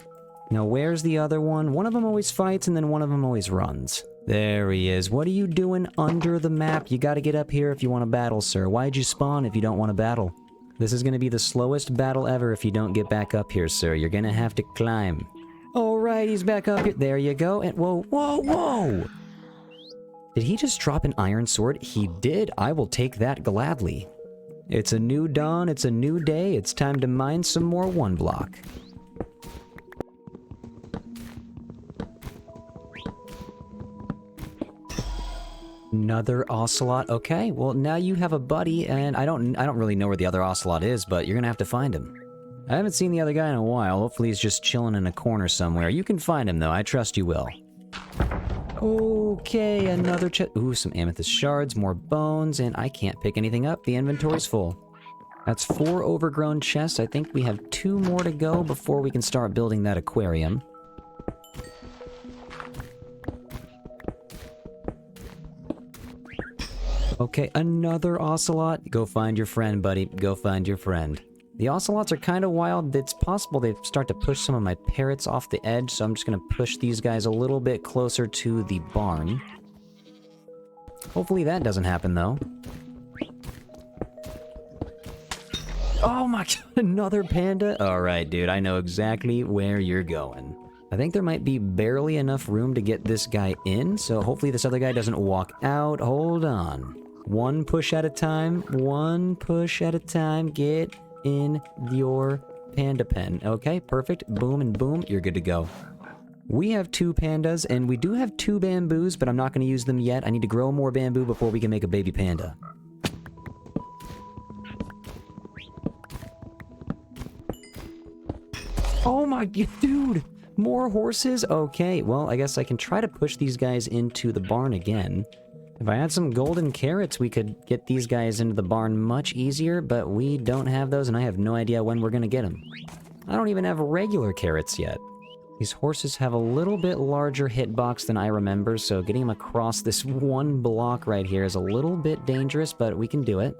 Now, where's the other one? One of them always fights, and then one of them always runs. There he is. What are you doing under the map? You gotta get up here if you want to battle, sir. Why'd you spawn if you don't want to battle? This is gonna be the slowest battle ever if you don't get back up here, sir. You're gonna have to climb. Alright, he's back up here. There you go. And whoa, whoa, whoa! Did he just drop an iron sword? He did. I will take that gladly. It's a new dawn. It's a new day. It's time to mine some more one block. Another ocelot. Okay, well now you have a buddy, and I don't really know where the other ocelot is, but you're gonna have to find him. I haven't seen the other guy in a while. Hopefully he's just chilling in a corner somewhere. You can find him though. I trust you will. Okay, another chest. Ooh, some amethyst shards, more bones, and I can't pick anything up. The inventory's full. That's 4 overgrown chests. I think we have 2 more to go before we can start building that aquarium. Okay, another ocelot. Go find your friend, buddy. Go find your friend. The ocelots are kind of wild. It's possible they start to push some of my parrots off the edge, so I'm just going to push these guys a little bit closer to the barn. Hopefully that doesn't happen, though. Oh my god, another panda? Alright, dude, I know exactly where you're going. I think there might be barely enough room to get this guy in, so hopefully this other guy doesn't walk out. Hold on. One push at a time. One push at a time. Get in your panda pen. Okay, perfect. Boom and boom. You're good to go. We have 2 pandas, and we do have 2 bamboos, but I'm not going to use them yet. I need to grow more bamboo before we can make a baby panda. Oh my... dude! More horses? Okay, well, I guess I can try to push these guys into the barn again. If I had some golden carrots, we could get these guys into the barn much easier, but we don't have those, and I have no idea when we're gonna get them. I don't even have regular carrots yet. These horses have a little bit larger hitbox than I remember, so getting them across this one block right here is a little bit dangerous, but we can do it.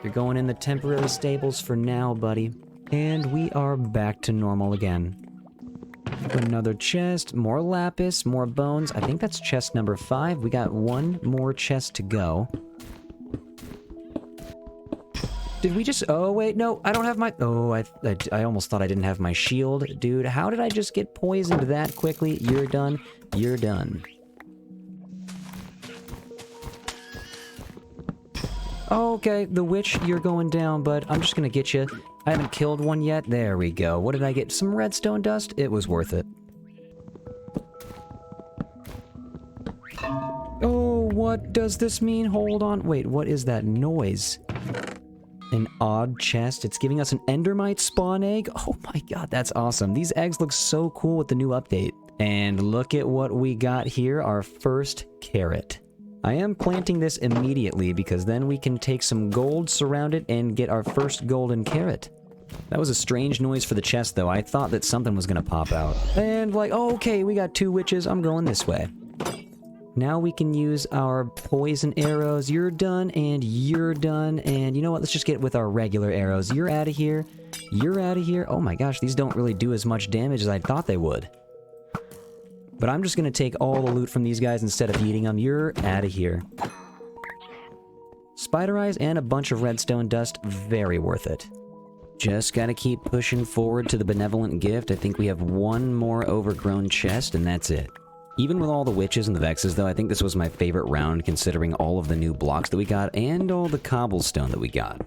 You're going in the temporary stables for now, buddy. And we are back to normal again. Another chest, more lapis, more bones. I think that's chest number 5. We got one more chest to go. Did we just... Oh, wait, no, I don't have my... Oh, I almost thought I didn't have my shield. Dude, how did I just get poisoned that quickly? You're done. You're done. Okay, the witch, you're going down, bud. I'm just gonna get you. I haven't killed one yet. There we go. What did I get? Some redstone dust? It was worth it. Oh, what does this mean? Hold on. Wait, what is that noise? An odd chest. It's giving us an endermite spawn egg. Oh my god, that's awesome. These eggs look so cool with the new update. And look at what we got here. Our first carrot. I am planting this immediately because then we can take some gold, surround it, and get our first golden carrot. That was a strange noise for the chest, though. I thought that something was going to pop out. And like, oh, okay, we got 2 witches. I'm going this way. Now we can use our poison arrows. You're done, and you're done. And you know what? Let's just get with our regular arrows. You're out of here. You're out of here. Oh my gosh, these don't really do as much damage as I thought they would. But I'm just gonna take all the loot from these guys instead of eating them. You're out of here. Spider eyes and a bunch of redstone dust. Very worth it. Just gotta keep pushing forward to the benevolent gift. I think we have one more overgrown chest, and that's it. Even with all the witches and the vexes, though, I think this was my favorite round, considering all of the new blocks that we got and all the cobblestone that we got.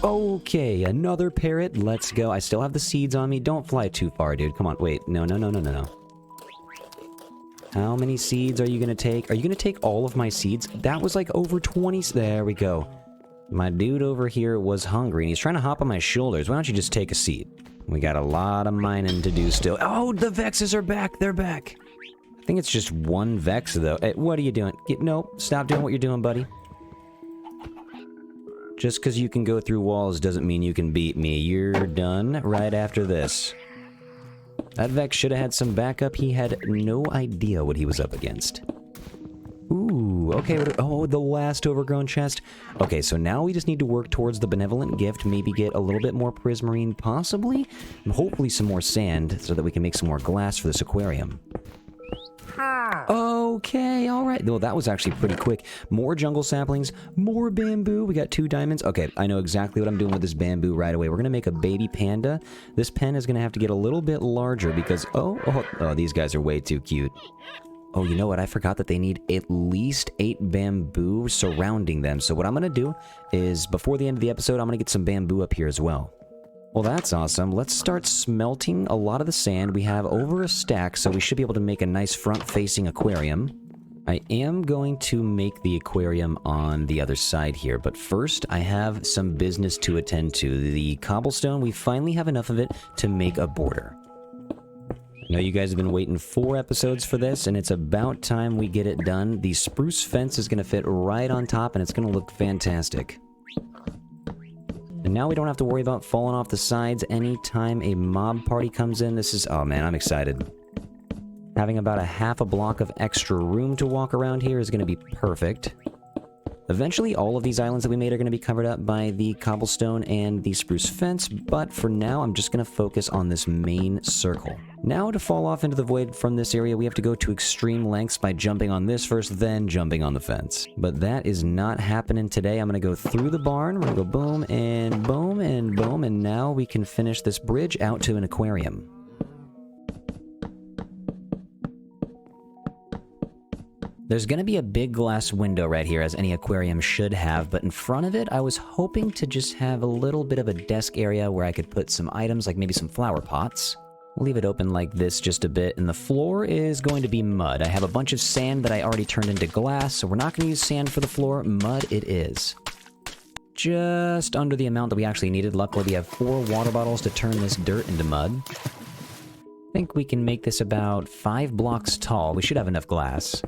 Okay, another parrot. Let's go. I still have the seeds on me. Don't fly too far, dude. Come on. Wait. No. How many seeds are you going to take? Are you going to take all of my seeds? That was like over 20. There we go. My dude over here was hungry, and he's trying to hop on my shoulders. Why don't you just take a seat? We got a lot of mining to do still. Oh, the vexes are back. They're back. I think it's just one vex, though. Hey, what are you doing? Nope. Stop doing what you're doing, buddy. Just because you can go through walls doesn't mean you can beat me. You're done right after this. That Vex should have had some backup. He had no idea what he was up against. Ooh, okay. Oh, the last overgrown chest. Okay, so now we just need to work towards the benevolent gift. Maybe get a little bit more prismarine, possibly. And hopefully some more sand so that we can make some more glass for this aquarium. Okay, alright. Well, that was actually pretty quick. More jungle saplings, more bamboo. We got 2 diamonds. Okay, I know exactly what I'm doing with this bamboo right away. We're gonna make a baby panda. This pen is gonna have to get a little bit larger because... Oh, these guys are way too cute. Oh, you know what? I forgot that they need at least 8 bamboo surrounding them. So what I'm gonna do is, before the end of the episode, I'm gonna get some bamboo up here as well. Well, that's awesome. Let's start smelting a lot of the sand. We have over a stack, so we should be able to make a nice front-facing aquarium. I am going to make the aquarium on the other side here, but first I have some business to attend to. The cobblestone, we finally have enough of it to make a border. I know you guys have been waiting 4 episodes for this, and it's about time we get it done. The spruce fence is going to fit right on top, and it's going to look fantastic. And now we don't have to worry about falling off the sides anytime a mob party comes in. This is... Oh man, I'm excited. Having about a half a block of extra room to walk around here is going to be perfect. Eventually, all of these islands that we made are going to be covered up by the cobblestone and the spruce fence, but for now, I'm just going to focus on this main circle. Now, to fall off into the void from this area, we have to go to extreme lengths by jumping on this first, then jumping on the fence. But that is not happening today. I'm going to go through the barn, we're going to go boom, and boom, and boom, and now we can finish this bridge out to an aquarium. There's going to be a big glass window right here, as any aquarium should have, but in front of it, I was hoping to just have a little bit of a desk area where I could put some items, like maybe some flower pots. We'll leave it open like this just a bit, and the floor is going to be mud. I have a bunch of sand that I already turned into glass, so we're not going to use sand for the floor. Mud it is. Just under the amount that we actually needed. Luckily, we have 4 water bottles to turn this dirt into mud. I think we can make this about 5 blocks tall. We should have enough glass.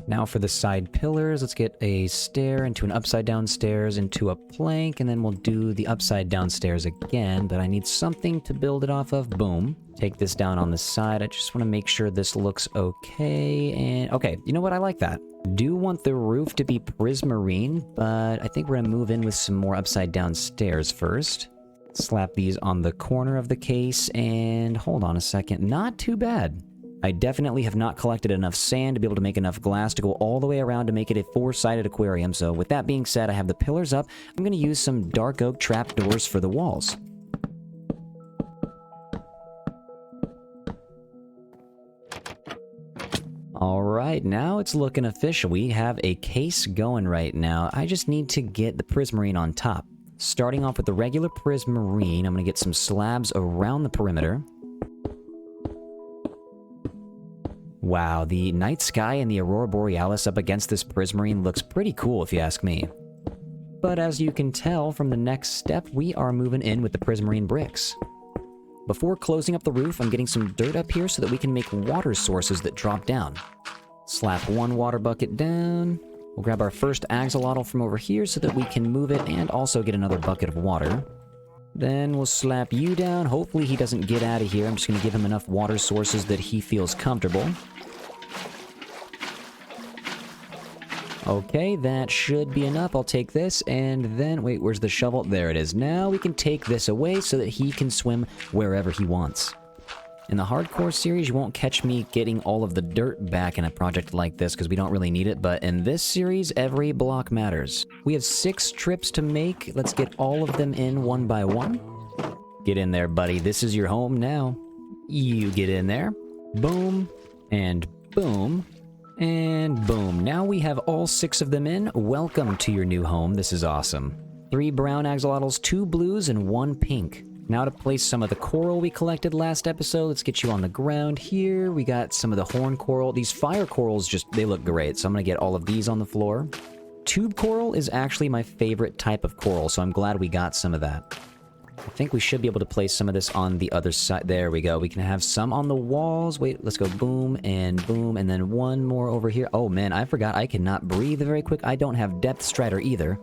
Now for the side pillars, let's get a stair into an upside down stairs into a plank, and then we'll do the upside down stairs again, but I need something to build it off of. Boom. Take this down on the side. I just want to make sure this looks okay, and okay, you know what? I like that. Do want the roof to be prismarine, but I think we're going to move in with some more upside down stairs first. Slap these on the corner of the case, and hold on a second. Not too bad. I definitely have not collected enough sand to be able to make enough glass to go all the way around to make it a 4-sided aquarium. So with that being said, I have the pillars up. I'm going to use some dark oak trapdoors for the walls. Alright, now it's looking official. We have a case going right now. I just need to get the prismarine on top. Starting off with the regular prismarine, I'm going to get some slabs around the perimeter. Wow, the night sky and the aurora borealis up against this prismarine looks pretty cool if you ask me. But as you can tell from the next step, we are moving in with the prismarine bricks. Before closing up the roof, I'm getting some dirt up here so that we can make water sources that drop down. Slap one water bucket down. We'll grab our first axolotl from over here so that we can move it and also get another bucket of water. Then we'll slap you down. Hopefully he doesn't get out of here. I'm just going to give him enough water sources that he feels comfortable. Okay, that should be enough. I'll take this, and then... Wait, where's the shovel? There it is. Now we can take this away so that he can swim wherever he wants. In the hardcore series, you won't catch me getting all of the dirt back in a project like this because we don't really need it, but in this series, every block matters. We have 6 trips to make. Let's get all of them in one by one. Get in there, buddy. This is your home now. You get in there. Boom. And boom. And boom. Now we have all 6 of them in. Welcome to your new home. This is awesome. 3 brown axolotls, 2 blues, and 1 pink. Now to place some of the coral we collected last episode. Let's get you on the ground here. We got some of the horn coral. These fire corals they look great. So I'm going to get all of these on the floor. Tube coral is actually my favorite type of coral, so I'm glad we got some of that. I think we should be able to place some of this on the other side. There we go. We can have some on the walls. Wait, let's go boom, and then one more over here. Oh man, I forgot I cannot breathe very quick. I don't have depth strider either.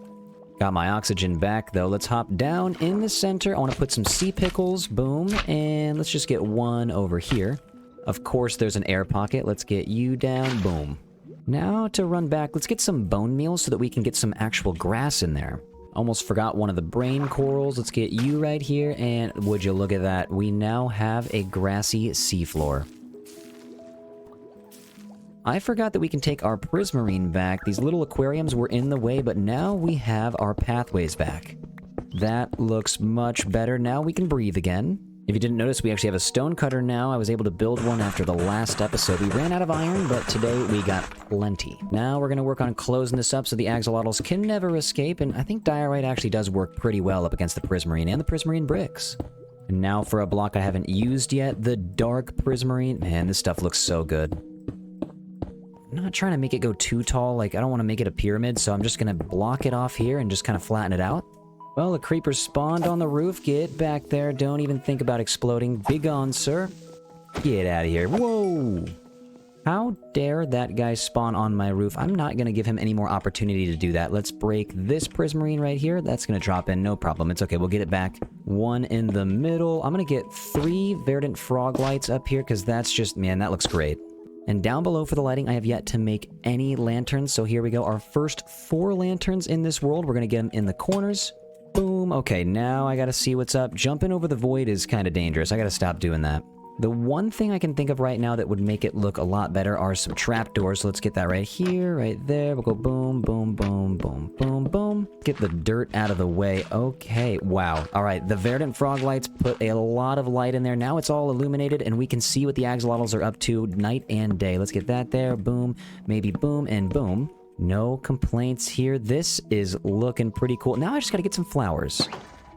Got my oxygen back though. Let's hop down in the center. I want to put some sea pickles. Boom, and let's just get one over here. Of course, there's an air pocket. Let's get you down. Boom. Now to run back, let's get some bone meal so that we can get some actual grass in there. Almost forgot one of the brain corals. Let's get you right here, and would you look at that? We now have a grassy seafloor. I forgot that we can take our prismarine back. These little aquariums were in the way, but now we have our pathways back. That looks much better. Now we can breathe again. If you didn't notice, we actually have a stone cutter now. I was able to build one after the last episode. We ran out of iron, but today we got plenty. Now we're going to work on closing this up so the axolotls can never escape, and I think diorite actually does work pretty well up against the prismarine and the prismarine bricks. And now for a block I haven't used yet, the dark prismarine. Man, this stuff looks so good. I'm not trying to make it go too tall, like I don't want to make it a pyramid, so I'm just going to block it off here and just kind of flatten it out. Well, the creepers spawned on the roof. Get back there. Don't even think about exploding. Be gone, sir. Get out of here. Whoa! How dare that guy spawn on my roof? I'm not going to give him any more opportunity to do that. Let's break this prismarine right here. That's going to drop in. No problem. It's okay. We'll get it back. One in the middle. I'm going to get 3 verdant frog lights up here because that's just... Man, that looks great. And down below for the lighting, I have yet to make any lanterns. So here we go. Our first 4 lanterns in this world. We're going to get them in the corners. Boom. Okay, now I gotta see what's up. Jumping over the void is kind of dangerous. I gotta stop doing that. The one thing I can think of right now that would make it look a lot better are some trapdoors. So let's get that right here, right there. We'll go boom, boom, boom, boom, boom, boom. Get the dirt out of the way. Okay, wow. All right, the verdant frog lights put a lot of light in there. Now it's all illuminated, and we can see what the axolotls are up to night and day. Let's get that there. Boom, maybe boom, and boom. No complaints here. This is looking pretty cool. Now I just gotta get some flowers.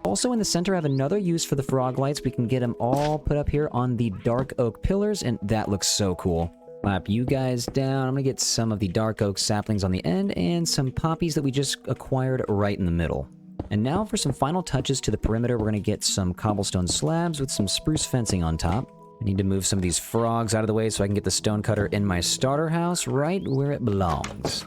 Also in the center, I have another use for the frog lights. We can get them all put up here on the dark oak pillars, and that looks so cool. Clap you guys down. I'm gonna get some of the dark oak saplings on the end and some poppies that we just acquired right in the middle. And now for some final touches to the perimeter, we're gonna get some cobblestone slabs with some spruce fencing on top. I need to move some of these frogs out of the way so I can get the stone cutter in my starter house right where it belongs.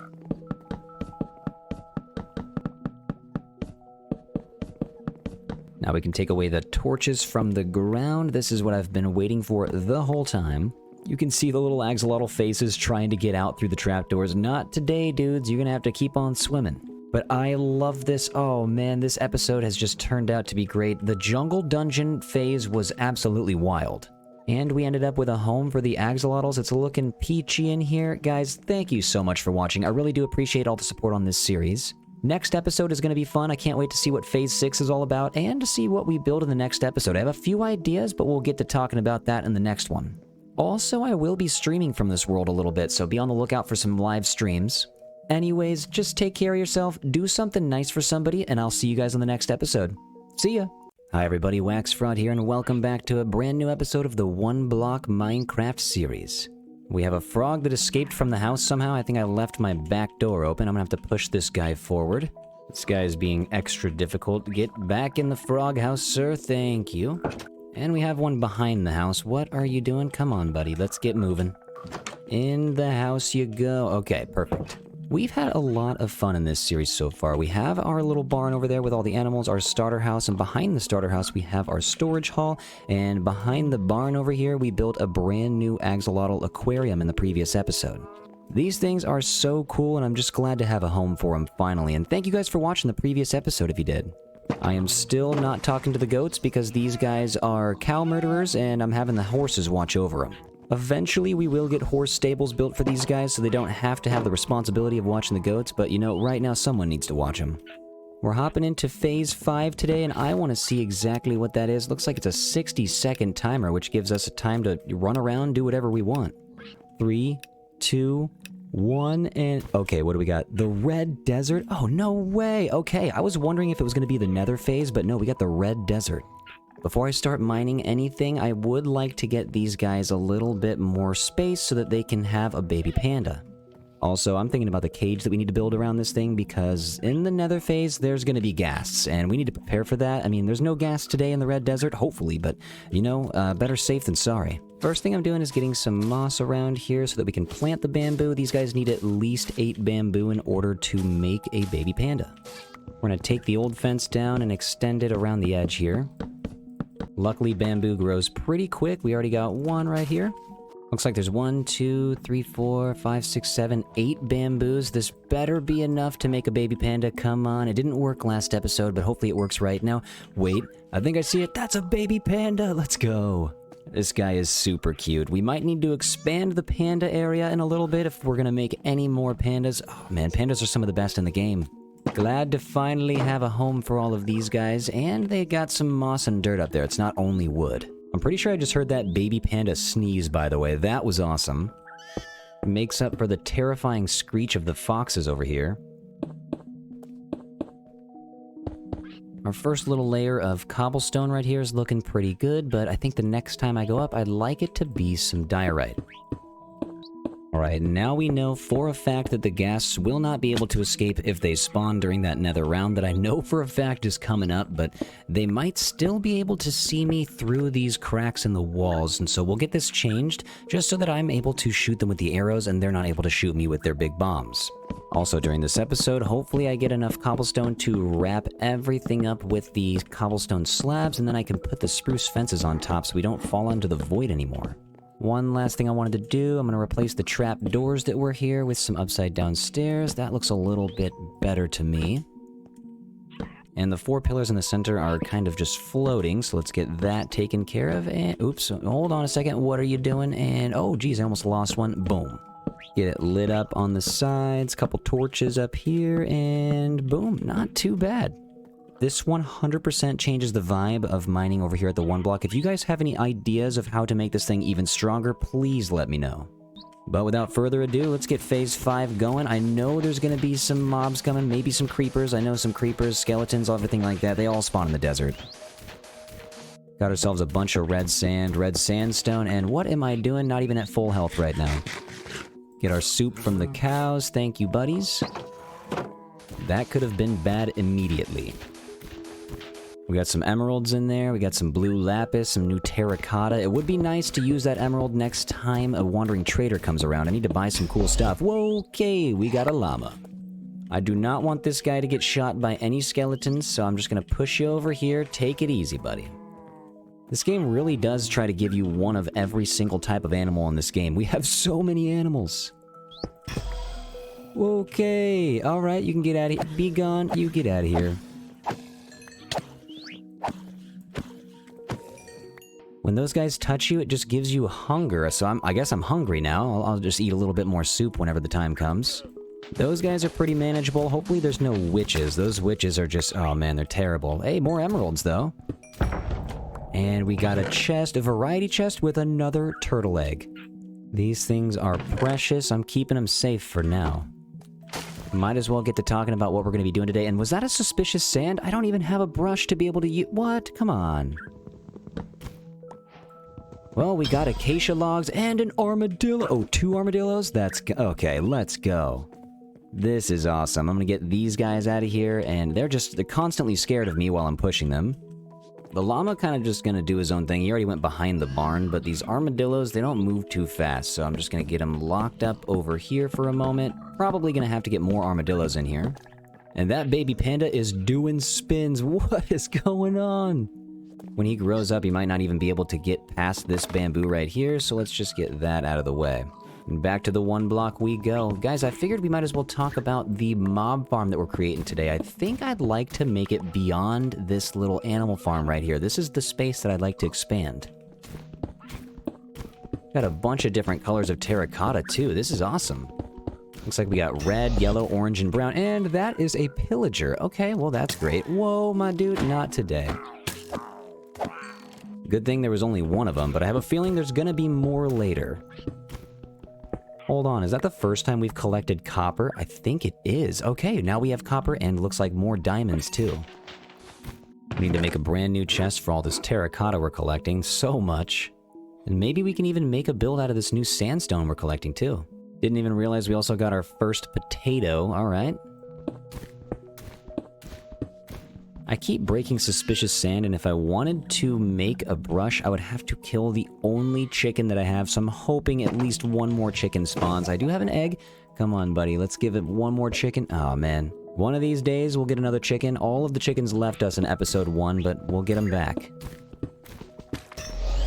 Now we can take away the torches from the ground. This is what I've been waiting for the whole time. You can see the little axolotl faces trying to get out through the trapdoors. Not today, dudes. You're gonna have to keep on swimming. But I love this. Oh man, this episode has just turned out to be great. The jungle dungeon phase was absolutely wild. And we ended up with a home for the axolotls. It's looking peachy in here. Guys, thank you so much for watching. I really do appreciate all the support on this series. Next episode is going to be fun. I can't wait to see what Phase 6 is all about and to see what we build in the next episode. I have a few ideas, but we'll get to talking about that in the next one. Also, I will be streaming from this world a little bit, so be on the lookout for some live streams. Anyways, just take care of yourself, do something nice for somebody, and I'll see you guys on the next episode. See ya! Hi everybody, WaxFraud here, and welcome back to a brand new episode of the One Block Minecraft series. We have a frog that escaped from the house somehow. I think I left my back door open. I'm gonna have to push this guy forward. This guy is being extra difficult. Get back in the frog house, sir. Thank you. And we have one behind the house. What are you doing? Come on, buddy. Let's get moving. In the house you go. Okay, perfect. We've had a lot of fun in this series so far. We have our little barn over there with all the animals, our starter house, and behind the starter house we have our storage hall, and behind the barn over here we built a brand new axolotl aquarium in the previous episode. These things are so cool, and I'm just glad to have a home for them finally, and thank you guys for watching the previous episode if you did. I am still not talking to the goats because these guys are cow murderers, and I'm having the horses watch over them. Eventually, we will get horse stables built for these guys so they don't have to have the responsibility of watching the goats, but you know, right now someone needs to watch them. We're hopping into Phase 5 today, and I want to see exactly what that is. Looks like it's a 60-second timer, which gives us a time to run around, do whatever we want. 3, 2, 1, and... Okay, what do we got? The Red Desert? Oh, no way! Okay, I was wondering if it was going to be the Nether Phase, but no, we got the Red Desert. Before I start mining anything, I would like to get these guys a little bit more space so that they can have a baby panda. Also, I'm thinking about the cage that we need to build around this thing because in the Nether Phase, there's going to be ghasts, and we need to prepare for that. I mean, there's no ghast today in the Red Desert, hopefully, but, you know, better safe than sorry. First thing I'm doing is getting some moss around here so that we can plant the bamboo. These guys need at least 8 bamboo in order to make a baby panda. We're going to take the old fence down and extend it around the edge here. Luckily, bamboo grows pretty quick. We already got one right here. Looks like there's 1, 2, 3, 4, 5, 6, 7, 8 bamboos. This better be enough to make a baby panda. Come on. It didn't work last episode, but hopefully it works right now. Wait, I think I see it. That's a baby panda. Let's go. This guy is super cute. We might need to expand the panda area in a little bit if we're going to make any more pandas. Oh man, pandas are some of the best in the game. Glad to finally have a home for all of these guys, and they got some moss and dirt up there. It's not only wood. I'm pretty sure I just heard that baby panda sneeze, by the way. That was awesome. Makes up for the terrifying screech of the foxes over here. Our first little layer of cobblestone right here is looking pretty good, but I think the next time I go up, I'd like it to be some diorite. Alright, now we know for a fact that the ghasts will not be able to escape if they spawn during that nether round that I know for a fact is coming up, but they might still be able to see me through these cracks in the walls, and so we'll get this changed just so that I'm able to shoot them with the arrows and they're not able to shoot me with their big bombs. Also during this episode, hopefully I get enough cobblestone to wrap everything up with the cobblestone slabs, and then I can put the spruce fences on top so we don't fall into the void anymore. One last thing I wanted to do, I'm going to replace the trap doors that were here with some upside down stairs. That looks a little bit better to me. And the 4 pillars in the center are kind of just floating, so let's get that taken care of. And oops, hold on a second, what are you doing? And oh geez, I almost lost one. Boom. Get it lit up on the sides, couple torches up here, and boom, not too bad. This 100% changes the vibe of mining over here at the One Block. If you guys have any ideas of how to make this thing even stronger, please let me know. But without further ado, let's get Phase 5 going. I know there's going to be some mobs coming, maybe some creepers. I know some creepers, skeletons, everything like that. They all spawn in the desert. Got ourselves a bunch of red sand, red sandstone, and what am I doing? Not even at full health right now. Get our soup from the cows. Thank you, buddies. That could have been bad immediately. We got some emeralds in there, we got some blue lapis, some new terracotta. It would be nice to use that emerald next time a wandering trader comes around. I need to buy some cool stuff. Whoa, okay, we got a llama. I do not want this guy to get shot by any skeletons, so I'm just gonna push you over here. Take it easy, buddy. This game really does try to give you one of every single type of animal in this game. We have so many animals. Okay, alright, you can get out of here. Be gone, you get out of here. When those guys touch you, it just gives you hunger, so I guess I'm hungry now. I'll just eat a little bit more soup whenever the time comes. Those guys are pretty manageable. Hopefully there's no witches. Those witches are just... oh man, they're terrible. Hey, more emeralds though. And we got a chest, a variety chest with another turtle egg. These things are precious. I'm keeping them safe for now. Might as well get to talking about what we're going to be doing today. And was that a suspicious sand? I don't even have a brush to be able to use... what? Come on. Well, we got acacia logs and an armadillo. Oh, 2 armadillos? That's... okay, let's go. This is awesome. I'm gonna get these guys out of here, and they're constantly scared of me while I'm pushing them. The llama kind of just gonna do his own thing. He already went behind the barn, but these armadillos, they don't move too fast, so I'm just gonna get them locked up over here for a moment. Probably gonna have to get more armadillos in here. And that baby panda is doing spins. What is going on? When he grows up, he might not even be able to get past this bamboo right here, so let's just get that out of the way. And back to the 1 block we go. Guys, I figured we might as well talk about the mob farm that we're creating today. I think I'd like to make it beyond this little animal farm right here. This is the space that I'd like to expand. Got a bunch of different colors of terracotta, too. This is awesome. Looks like we got red, yellow, orange, and brown. And that is a pillager. Okay, well, that's great. Whoa, my dude, not today. Good thing there was only 1 of them, but I have a feeling there's gonna be more later. Hold on, is that the first time we've collected copper? I think it is. Okay, now we have copper and looks like more diamonds too. We need to make a brand new chest for all this terracotta we're collecting. So much. And maybe we can even make a build out of this new sandstone we're collecting too. Didn't even realize we also got our first potato. Alright. I keep breaking suspicious sand, and if I wanted to make a brush, I would have to kill the only chicken that I have, so I'm hoping at least 1 more chicken spawns. I do have an egg. Come on, buddy, let's give it 1 more chicken. Oh, man. One of these days, we'll get another chicken. All of the chickens left us in episode 1, but we'll get them back.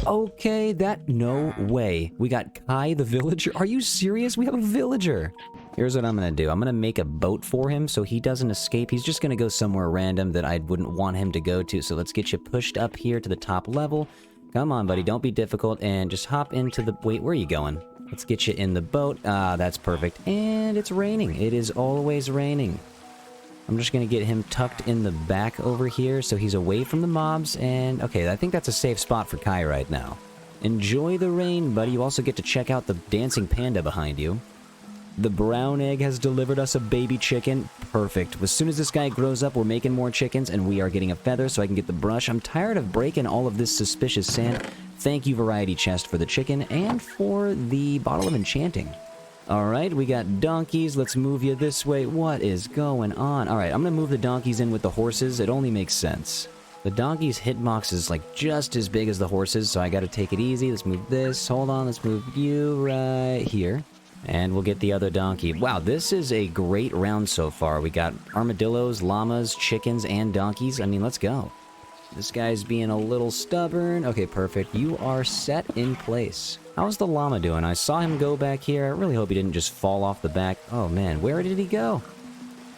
Okay, no way. We got Kai the villager. Are you serious? We have a villager. Here's what I'm gonna do. I'm gonna make a boat for him so he doesn't escape. He's just gonna go somewhere random that I wouldn't want him to go to. So let's get you pushed up here to the top level. Come on, buddy. Don't be difficult and just hop into the... wait, where are you going? Let's get you in the boat. Ah, that's perfect. And it's raining. It is always raining. I'm just gonna get him tucked in the back over here so he's away from the mobs. And okay, I think that's a safe spot for Kai right now. Enjoy the rain, buddy. You also get to check out the dancing panda behind you. The brown egg has delivered us a baby chicken. Perfect. As soon as this guy grows up, we're making more chickens, and we are getting a feather so I can get the brush. I'm tired of breaking all of this suspicious sand. Thank you, Variety Chest, for the chicken and for the bottle of enchanting. Alright, we got donkeys. Let's move you this way. What is going on? Alright, I'm gonna move the donkeys in with the horses. It only makes sense. The donkey's hitbox is like just as big as the horses, so I gotta take it easy. Let's move this. Hold on, let's move you right here. And we'll get the other donkey. Wow, this is a great round so far. We got armadillos, llamas, chickens, and donkeys. I mean, let's go. This guy's being a little stubborn. Okay, perfect. You are set in place. How's the llama doing? I saw him go back here. I really hope he didn't just fall off the back. Oh, man, where did he go?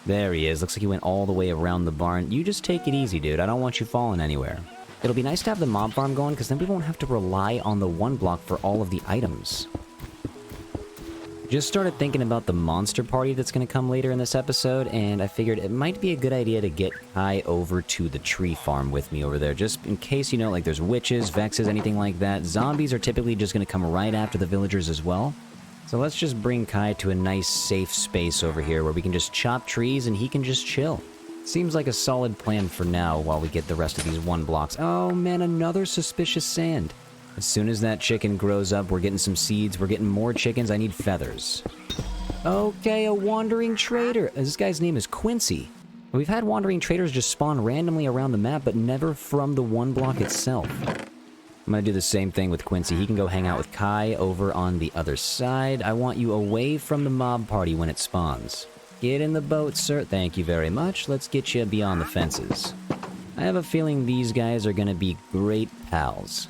There he is. Looks like he went all the way around the barn. You just take it easy, dude. I don't want you falling anywhere. It'll be nice to have the mob farm going, because then we won't have to rely on the 1 block for all of the items. Just started thinking about the monster party that's going to come later in this episode, and I figured it might be a good idea to get Kai over to the tree farm with me over there, just in case, you know, like there's witches, vexes, anything like that. Zombies are typically just going to come right after the villagers as well. So let's just bring Kai to a nice safe space over here where we can just chop trees and he can just chill. Seems like a solid plan for now while we get the rest of these 1 blocks. Oh man, another suspicious sand. As soon as that chicken grows up, we're getting some seeds, we're getting more chickens, I need feathers. Okay, a wandering trader. This guy's name is Quincy. We've had wandering traders just spawn randomly around the map, but never from the 1 block itself. I'm gonna do the same thing with Quincy. He can go hang out with Kai over on the other side. I want you away from the mob party when it spawns. Get in the boat, sir. Thank you very much. Let's get you beyond the fences. I have a feeling these guys are gonna be great pals.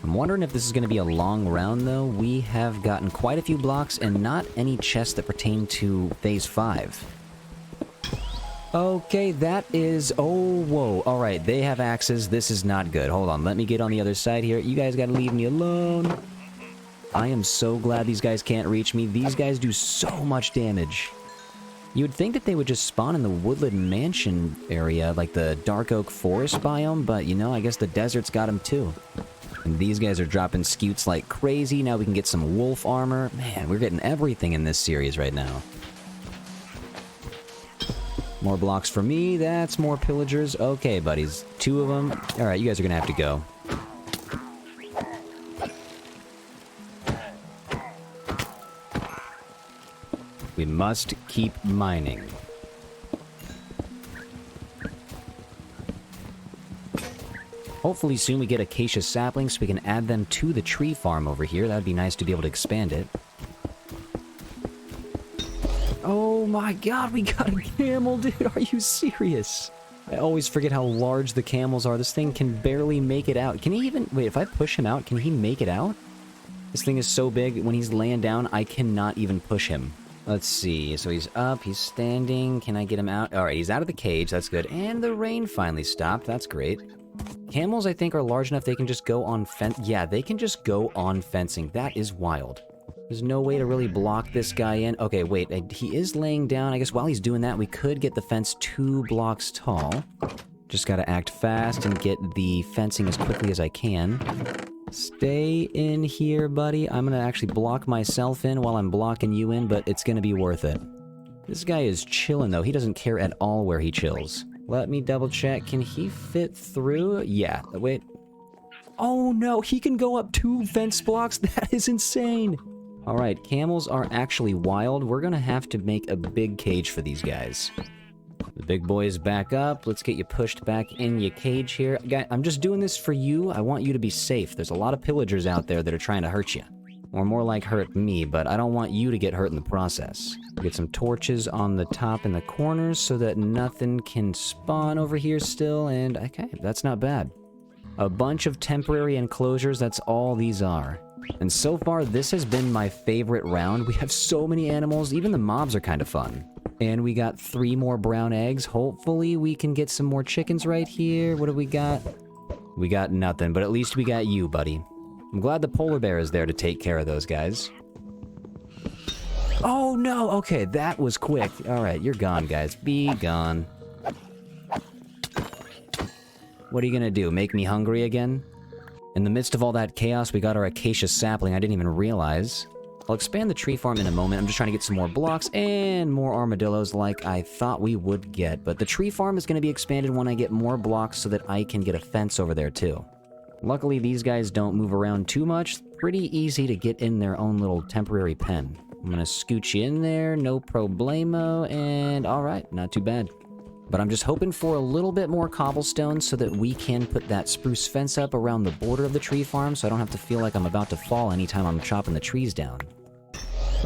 I'm wondering if this is going to be a long round, though. We have gotten quite a few blocks and not any chests that pertain to Phase 5. Okay, that is... Oh, whoa. Alright, they have axes. This is not good. Hold on, let me get on the other side here. You guys gotta leave me alone. I am so glad these guys can't reach me. These guys do so much damage. You would think that they would just spawn in the Woodland Mansion area, like the Dark Oak Forest biome, but, you know, I guess the desert's got them too. And these guys are dropping scutes like crazy. Now we can get some wolf armor. Man, we're getting everything in this series right now. More blocks for me. That's more pillagers. Okay, buddies. 2 of them. Alright, you guys are gonna have to go. We must keep mining. Hopefully soon we get acacia saplings so we can add them to the tree farm over here. That'd be nice to be able to expand it. Oh my god, we got a camel, dude! Are you serious? I always forget how large the camels are. This thing can barely make it out. Can he even... Wait, if I push him out, can he make it out? This thing is so big, when he's laying down, I cannot even push him. Let's see, so he's up, he's standing. Can I get him out? Alright, he's out of the cage, that's good. And the rain finally stopped, that's great. Camels, I think, are large enough they can just go on yeah, they can just go on fencing. That is wild. There's no way to really block this guy in. Okay, wait, he is laying down. I guess while he's doing that, we could get the fence 2 blocks tall. Just gotta act fast and get the fencing as quickly as I can. Stay in here, buddy. I'm gonna actually block myself in while I'm blocking you in, but it's gonna be worth it. This guy is chilling, though. He doesn't care at all where he chills. Let me double check. Can he fit through? Yeah, wait. Oh no, he can go up 2 fence blocks? That is insane! Alright, camels are actually wild. We're gonna have to make a big cage for these guys. The big boy is back up. Let's get you pushed back in your cage here. Guy, I'm just doing this for you. I want you to be safe. There's a lot of pillagers out there that are trying to hurt you. Or more like hurt me, but I don't want you to get hurt in the process. Get some torches on the top and the corners so that nothing can spawn over here still, and okay, that's not bad. A bunch of temporary enclosures, that's all these are. And so far, this has been my favorite round. We have so many animals, even the mobs are kind of fun. And we got 3 more brown eggs. Hopefully we can get some more chickens right here. What do we got? We got nothing, but at least we got you, buddy. I'm glad the polar bear is there to take care of those guys. Oh no, okay, that was quick. Alright, you're gone, guys. Be gone. What are you gonna do, make me hungry again? In the midst of all that chaos, we got our acacia sapling. I didn't even realize. I'll expand the tree farm in a moment. I'm just trying to get some more blocks and more armadillos like I thought we would get. But the tree farm is going to be expanded when I get more blocks so that I can get a fence over there too. Luckily, these guys don't move around too much. Pretty easy to get in their own little temporary pen. I'm going to scoot you in there, no problemo, and alright, not too bad. But I'm just hoping for a little bit more cobblestone so that we can put that spruce fence up around the border of the tree farm so I don't have to feel like I'm about to fall anytime I'm chopping the trees down.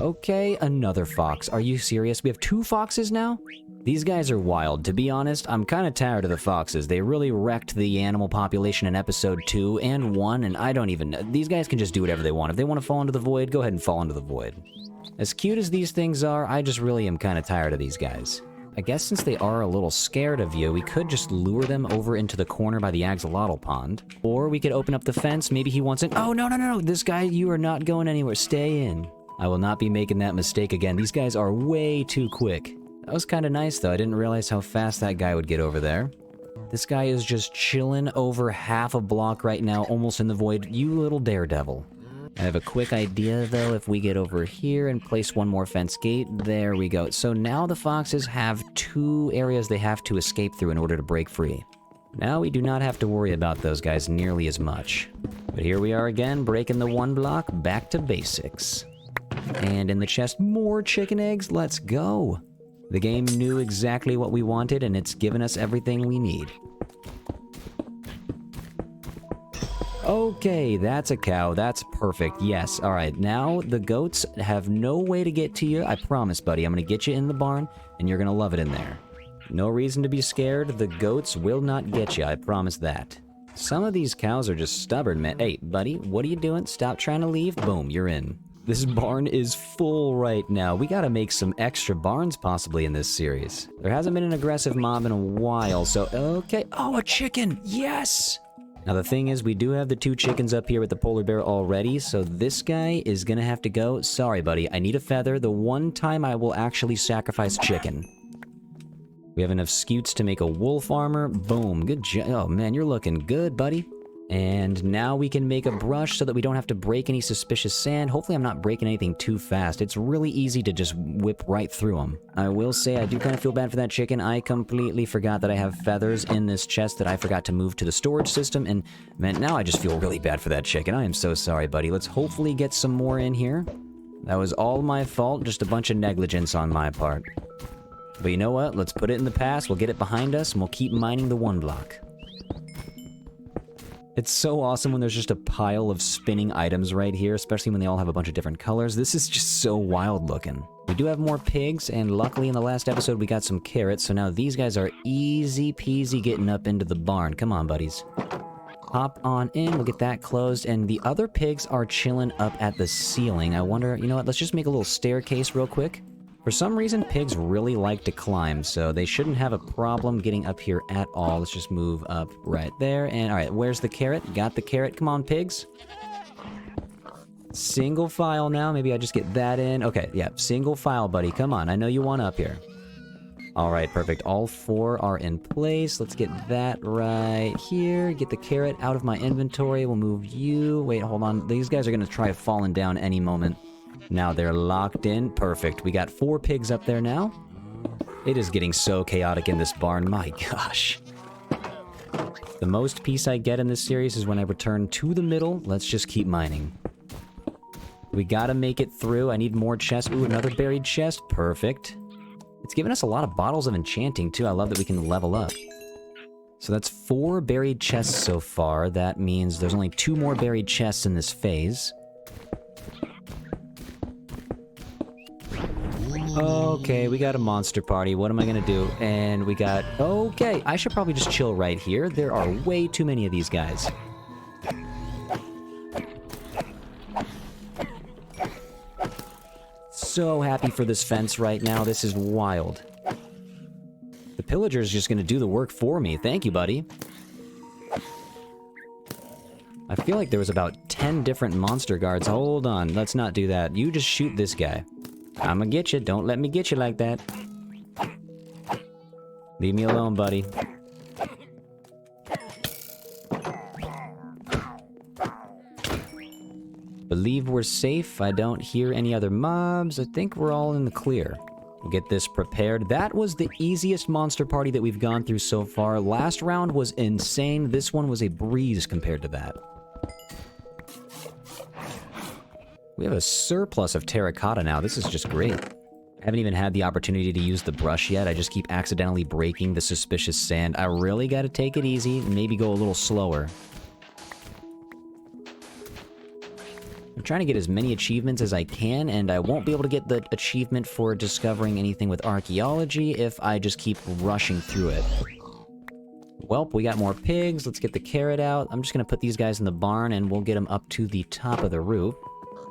Okay, another fox. Are you serious? We have 2 foxes now? These guys are wild. To be honest, I'm kind of tired of the foxes. They really wrecked the animal population in episode 2 and 1, and I don't even know. These guys can just do whatever they want. If they want to fall into the void, go ahead and fall into the void. As cute as these things are, I just really am kind of tired of these guys. I guess since they are a little scared of you, we could just lure them over into the corner by the Axolotl pond. Or we could open up the fence, maybe he wants it. Oh, no, no, no, this guy, you are not going anywhere, stay in. I will not be making that mistake again. These guys are way too quick. That was kind of nice though, I didn't realize how fast that guy would get over there. This guy is just chilling over half a block right now, almost in the void. You little daredevil. I have a quick idea, though, if we get over here and place one more fence gate. There we go. So now the foxes have 2 areas they have to escape through in order to break free. Now we do not have to worry about those guys nearly as much. But here we are again, breaking the 1 block, back to basics. And in the chest, more chicken eggs. Let's go. The game knew exactly what we wanted, and it's given us everything we need. Okay, that's a cow. That's perfect. Yes. All right. Now the goats have no way to get to you. I promise, buddy. I'm going to get you in the barn, and you're going to love it in there. No reason to be scared. The goats will not get you. I promise that. Some of these cows are just stubborn, man. Hey, buddy, what are you doing? Stop trying to leave. Boom, you're in. This barn is full right now. We gotta make some extra barns possibly in this series. There hasn't been an aggressive mob in a while, so okay. Oh, a chicken! Yes! Now the thing is, we do have the 2 chickens up here with the polar bear already, so this guy is gonna have to go. Sorry, buddy, I need a feather. The one time I will actually sacrifice chicken. We have enough scutes to make a wolf armor. Boom, good job. Oh man, you're looking good, buddy. And now we can make a brush so that we don't have to break any suspicious sand. Hopefully I'm not breaking anything too fast. It's really easy to just whip right through them. I will say I do kind of feel bad for that chicken. I completely forgot that I have feathers in this chest that I forgot to move to the storage system. And man, now I just feel really bad for that chicken. I am so sorry, buddy. Let's hopefully get some more in here. That was all my fault. Just a bunch of negligence on my part. But you know what? Let's put it in the past. We'll get it behind us and we'll keep mining the 1 block. It's so awesome when there's just a pile of spinning items right here, especially when they all have a bunch of different colors. This is just so wild looking. We do have more pigs, and luckily in the last episode we got some carrots, so now these guys are easy peasy getting up into the barn. Come on, buddies. Hop on in, we'll get that closed, and the other pigs are chilling up at the ceiling. I wonder, you know what, let's just make a little staircase real quick. For some reason, pigs really like to climb, so they shouldn't have a problem getting up here at all. Let's just move up right there. And alright, where's the carrot? Got the carrot. Come on, pigs. Single file now. Maybe I just get that in. Okay, yeah, single file, buddy. Come on, I know you want up here. Alright, perfect. All 4 are in place. Let's get that right here. Get the carrot out of my inventory. We'll move you. Wait, hold on. These guys are going to try falling down any moment. Now they're locked in. Perfect. We got 4 pigs up there now. It is getting so chaotic in this barn. My gosh. The most peace I get in this series is when I return to the middle. Let's just keep mining. We gotta make it through. I need more chests. Ooh, another buried chest. Perfect. It's given us a lot of bottles of enchanting, too. I love that we can level up. So that's 4 buried chests so far. That means there's only 2 more buried chests in this phase. Okay, we got a monster party. What am I gonna do? And we got... Okay, I should probably just chill right here. There are way too many of these guys. So happy for this fence right now. This is wild. The pillager's just gonna do the work for me. Thank you, buddy. I feel like there was about 10 different monster guards. Hold on, let's not do that. You just shoot this guy. I'ma get you. Don't let me get you like that. Leave me alone, buddy. Believe we're safe. I don't hear any other mobs. I think we're all in the clear. We'll get this prepared. That was the easiest monster party that we've gone through so far. Last round was insane. This one was a breeze compared to that. We have a surplus of terracotta now. This is just great. I haven't even had the opportunity to use the brush yet. I just keep accidentally breaking the suspicious sand. I really gotta take it easy and maybe go a little slower. I'm trying to get as many achievements as I can, and I won't be able to get the achievement for discovering anything with archaeology if I just keep rushing through it. Welp, we got more pigs. Let's get the carrot out. I'm just gonna put these guys in the barn, and we'll get them up to the top of the roof.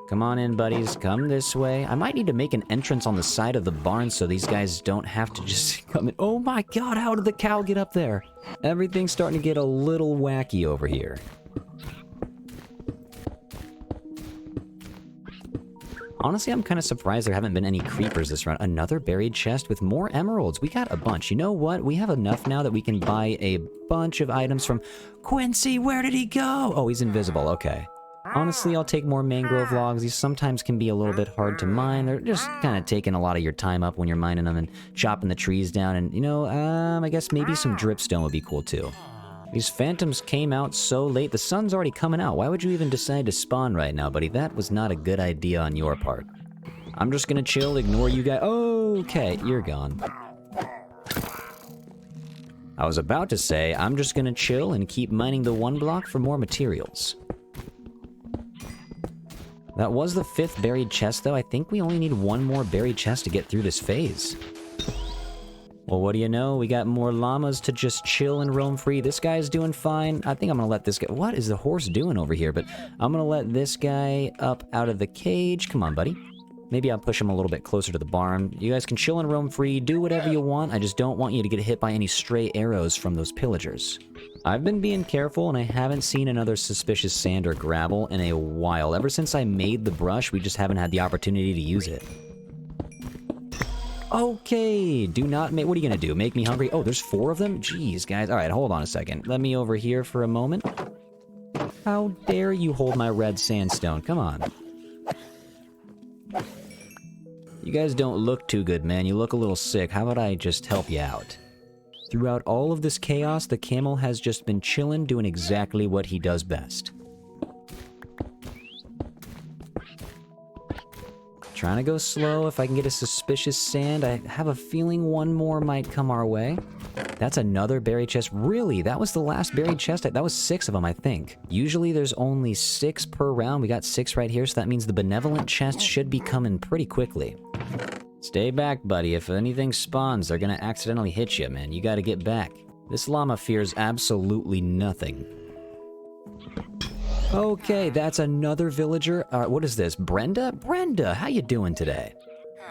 Come on in, buddies. Come this way. I might need to make an entrance on the side of the barn so these guys don't have to just come in. Oh my god, how did the cow get up there? Everything's starting to get a little wacky over here. Honestly, I'm kind of surprised there haven't been any creepers this round. Another buried chest with more emeralds. We got a bunch. You know what? We have enough now that we can buy a bunch of items from... Quincy, where did he go? Oh, he's invisible. Okay. Honestly, I'll take more mangrove logs. These sometimes can be a little bit hard to mine. They're just kind of taking a lot of your time up when you're mining them and chopping the trees down. And, you know, I guess maybe some dripstone would be cool, too. These phantoms came out so late. The sun's already coming out. Why would you even decide to spawn right now, buddy? That was not a good idea on your part. I'm just gonna chill, ignore you guys. Okay, you're gone. I was about to say, I'm just gonna chill and keep mining the 1 block for more materials. That was the 5th buried chest, though. I think we only need 1 more buried chest to get through this phase. Well, what do you know? We got more llamas to just chill and roam free. This guy's doing fine. I think I'm gonna let this guy... What is the horse doing over here? But I'm gonna let this guy up out of the cage. Come on, buddy. Maybe I'll push him a little bit closer to the barn. You guys can chill and roam free, do whatever you want. I just don't want you to get hit by any stray arrows from those pillagers. I've been being careful, and I haven't seen another suspicious sand or gravel in a while. Ever since I made the brush, we just haven't had the opportunity to use it. Okay, do not make... What are you gonna do? Make me hungry? Oh, there's 4 of them? Jeez, guys. Alright, hold on a second. Let me over here for a moment. How dare you hold my red sandstone? Come on. You guys don't look too good, man. You look a little sick. How about I just help you out? Throughout all of this chaos, the camel has just been chillin', doing exactly what he does best. Trying to go slow. If I can get a suspicious sand, I have a feeling one more might come our way. That's another buried chest. Really? That was the last buried chest? That was 6 of them, I think. Usually there's only 6 per round. We got 6 right here, so that means the benevolent chest should be coming pretty quickly. Stay back, buddy. If anything spawns, they're gonna accidentally hit you, man. You gotta get back. This llama fears absolutely nothing. Okay, that's another villager. What is this? Brenda? Brenda, how you doing today?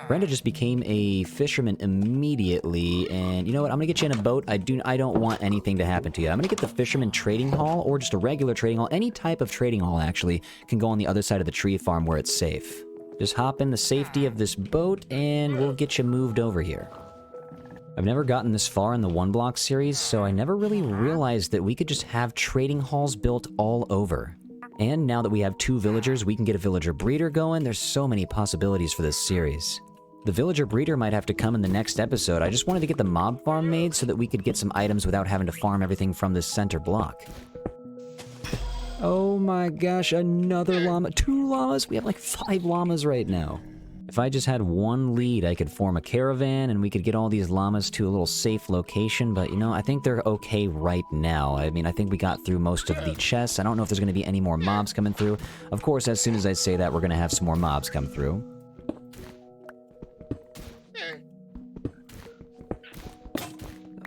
Brenda just became a fisherman immediately, and you know what? I'm gonna get you in a boat. I don't want anything to happen to you. I'm gonna get the fisherman trading hall, or just a regular trading hall. Any type of trading hall, actually, can go on the other side of the tree farm where it's safe. Just hop in the safety of this boat, and we'll get you moved over here. I've never gotten this far in the One Block series, so I never really realized that we could just have trading halls built all over. And now that we have 2 villagers, we can get a villager breeder going. There's so many possibilities for this series. The villager breeder might have to come in the next episode. I just wanted to get the mob farm made so that we could get some items without having to farm everything from this center block. Oh my gosh, another llama. 2 llamas? We have like 5 llamas right now. If I just had 1 lead, I could form a caravan and we could get all these llamas to a little safe location, but you know, I think they're okay right now. I mean, I think we got through most of the chests. I don't know if there's going to be any more mobs coming through. Of course, as soon as I say that, we're going to have some more mobs come through.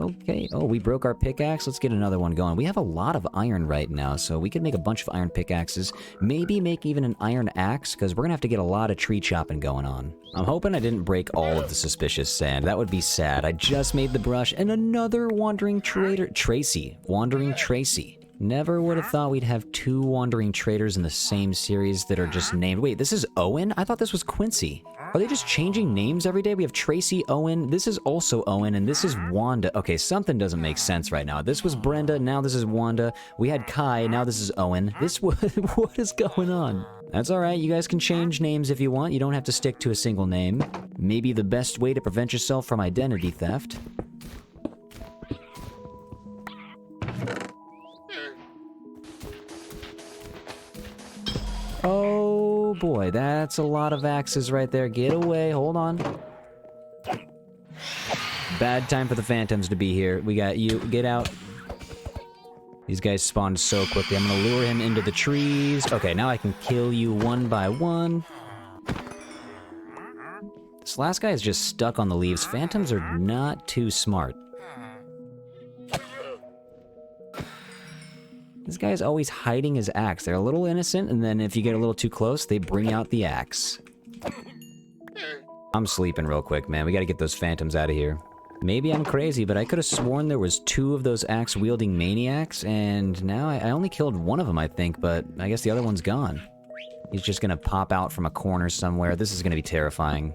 Okay, oh, we broke our pickaxe. Let's get another one going. We have a lot of iron right now, so we could make a bunch of iron pickaxes. Maybe make even an iron axe, because we're gonna have to get a lot of tree chopping going on. I'm hoping I didn't break all of the suspicious sand. That would be sad. I just made the brush, and another wandering trader. Tracy. Wandering Tracy. Never would have thought we'd have 2 wandering traders in the same series that are just named. Wait, this is Owen? I thought this was Quincy. Are they just changing names every day? We have Tracy, Owen, this is also Owen, and this is Wanda. Okay, something doesn't make sense right now. This was Brenda, now this is Wanda. We had Kai, now this is Owen. What is going on? That's alright, you guys can change names if you want. You don't have to stick to a single name. Maybe the best way to prevent yourself from identity theft. Oh boy, that's a lot of axes right there. Get away, hold on. Bad time for the phantoms to be here. We got you, get out. These guys spawned so quickly. I'm gonna lure him into the trees. Okay, now I can kill you one by one. This last guy is just stuck on the leaves. Phantoms are not too smart. This guy is always hiding his axe. They're a little innocent, and then if you get a little too close, they bring out the axe. I'm sleeping real quick, man. We gotta get those phantoms out of here. Maybe I'm crazy, but I could have sworn there was 2 of those axe-wielding maniacs, and now I only killed one of them, I think, but I guess the other one's gone. He's just gonna pop out from a corner somewhere. This is gonna be terrifying.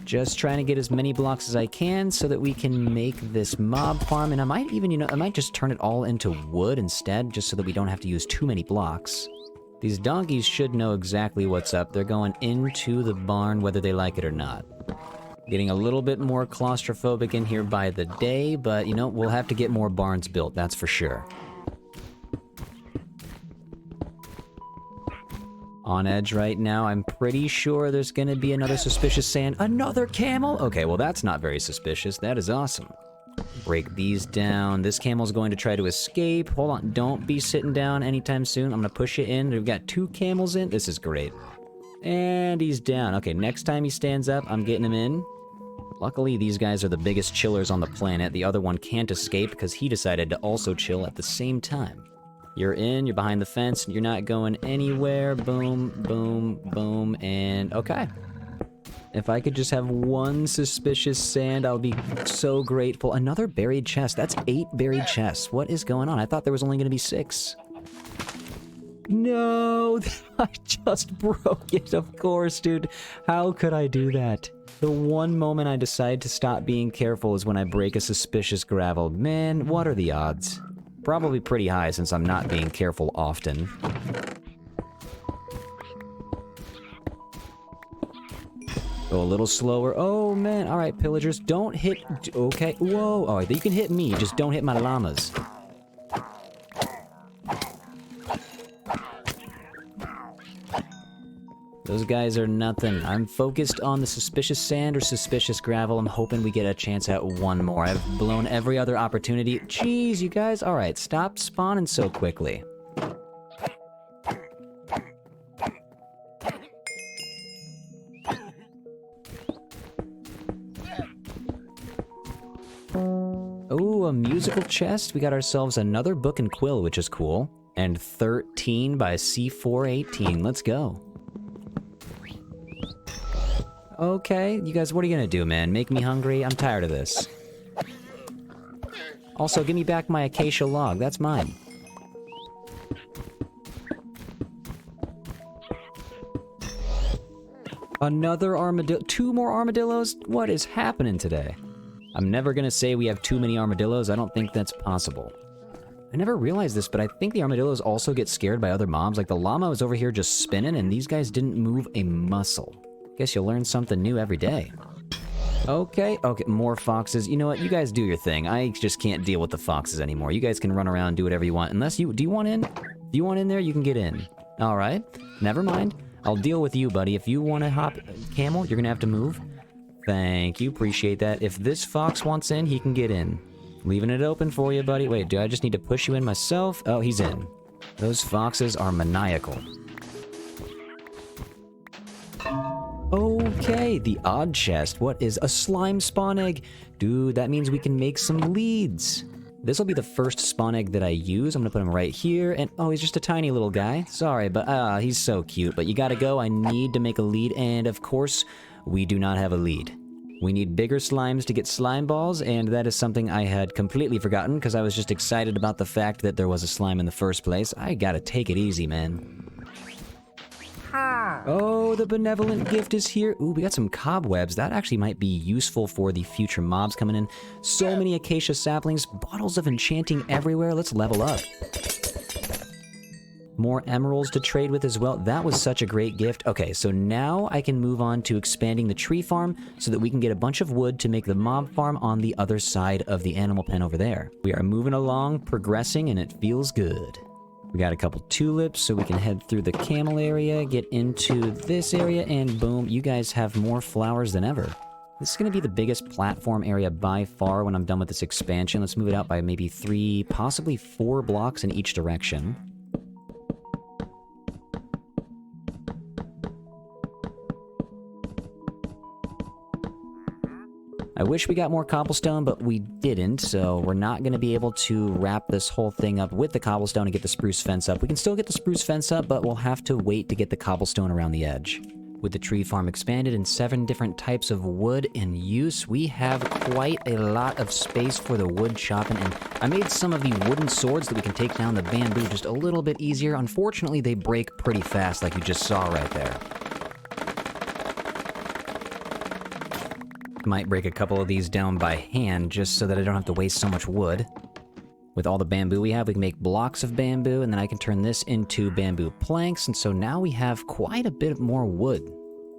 Just trying to get as many blocks as I can so that we can make this mob farm, and I might even, you know, I might just turn it all into wood instead, just so that we don't have to use too many blocks. These donkeys should know exactly what's up. They're going into the barn whether they like it or not. Getting a little bit more claustrophobic in here by the day, but, you know, we'll have to get more barns built, that's for sure. On edge right now. I'm pretty sure there's gonna be another suspicious sand. Another camel? Okay, well that's not very suspicious. That is awesome. Break these down. This camel's going to try to escape. Hold on, don't be sitting down anytime soon. I'm gonna push you in. We've got 2 camels in. This is great. And he's down. Okay, next time he stands up, I'm getting him in. Luckily, these guys are the biggest chillers on the planet. The other one can't escape because he decided to also chill at the same time. You're in, you're behind the fence, you're not going anywhere. Boom, boom, boom, and okay. If I could just have one suspicious sand, I would be so grateful. Another buried chest. That's 8 buried chests. What is going on? I thought there was only going to be 6. No, I just broke it, of course, dude. How could I do that? The one moment I decide to stop being careful is when I break a suspicious gravel. Man, what are the odds? Probably pretty high since I'm not being careful often. Go a little slower. Oh, man. All right, pillagers, don't hit... Okay, whoa. All right, you can hit me, just don't hit my llamas. Those guys are nothing. I'm focused on the suspicious sand or suspicious gravel. I'm hoping we get a chance at one more. I've blown every other opportunity. Jeez, you guys. All right, stop spawning so quickly. Oh, a musical chest. We got ourselves another book and quill, which is cool. And 13 by C418. Let's go. Okay, you guys, what are you gonna do, man? Make me hungry? I'm tired of this. Also, give me back my acacia log. That's mine. Another armadillo. 2 more armadillos? What is happening today? I'm never gonna say we have too many armadillos. I don't think that's possible. I never realized this, but I think the armadillos also get scared by other mobs. Like, the llama was over here just spinning, and these guys didn't move a muscle. Guess you'll learn something new every day. Okay, more foxes. You know what? You guys do your thing. I just can't deal with the foxes anymore. You guys can run around and do whatever you want. Unless you... Do you want in? Do you want in there? You can get in. Alright. Never mind. I'll deal with you, buddy. If you want to hop camel, you're gonna have to move. Thank you. Appreciate that. If this fox wants in, he can get in. Leaving it open for you, buddy. Wait, do I just need to push you in myself? Oh, he's in. Those foxes are maniacal. Okay, the odd chest. What is a slime spawn egg? Dude, that means we can make some leads. This will be the first spawn egg that I use. I'm gonna put him right here, and oh, he's just a tiny little guy. Sorry, but he's so cute. But you gotta go. I need to make a lead, and of course, we do not have a lead. We need bigger slimes to get slime balls, and that is something I had completely forgotten because I was just excited about the fact that there was a slime in the first place. I gotta take it easy, man. Oh, the benevolent gift is here. Ooh, we got some cobwebs. That actually might be useful for the future mobs coming in. So many acacia saplings, bottles of enchanting everywhere. Let's level up. More emeralds to trade with as well. That was such a great gift. Okay, so now I can move on to expanding the tree farm so that we can get a bunch of wood to make the mob farm on the other side of the animal pen over there. We are moving along, progressing, and it feels good. We got a couple tulips, so we can head through the camel area, get into this area, and boom, you guys have more flowers than ever. This is going to be the biggest platform area by far when I'm done with this expansion. Let's move it out by maybe 3, possibly 4 blocks in each direction. I wish we got more cobblestone, but we didn't, so we're not going to be able to wrap this whole thing up with the cobblestone and get the spruce fence up. We can still get the spruce fence up, but we'll have to wait to get the cobblestone around the edge. With the tree farm expanded and 7 different types of wood in use, we have quite a lot of space for the wood chopping, and I made some of the wooden swords that we can take down the bamboo just a little bit easier. Unfortunately, they break pretty fast, like you just saw right there. Might break a couple of these down by hand just so that I don't have to waste so much wood. With all the bamboo we have, we can make blocks of bamboo, and then I can turn this into bamboo planks, and so now we have quite a bit more wood.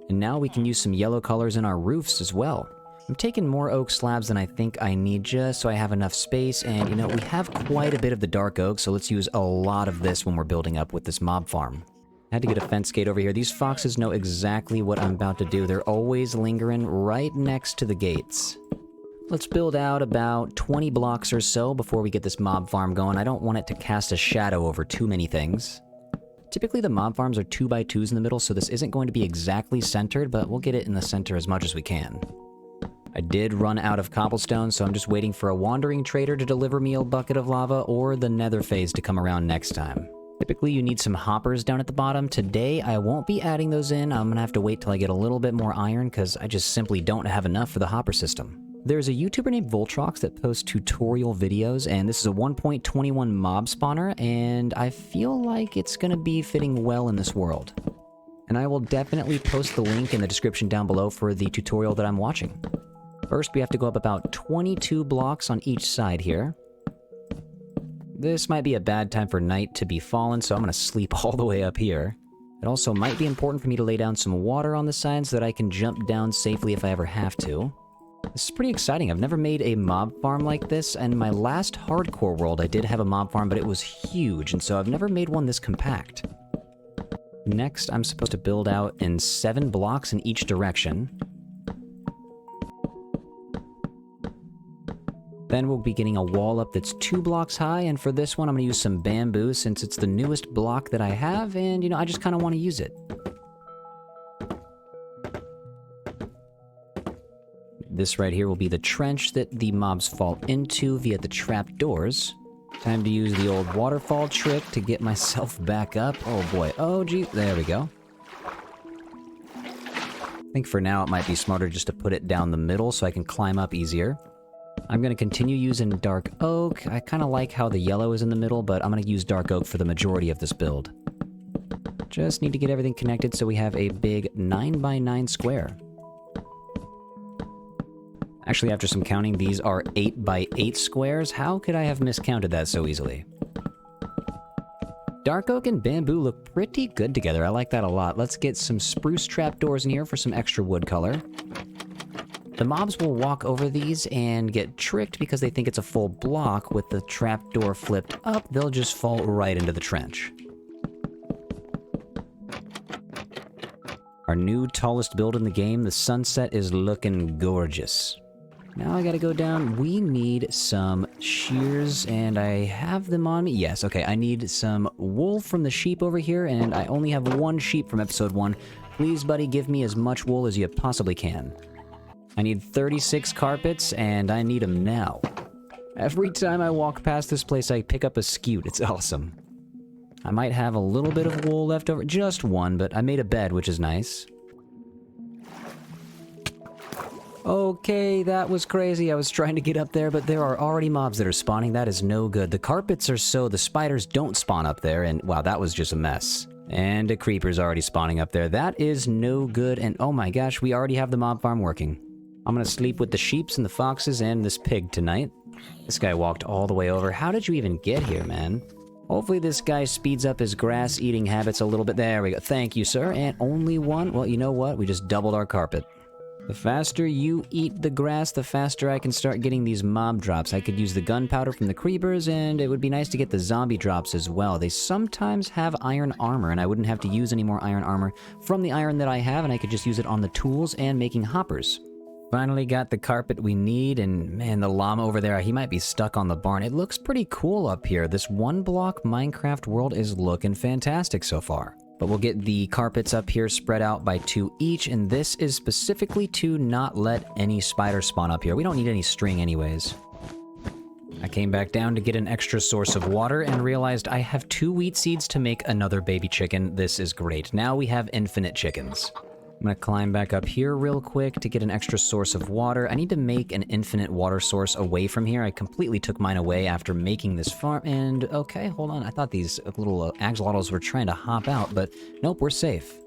And now we can use some yellow colors in our roofs as well. I'm taking more oak slabs than I think I need just so I have enough space, and you know, we have quite a bit of the dark oak, so let's use a lot of this when we're building up with this mob farm. I had to get a fence gate over here. These foxes know exactly what I'm about to do. They're always lingering right next to the gates. Let's build out about 20 blocks or so before we get this mob farm going. I don't want it to cast a shadow over too many things. Typically the mob farms are 2x2s in the middle, so this isn't going to be exactly centered, but we'll get it in the center as much as we can. I did run out of cobblestone, so I'm just waiting for a wandering trader to deliver me a bucket of lava or the nether phase to come around next time. Typically, you need some hoppers down at the bottom. Today, I won't be adding those in. I'm gonna have to wait till I get a little bit more iron because I just simply don't have enough for the hopper system. There's a YouTuber named Voltrox that posts tutorial videos, and this is a 1.21 mob spawner, and I feel like it's gonna be fitting well in this world. And I will definitely post the link in the description down below for the tutorial that I'm watching. First, we have to go up about 22 blocks on each side here. This might be a bad time for night to be fallen, so I'm gonna sleep all the way up here. It also might be important for me to lay down some water on the side so that I can jump down safely if I ever have to. This is pretty exciting. I've never made a mob farm like this, and my last hardcore world I did have a mob farm, but it was huge, and so I've never made one this compact. Next, I'm supposed to build out in 7 blocks in each direction. Then we'll be getting a wall up that's 2 blocks high, and for this one I'm going to use some bamboo since it's the newest block that I have, and, you know, I just kind of want to use it. This right here will be the trench that the mobs fall into via the trapdoors. Time to use the old waterfall trick to get myself back up. Oh boy, oh gee, there we go. I think for now it might be smarter just to put it down the middle so I can climb up easier. I'm going to continue using dark oak. I kind of like how the yellow is in the middle, but I'm going to use dark oak for the majority of this build. Just need to get everything connected so we have a big 9x9 square. Actually, after some counting, these are 8x8 squares. How could I have miscounted that so easily? Dark oak and bamboo look pretty good together. I like that a lot. Let's get some spruce trapdoors in here for some extra wood color. The mobs will walk over these and get tricked because they think it's a full block. With the trapdoor flipped up, they'll just fall right into the trench. Our new tallest build in the game, the sunset, is looking gorgeous. Now I gotta go down. We need some shears, and I have them on me. Yes, okay, I need some wool from the sheep over here, and I only have 1 sheep from episode 1. Please, buddy, give me as much wool as you possibly can. I need 36 carpets, and I need them now. Every time I walk past this place, I pick up a skewt. It's awesome. I might have a little bit of wool left over. Just 1, but I made a bed, which is nice. Okay, that was crazy. I was trying to get up there, but there are already mobs that are spawning. That is no good. The carpets are so the spiders don't spawn up there, and wow, that was just a mess. And a creeper's already spawning up there. That is no good, and oh my gosh, we already have the mob farm working. I'm gonna sleep with the sheeps and the foxes and this pig tonight. This guy walked all the way over. How did you even get here, man? Hopefully this guy speeds up his grass-eating habits a little bit. There we go. Thank you, sir. And only 1? Well, you know what? We just doubled our carpet. The faster you eat the grass, the faster I can start getting these mob drops. I could use the gunpowder from the creepers, and it would be nice to get the zombie drops as well. They sometimes have iron armor, and I wouldn't have to use any more iron armor from the iron that I have, and I could just use it on the tools and making hoppers. Finally got the carpet we need, and man, the llama over there, he might be stuck on the barn. It looks pretty cool up here. This 1-block Minecraft world is looking fantastic so far. But we'll get the carpets up here spread out by 2 each, and this is specifically to not let any spiders spawn up here. We don't need any string anyways. I came back down to get an extra source of water and realized I have 2 wheat seeds to make another baby chicken. This is great. Now we have infinite chickens. I'm gonna climb back up here real quick to get an extra source of water. I need to make an infinite water source away from here. I completely took mine away after making this farm, and okay, hold on. I thought these little axolotls were trying to hop out, but nope, we're safe.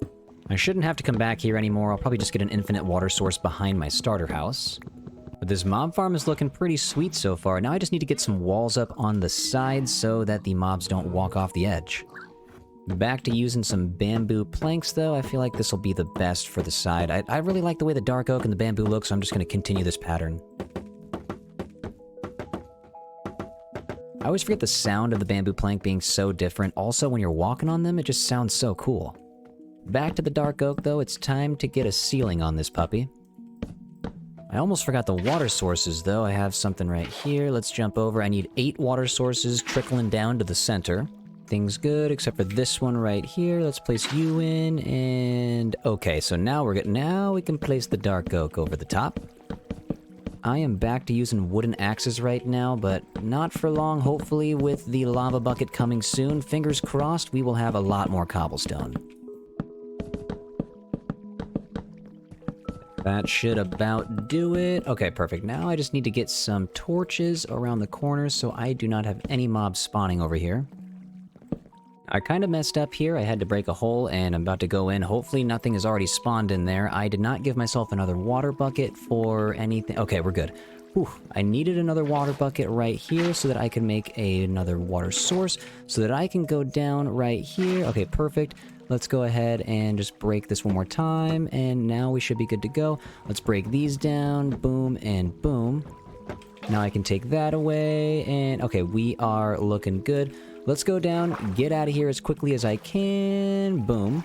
I shouldn't have to come back here anymore. I'll probably just get an infinite water source behind my starter house. But this mob farm is looking pretty sweet so far. Now I just need to get some walls up on the sides so that the mobs don't walk off the edge. Back to using some bamboo planks, though. I feel like this will be the best for the side. I really like the way the dark oak and the bamboo look, so I'm just going to continue this pattern. I always forget the sound of the bamboo plank being so different. Also, when you're walking on them, it just sounds so cool. Back to the dark oak, though. It's time to get a ceiling on this puppy. I almost forgot the water sources, though. I have something right here. Let's jump over. I need 8 water sources trickling down to the center. Things good, except for this one right here. Let's place you in, and okay, so now we're good. Now we can place the dark oak over the top. I am back to using wooden axes right now, but not for long. Hopefully with the lava bucket coming soon, fingers crossed, we will have a lot more cobblestone. That should about do it. Okay, perfect. Now I just need to get some torches around the corners so I do not have any mobs spawning over here. I kind of messed up here. I had to break a hole and I'm about to go in. Hopefully nothing has already spawned in there. I did not give myself another water bucket for anything. Okay, we're good. Whew. I needed another water bucket right here so that I can make another water source so that I can go down right here. Okay, perfect. Let's go ahead and just break this one more time, and now we should be good to go. Let's break these down, boom and boom. Now I can take that away, and okay, we are looking good. Let's go down, get out of here as quickly as I can, boom.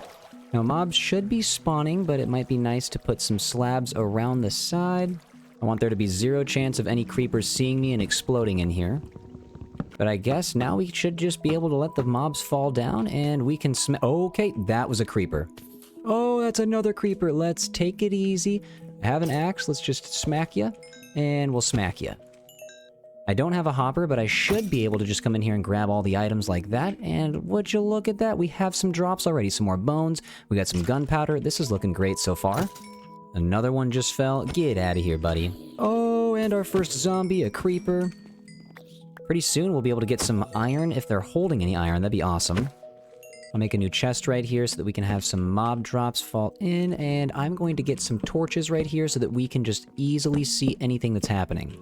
Now mobs should be spawning, but it might be nice to put some slabs around the side. I want there to be 0 chance of any creepers seeing me and exploding in here. But I guess now we should just be able to let the mobs fall down and we can okay, that was a creeper. Oh, that's another creeper. Let's take it easy. I have an axe. Let's just smack ya. And we'll smack ya. I don't have a hopper, but I should be able to just come in here and grab all the items like that. And would you look at that? We have some drops already. Some more bones. We got some gunpowder. This is looking great so far. Another one just fell. Get out of here, buddy. Oh, and our first zombie, a creeper. Pretty soon we'll be able to get some iron if they're holding any iron. That'd be awesome. I'll make a new chest right here so that we can have some mob drops fall in, and I'm going to get some torches right here so that we can just easily see anything that's happening.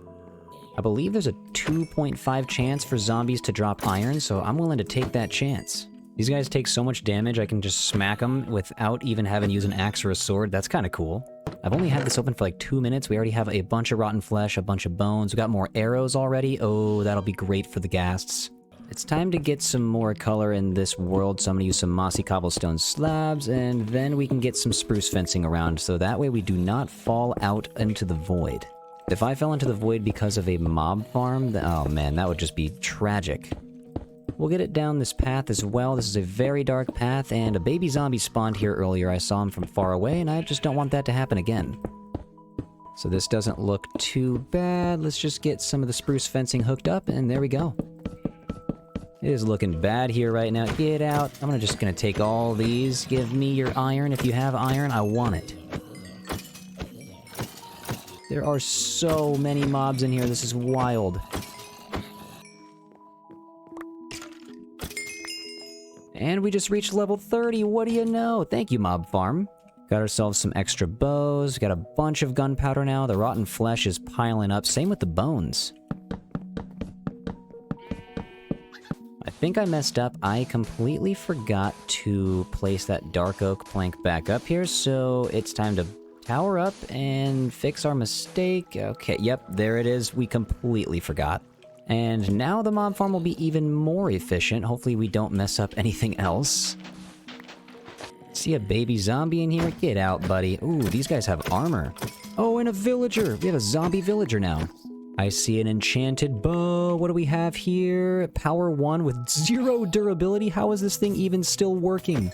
I believe there's a 2.5 chance for zombies to drop iron, so I'm willing to take that chance. These guys take so much damage, I can just smack them without even having to use an axe or a sword. That's kind of cool. I've only had this open for like 2 minutes. We already have a bunch of rotten flesh, a bunch of bones. We got more arrows already. Oh, that'll be great for the ghasts. It's time to get some more color in this world, so I'm gonna use some mossy cobblestone slabs, and then we can get some spruce fencing around, so that way we do not fall out into the void. If I fell into the void because of a mob farm, oh man, that would just be tragic. We'll get it down this path as well. This is a very dark path, and a baby zombie spawned here earlier. I saw him from far away, and I just don't want that to happen again. So this doesn't look too bad. Let's just get some of the spruce fencing hooked up, and there we go. It is looking bad here right now. Get out. I'm just gonna take all these. Give me your iron. If you have iron, I want it. There are so many mobs in here. This is wild. And we just reached level 30, what do you know? Thank you, Mob Farm. Got ourselves some extra bows, got a bunch of gunpowder now, the rotten flesh is piling up, same with the bones. I think I messed up, I completely forgot to place that dark oak plank back up here, so it's time to tower up and fix our mistake. Okay, yep, there it is, we completely forgot. And now the mob farm will be even more efficient. Hopefully we don't mess up anything else. See a baby zombie in here? Get out, buddy. Ooh, these guys have armor. Oh, and a villager. We have a zombie villager now. I see an enchanted bow. What do we have here? Power 1 with 0 durability. How is this thing even still working?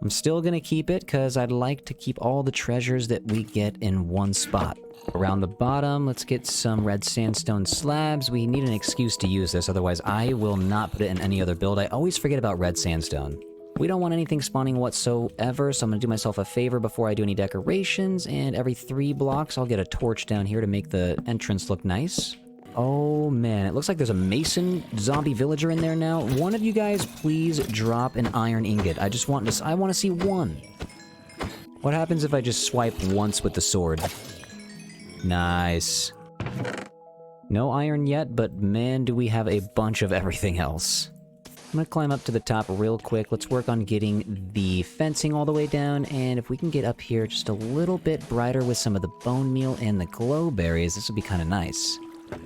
I'm still gonna keep it because I'd like to keep all the treasures that we get in one spot. Around the bottom, let's get some red sandstone slabs. We need an excuse to use this, otherwise I will not put it in any other build. I always forget about red sandstone. We don't want anything spawning whatsoever, so I'm gonna do myself a favor before I do any decorations, and every 3 blocks I'll get a torch down here to make the entrance look nice. Oh man, it looks like there's a mason zombie villager in there now. One of you guys please drop an iron ingot. I want to see one. What happens if I just swipe once with the sword? Nice. No iron yet, but man, do we have a bunch of everything else. I'm gonna climb up to the top real quick. Let's work on getting the fencing all the way down, and if we can get up here just a little bit brighter with some of the bone meal and the glow berries, this would be kind of nice.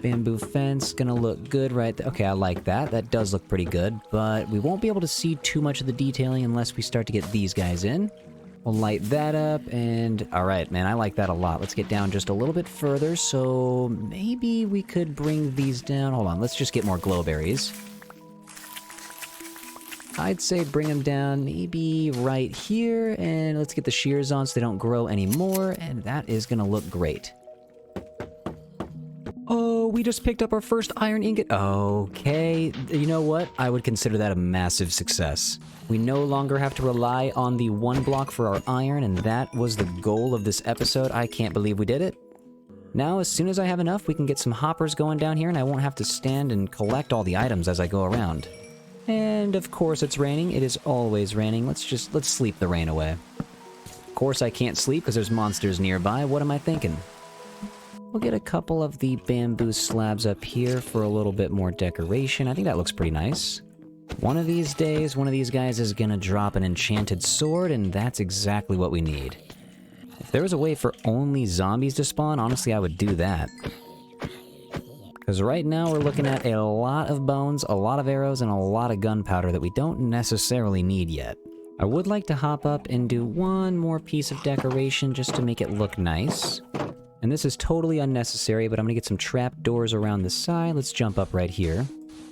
Bamboo fence, gonna look good right there. Okay, I like that. That does look pretty good, but we won't be able to see too much of the detailing unless we start to get these guys in. We'll light that up, and alright, man, I like that a lot. Let's get down just a little bit further, so maybe we could bring these down. Hold on, let's just get more glowberries. I'd say bring them down maybe right here, and let's get the shears on so they don't grow anymore, and that is gonna look great. go! We just picked up our first iron ingot. Okay, you know what? I would consider that a massive success. We no longer have to rely on the 1 block for our iron, and that was the goal of this episode. I can't believe we did it. Now, as soon as I have enough, we can get some hoppers going down here, and I won't have to stand and collect all the items as I go around. And of course it's raining. It is always raining. Let's sleep the rain away. Of course I can't sleep because there's monsters nearby. What am I thinking? We'll get a couple of the bamboo slabs up here for a little bit more decoration. I think that looks pretty nice. One of these days, one of these guys is gonna drop an enchanted sword, and that's exactly what we need. If there was a way for only zombies to spawn, honestly, I would do that. Because right now we're looking at a lot of bones, a lot of arrows, and a lot of gunpowder that we don't necessarily need yet. I would like to hop up and do one more piece of decoration just to make it look nice. And this is totally unnecessary, but I'm gonna get some trapdoors around the side. Let's jump up right here.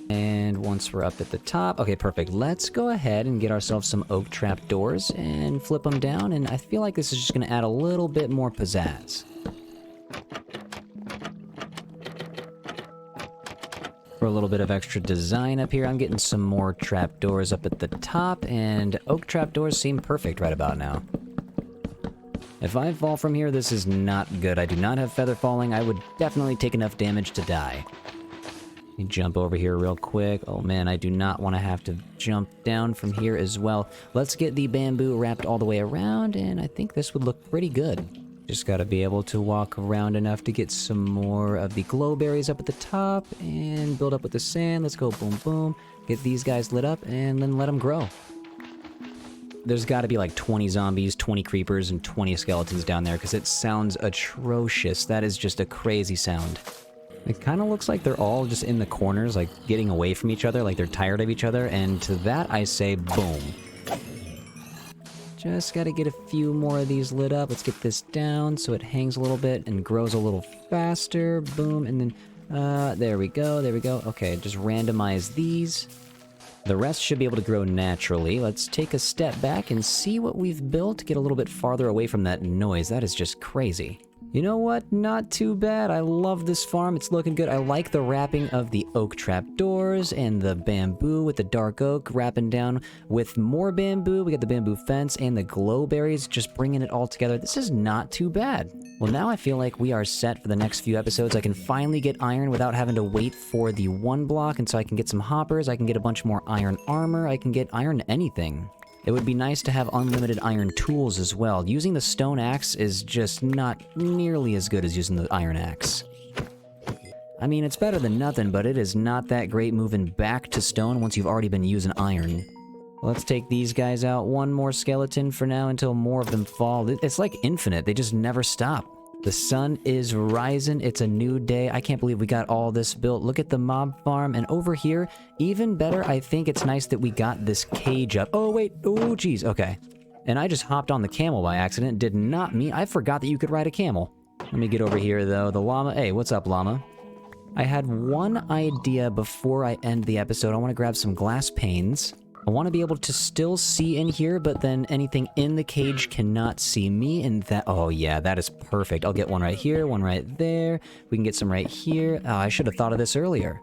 And once we're up at the top, okay, perfect. Let's go ahead and get ourselves some oak trapdoors and flip them down, and I feel like this is just gonna add a little bit more pizzazz. For a little bit of extra design up here, I'm getting some more trapdoors up at the top, and oak trapdoors seem perfect right about now. If I fall from here, this is not good. I do not have feather falling. I would definitely take enough damage to die. Let me jump over here real quick. Oh man, I do not want to have to jump down from here as well. Let's get the bamboo wrapped all the way around, and I think this would look pretty good. Just gotta be able to walk around enough to get some more of the glowberries up at the top, and build up with the sand. Let's go boom boom. Get these guys lit up, and then let them grow. There's gotta be like 20 zombies, 20 creepers, and 20 skeletons down there, because it sounds atrocious. That is just a crazy sound. It kind of looks like they're all just in the corners, like getting away from each other, like they're tired of each other, and to that I say boom. Just gotta get a few more of these lit up. Let's get this down so it hangs a little bit and grows a little faster. Boom, and then, there we go, there we go. Okay, just randomize these. The rest should be able to grow naturally. Let's take a step back and see what we've built to get a little bit farther away from that noise. That is just crazy. You know what? Not too bad. I love this farm. It's looking good. I like the wrapping of the oak trapdoors and the bamboo with the dark oak wrapping down with more bamboo. We got the bamboo fence and the glowberries, just bringing it all together. This is not too bad. Well, now I feel like we are set for the next few episodes. I can finally get iron without having to wait for the 1 block, and so I can get some hoppers. I can get a bunch more iron armor. I can get iron anything. It would be nice to have unlimited iron tools as well. Using the stone axe is just not nearly as good as using the iron axe. I mean, it's better than nothing, but it is not that great moving back to stone once you've already been using iron. Let's take these guys out. One more skeleton for now until more of them fall. It's like infinite. They just never stop. The sun is rising. It's a new day. I can't believe we got all this built. Look at the mob farm. And over here, even better, I think it's nice that we got this cage up. Oh, wait. Oh, geez. Okay. And I just hopped on the camel by accident. Did not mean... I forgot that you could ride a camel. Let me get over here, though. The llama... Hey, what's up, llama? I had one idea before I end the episode. I want to grab some glass panes. I want to be able to still see in here, but then anything in the cage cannot see me, and that... Oh, yeah, that is perfect. I'll get one right here, one right there. We can get some right here. Oh, I should have thought of this earlier.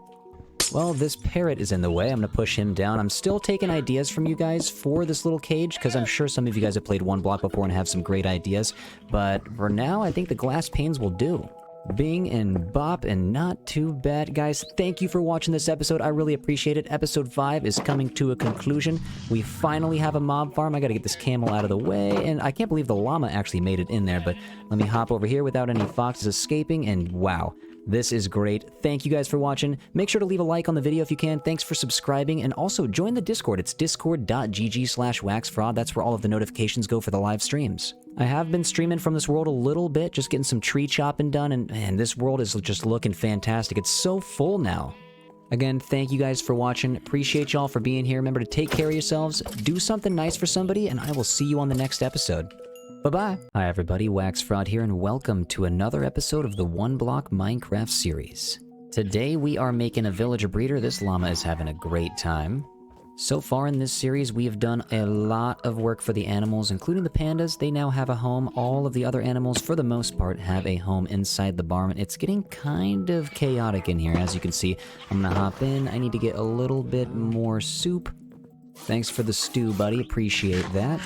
Well, this parrot is in the way. I'm going to push him down. I'm still taking ideas from you guys for this little cage, because I'm sure some of you guys have played 1 block before and have some great ideas. But for now, I think the glass panes will do. Bing and bop, and not too bad. Guys, thank you for watching this episode. I really appreciate it. Episode 5 is coming to a conclusion. We finally have a mob farm. I gotta get this camel out of the way, and I can't believe the llama actually made it in there, but let me hop over here without any foxes escaping, and wow. This is great. Thank you guys for watching. Make sure to leave a like on the video if you can. Thanks for subscribing, and also join the Discord. It's discord.gg/WaxFraud. That's where all of the notifications go for the live streams. I have been streaming from this world a little bit, just getting some tree chopping done, and man, this world is just looking fantastic. It's so full now. Again, thank you guys for watching. Appreciate y'all for being here. Remember to take care of yourselves, do something nice for somebody, and I will see you on the next episode. Bye-bye. Hi everybody, WaxFraud here, and welcome to another episode of the 1 Block Minecraft series. Today we are making a villager breeder. This llama is having a great time. So far in this series, we have done a lot of work for the animals, including the pandas. They now have a home. All of the other animals, for the most part, have a home inside the barn. It's getting kind of chaotic in here, as you can see. I'm gonna hop in. I need to get a little bit more soup. Thanks for the stew, buddy. Appreciate that.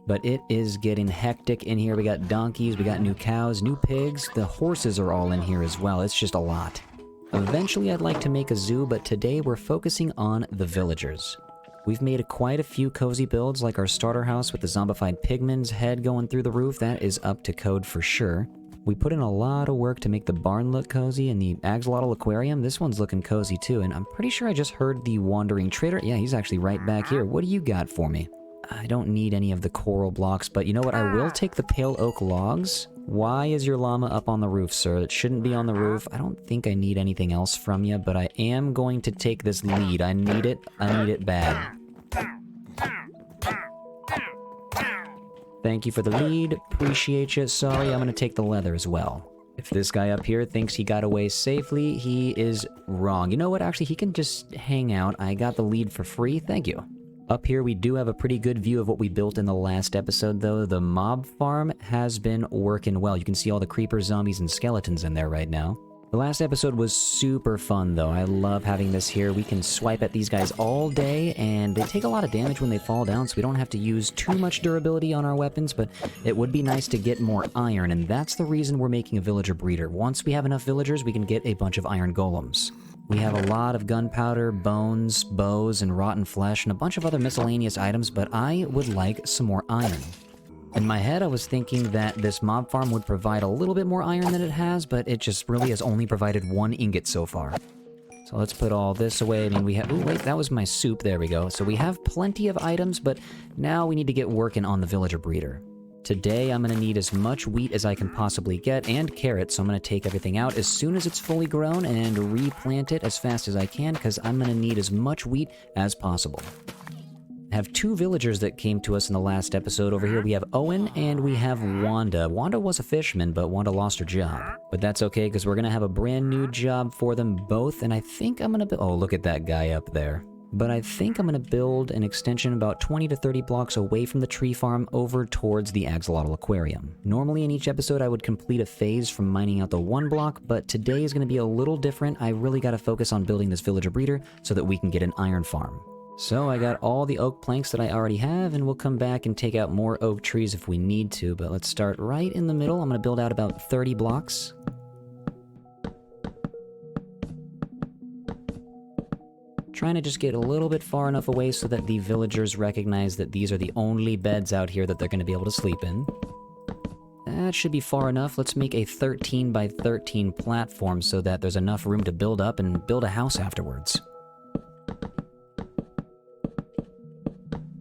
But it is getting hectic in here. We got donkeys, we got new cows, new pigs. The horses are all in here as well. It's just a lot. Eventually I'd like to make a zoo, but today we're focusing on the villagers. We've made quite a few cozy builds, like our starter house with the zombified pigman's head going through the roof. That is up to code for sure. We put in a lot of work to make the barn look cozy, and the Axolotl Aquarium, this one's looking cozy too, and I'm pretty sure I just heard the wandering trader. Yeah, he's actually right back here. What do you got for me? I don't need any of the coral blocks, but you know what? I will take the pale oak logs. Why is your llama up on the roof, sir? It shouldn't be on the roof. I don't think I need anything else from you, but I am going to take this lead. I need it. I need it bad. Thank you for the lead. Appreciate you. Sorry, I'm going to take the leather as well. If this guy up here thinks he got away safely, he is wrong. You know what? Actually, he can just hang out. I got the lead for free. Thank you. Up here, we do have a pretty good view of what we built in the last episode, though. The mob farm has been working well. You can see all the creepers, zombies, and skeletons in there right now. The last episode was super fun, though. I love having this here. We can swipe at these guys all day, and they take a lot of damage when they fall down, so we don't have to use too much durability on our weapons, but it would be nice to get more iron, and that's the reason we're making a villager breeder. Once we have enough villagers, we can get a bunch of iron golems. We have a lot of gunpowder, bones, bows, and rotten flesh, and a bunch of other miscellaneous items, but I would like some more iron. In my head, I was thinking that this mob farm would provide a little bit more iron than it has, but it just really has only provided 1 ingot so far. So let's put all this away. I mean, we have... Ooh, wait, that was my soup. There we go. So we have plenty of items, but now we need to get working on the villager breeder. Today, I'm going to need as much wheat as I can possibly get, and carrots, so I'm going to take everything out as soon as it's fully grown and replant it as fast as I can, because I'm going to need as much wheat as possible. I have 2 villagers that came to us in the last episode. Over here we have Owen and we have Wanda. Wanda was a fisherman, but Wanda lost her job. But that's okay, because we're going to have a brand new job for them both, and I think I'm going to... Oh, look at that guy up there. But I think I'm going to build an extension about 20 to 30 blocks away from the tree farm over towards the Axolotl Aquarium. Normally in each episode I would complete a phase from mining out the 1 block, but today is going to be a little different. I really got to focus on building this villager breeder so that we can get an iron farm. So I got all the oak planks that I already have, and we'll come back and take out more oak trees if we need to, but let's start right in the middle. I'm going to build out about 30 blocks. Trying to just get a little bit far enough away so that the villagers recognize that these are the only beds out here that they're going to be able to sleep in. That should be far enough. Let's make a 13 by 13 platform so that there's enough room to build up and build a house afterwards.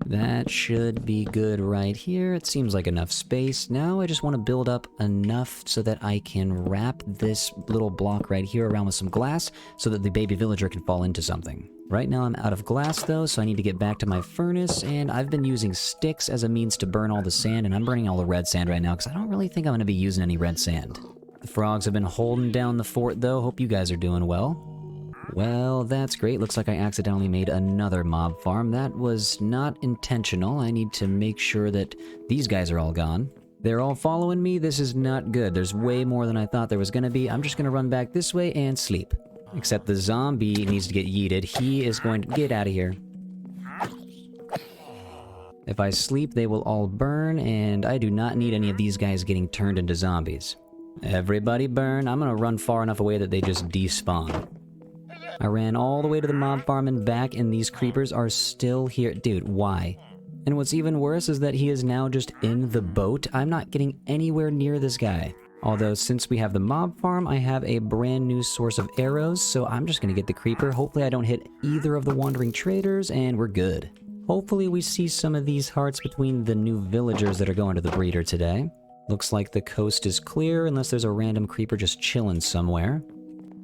That should be good right here. It seems like enough space. Now I just want to build up enough so that I can wrap this little block right here around with some glass so that the baby villager can fall into something. Right now I'm out of glass though, so I need to get back to my furnace, and I've been using sticks as a means to burn all the sand, and I'm burning all the red sand right now because I don't really think I'm going to be using any red sand. The frogs have been holding down the fort though. Hope you guys are doing well. Well, that's great. Looks like I accidentally made another mob farm. That was not intentional. I need to make sure that these guys are all gone. They're all following me. This is not good. There's way more than I thought there was going to be. I'm just going to run back this way and sleep. Except the zombie needs to get yeeted. He is going to get out of here. If I sleep, they will all burn, and I do not need any of these guys getting turned into zombies. Everybody burn. I'm going to run far enough away that they just despawn. I ran all the way to the mob farm and back, and these creepers are still here. Dude, why? And what's even worse is that he is now just in the boat. I'm not getting anywhere near this guy. Although, since we have the mob farm, I have a brand new source of arrows, so I'm just gonna get the creeper. Hopefully I don't hit either of the wandering traders, and we're good. Hopefully we see some of these hearts between the new villagers that are going to the breeder today. Looks like the coast is clear, unless there's a random creeper just chilling somewhere.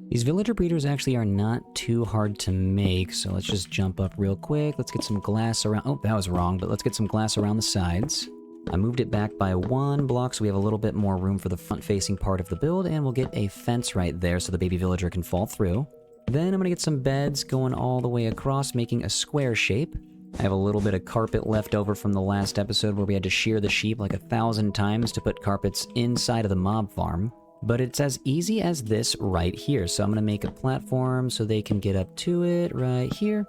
These villager breeders actually are not too hard to make, so let's just jump up real quick. Let's get some glass around... Oh, that was wrong, but let's get some glass around the sides. I moved it back by 1 block so we have a little bit more room for the front-facing part of the build, and we'll get a fence right there so the baby villager can fall through. Then I'm gonna get some beds going all the way across, making a square shape. I have a little bit of carpet left over from the last episode where we had to shear the sheep like 1,000 times to put carpets inside of the mob farm. But it's as easy as this right here. So I'm gonna make a platform so they can get up to it right here.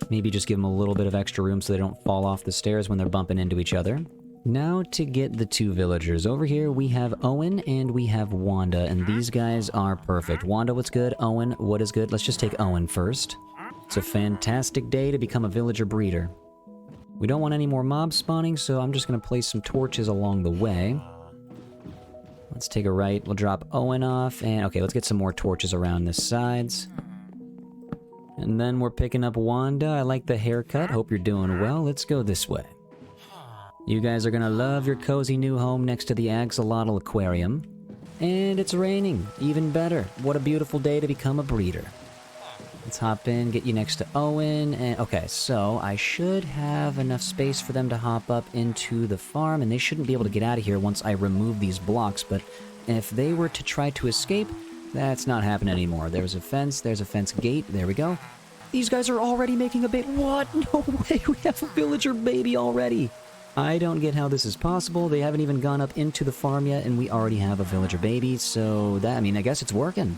Maybe just give them a little bit of extra room so they don't fall off the stairs when they're bumping into each other. Now to get the two villagers. Over here we have Owen and we have Wanda, and these guys are perfect. Wanda, what's good? Owen, what is good? Let's just take Owen first. It's a fantastic day to become a villager breeder. We don't want any more mobs spawning, so I'm just going to place some torches along the way. Let's take a right. We'll drop Owen off, and okay, let's get some more torches around the sides. And then we're picking up Wanda. I like the haircut. Hope you're doing well. Let's go this way. You guys are gonna love your cozy new home next to the Axolotl Aquarium. And it's raining. Even better. What a beautiful day to become a breeder. Let's hop in, get you next to Owen, and okay, so I should have enough space for them to hop up into the farm, and they shouldn't be able to get out of here once I remove these blocks, but if they were to try to escape, that's not happening anymore. There's a fence gate, there we go. These guys are already making a bait. What? No way, we have a villager baby already. I don't get how this is possible. They haven't even gone up into the farm yet, and we already have a villager baby, so that, I mean, I guess it's working.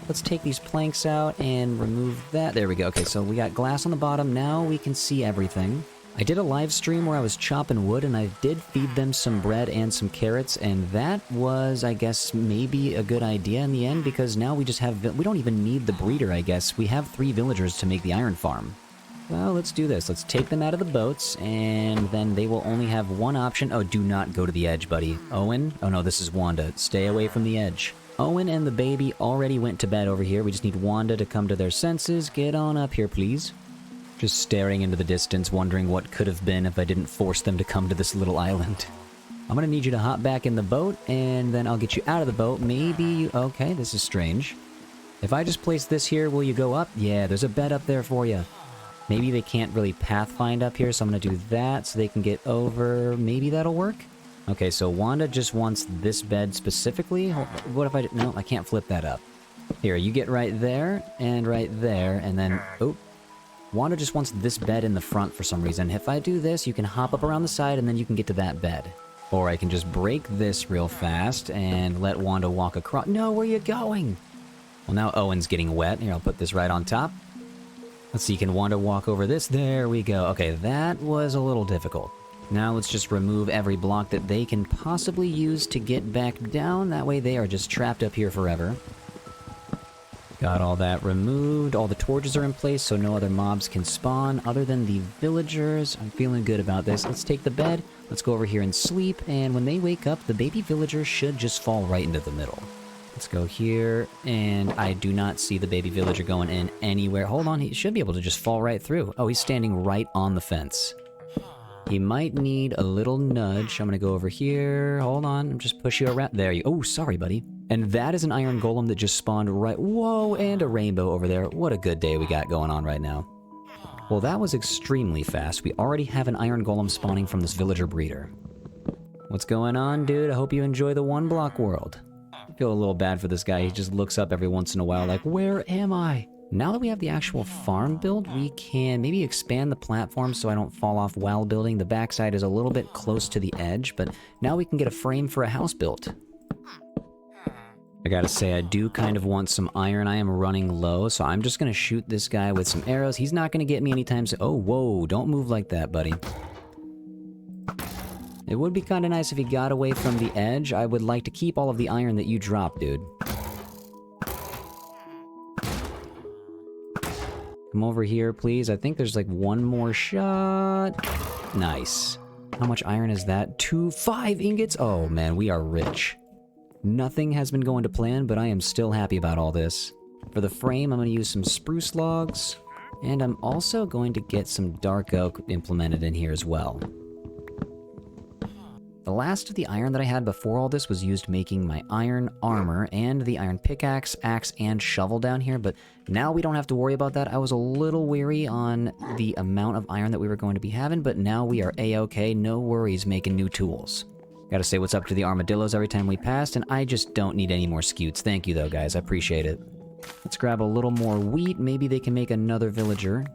Let's take these planks out and remove that. There we go. Okay, so we got glass on the bottom. Now we can see everything. I did a live stream where I was chopping wood, and I did feed them some bread and some carrots, and that was, I guess, maybe a good idea in the end, because now we just have, we don't even need the breeder, I guess. We have 3 villagers to make the iron farm. Well, let's do this. Let's take them out of the boats, and then they will only have one option. Oh, do not go to the edge, buddy. Owen? Oh no, this is Wanda. Stay away from the edge. Owen and the baby already went to bed over here. We just need Wanda to come to their senses. Get on up here, please. Just staring into the distance, wondering what could have been if I didn't force them to come to this little island. I'm gonna need you to hop back in the boat, and then I'll get you out of the boat. Maybe you... Okay, this is strange. If I just place this here, will you go up? Yeah, there's a bed up there for you. Maybe they can't really pathfind up here, so I'm gonna do that so they can get over. Maybe that'll work? Okay, so Wanda just wants this bed specifically. What if I... No, I can't flip that up. Here, you get right there, and then... Oh. Wanda just wants this bed in the front for some reason. If I do this, you can hop up around the side, and then you can get to that bed. Or I can just break this real fast and let Wanda walk across... No, where are you going? Well, now Owen's getting wet. Here, I'll put this right on top. Let's see, can Wanda walk over this? There we go. Okay, that was a little difficult. Now let's just remove every block that they can possibly use to get back down. That way they are just trapped up here forever. Got all that removed. All the torches are in place so no other mobs can spawn other than the villagers. I'm feeling good about this. Let's take the bed. Let's go over here and sleep. And when they wake up, the baby villager should just fall right into the middle. Let's go here. And I do not see the baby villager going in anywhere. Hold on. He should be able to just fall right through. Oh, he's standing right on the fence. He might need a little nudge. I'm gonna go over here. Hold on, I'm just push you around. There you... Oh, sorry, buddy. And that is an iron golem that just spawned right... Whoa, and a rainbow over there. What a good day we got going on right now. Well, that was extremely fast. We already have an iron golem spawning from this villager breeder. What's going on, dude? I hope you enjoy the one-block world. I feel a little bad for this guy. He just looks up every once in a while like, where am I? Now that we have the actual farm built, we can maybe expand the platform so I don't fall off while building. The backside is a little bit close to the edge, but now we can get a frame for a house built. I gotta say, I do kind of want some iron. I am running low, so I'm just gonna shoot this guy with some arrows. He's not gonna get me anytime soon. Oh, whoa, don't move like that, buddy. It would be kind of nice if he got away from the edge. I would like to keep all of the iron that you dropped, dude. Come over here, please. I think there's like one more shot. Nice. How much iron is that? 5 ingots? Oh man, we are rich. Nothing has been going to plan, but I am still happy about all this. For the frame, I'm going to use some spruce logs. And I'm also going to get some dark oak implemented in here as well. The last of the iron that I had before all this was used making my iron armor and the iron pickaxe, axe, and shovel down here, but now we don't have to worry about that. I was a little weary on the amount of iron that we were going to be having, but now we are a-okay, no worries making new tools. Gotta say what's up to the armadillos every time we passed, and I just don't need any more scutes. Thank you though, guys, I appreciate it. Let's grab a little more wheat. Maybe they can make another villager.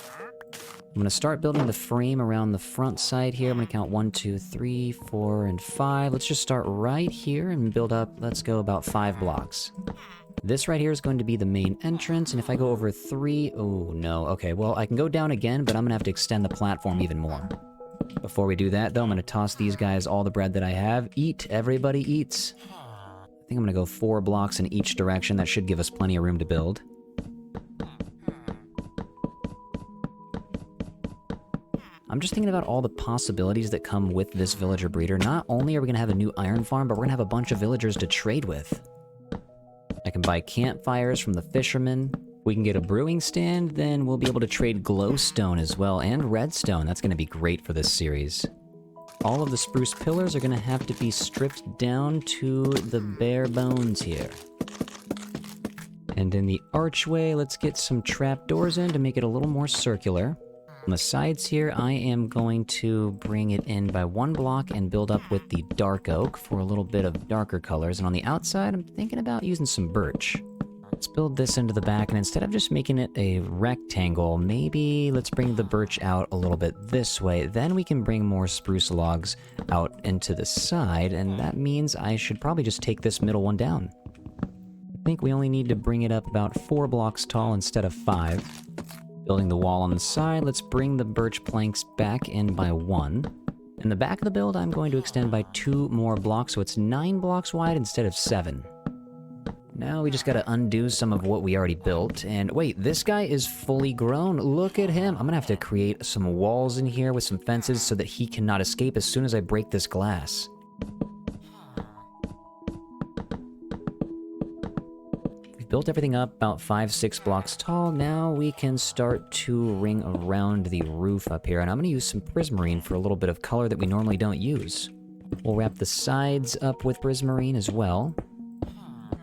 I'm going to start building the frame around the front side here. I'm going to count 1, 2, 3, 4, and 5. Let's just start right here and build up, let's go about 5 blocks. This right here is going to be the main entrance, and if I go over 3... Oh, no. Okay, well, I can go down again, but I'm going to have to extend the platform even more. Before we do that, though, I'm going to toss these guys all the bread that I have. Eat. Everybody eats. I think I'm going to go 4 blocks in each direction. That should give us plenty of room to build. I'm just thinking about all the possibilities that come with this villager breeder. Not only are we going to have a new iron farm, but we're going to have a bunch of villagers to trade with. I can buy campfires from the fishermen. We can get a brewing stand, then we'll be able to trade glowstone as well, and redstone. That's going to be great for this series. All of the spruce pillars are going to have to be stripped down to the bare bones here. And in the archway, let's get some trapdoors in to make it a little more circular. On the sides here, I am going to bring it in by 1 block and build up with the dark oak for a little bit of darker colors. And on the outside, I'm thinking about using some birch. Let's build this into the back, and instead of just making it a rectangle, maybe let's bring the birch out a little bit this way. Then we can bring more spruce logs out into the side, and that means I should probably just take this middle one down. I think we only need to bring it up about 4 blocks tall instead of 5. Building the wall on the side, let's bring the birch planks back in by 1. In the back of the build, I'm going to extend by 2 more blocks, so it's 9 blocks wide instead of 7. Now we just gotta undo some of what we already built, and wait, this guy is fully grown. Look at him. I'm gonna have to create some walls in here with some fences so that he cannot escape as soon as I break this glass. Built everything up about 5-6 blocks tall. Now we can start to ring around the roof up here, and I'm going to use some prismarine for a little bit of color that we normally don't use. We'll wrap the sides up with prismarine as well.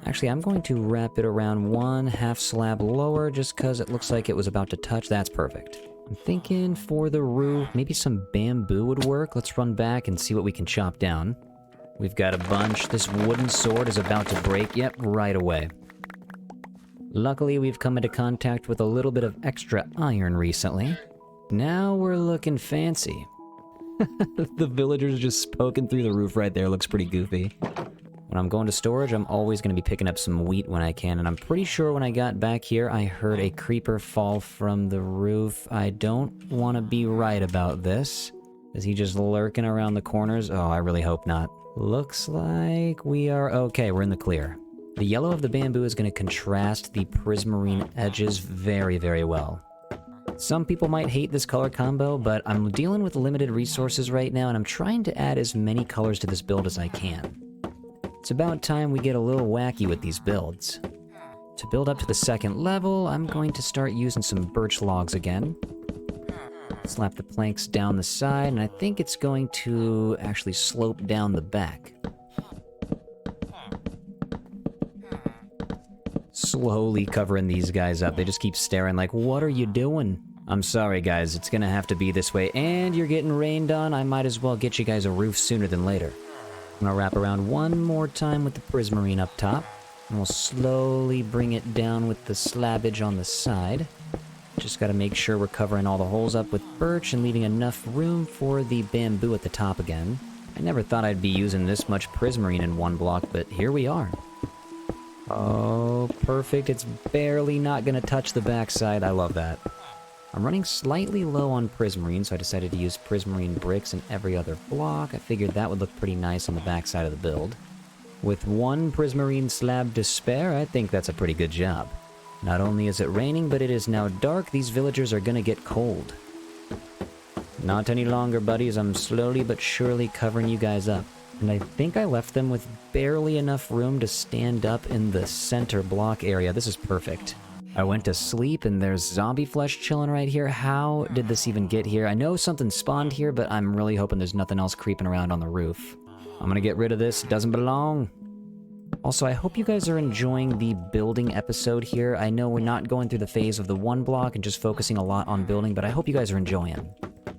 Actually, I'm going to wrap it around 1 half slab lower just because it looks like it was about to touch. That's perfect. I'm thinking for the roof, maybe some bamboo would work. Let's run back and see what we can chop down. We've got a bunch. This wooden sword is about to break. Yep, right away. Luckily, we've come into contact with a little bit of extra iron recently. Now we're looking fancy. The villagers just poking through the roof right there looks pretty goofy. When I'm going to storage, I'm always going to be picking up some wheat when I can, and I'm pretty sure when I got back here, I heard a creeper fall from the roof. I don't want to be right about this. Is he just lurking around the corners? Oh, I really hope not. Looks like we are okay. We're in the clear. The yellow of the bamboo is going to contrast the prismarine edges very, very well. Some people might hate this color combo, but I'm dealing with limited resources right now, and I'm trying to add as many colors to this build as I can. It's about time we get a little wacky with these builds. To build up to the 2nd level, I'm going to start using some birch logs again. Slap the planks down the side, and I think it's going to actually slope down the back. Slowly covering these guys up. They just keep staring like, what are you doing? I'm sorry, guys. It's gonna have to be this way. And you're getting rained on. I might as well get you guys a roof sooner than later. I'm gonna wrap around 1 more time with the prismarine up top. And we'll slowly bring it down with the slabbage on the side. Just gotta make sure we're covering all the holes up with birch and leaving enough room for the bamboo at the top again. I never thought I'd be using this much prismarine in 1 block, but here we are. Oh, perfect. It's barely not going to touch the backside. I love that. I'm running slightly low on prismarine, so I decided to use prismarine bricks in every other block. I figured that would look pretty nice on the backside of the build. With 1 prismarine slab to spare, I think that's a pretty good job. Not only is it raining, but it is now dark. These villagers are going to get cold. Not any longer, buddies. I'm slowly but surely covering you guys up. And I think I left them with barely enough room to stand up in the center block area. This is perfect. I went to sleep and there's zombie flesh chilling right here. How did this even get here? I know something spawned here, but I'm really hoping there's nothing else creeping around on the roof. I'm gonna get rid of this. It doesn't belong. Also, I hope you guys are enjoying the building episode here. I know we're not going through the phase of the 1 block and just focusing a lot on building, but I hope you guys are enjoying.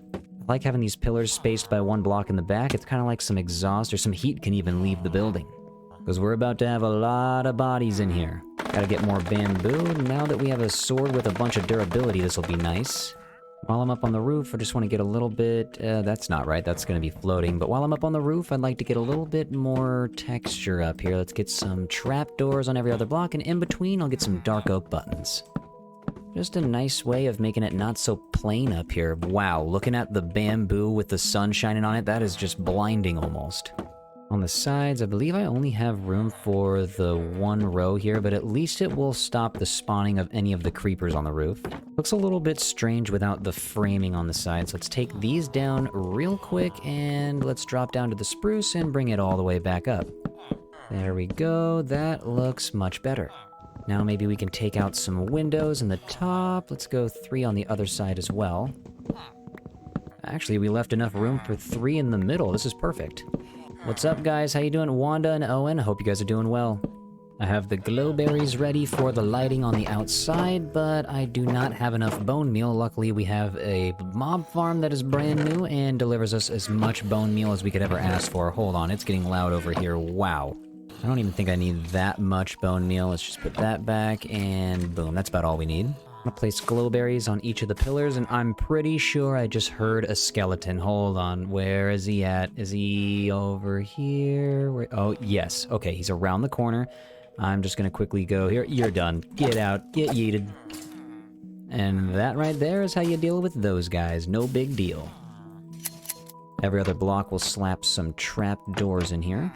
I like having these pillars spaced by 1 block in the back. It's kind of like some exhaust or some heat can even leave the building. Because we're about to have a lot of bodies in here. Gotta get more bamboo. Now that we have a sword with a bunch of durability, this will be nice. While I'm up on the roof, I just want to get a little bit... that's not right, that's going to be floating. But while I'm up on the roof, I'd like to get a little bit more texture up here. Let's get some trapdoors on every other block, and in between, I'll get some dark oak buttons. Just a nice way of making it not so plain up here. Wow, looking at the bamboo with the sun shining on it, that is just blinding almost. On the sides, I believe I only have room for the one row here, but at least it will stop the spawning of any of the creepers on the roof. Looks a little bit strange without the framing on the sides. Let's take these down real quick, and let's drop down to the spruce and bring it all the way back up. There we go, that looks much better. Now maybe we can take out some windows in the top. Let's go 3 on the other side as well. Actually, we left enough room for 3 in the middle. This is perfect. What's up, guys? How you doing? Wanda and Owen, I hope you guys are doing well. I have the glowberries ready for the lighting on the outside, but I do not have enough bone meal. Luckily, we have a mob farm that is brand new and delivers us as much bone meal as we could ever ask for. Hold on, it's getting loud over here. Wow. I don't even think I need that much bone meal. Let's just put that back, and boom, that's about all we need. I'm gonna place glowberries on each of the pillars, and I'm pretty sure I just heard a skeleton. Hold on, where is he at? Is he over here? Oh, yes. Okay, he's around the corner. I'm just gonna quickly go here. You're done. Get out. Get yeeted. And that right there is how you deal with those guys. No big deal. Every other block will slap some trap doors in here.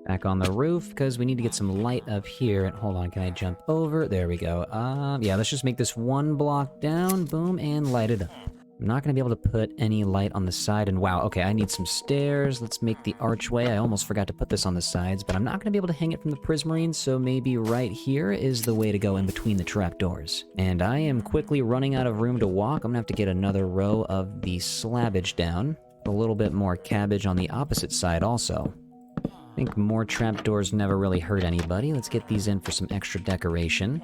Back on the roof, because we need to get some light up here. And hold on, can I jump over? There we go. Yeah, let's just make this one block down, boom, and light it up. I'm not going to be able to put any light on the side, and wow, okay, I need some stairs. Let's make the archway. I almost forgot to put this on the sides, but I'm not going to be able to hang it from the prismarine, so maybe right here is the way to go in between the trapdoors. And I am quickly running out of room to walk. I'm going to have to get another row of the slabbage down. A little bit more cabbage on the opposite side also. I think more trapdoors never really hurt anybody. Let's get these in for some extra decoration.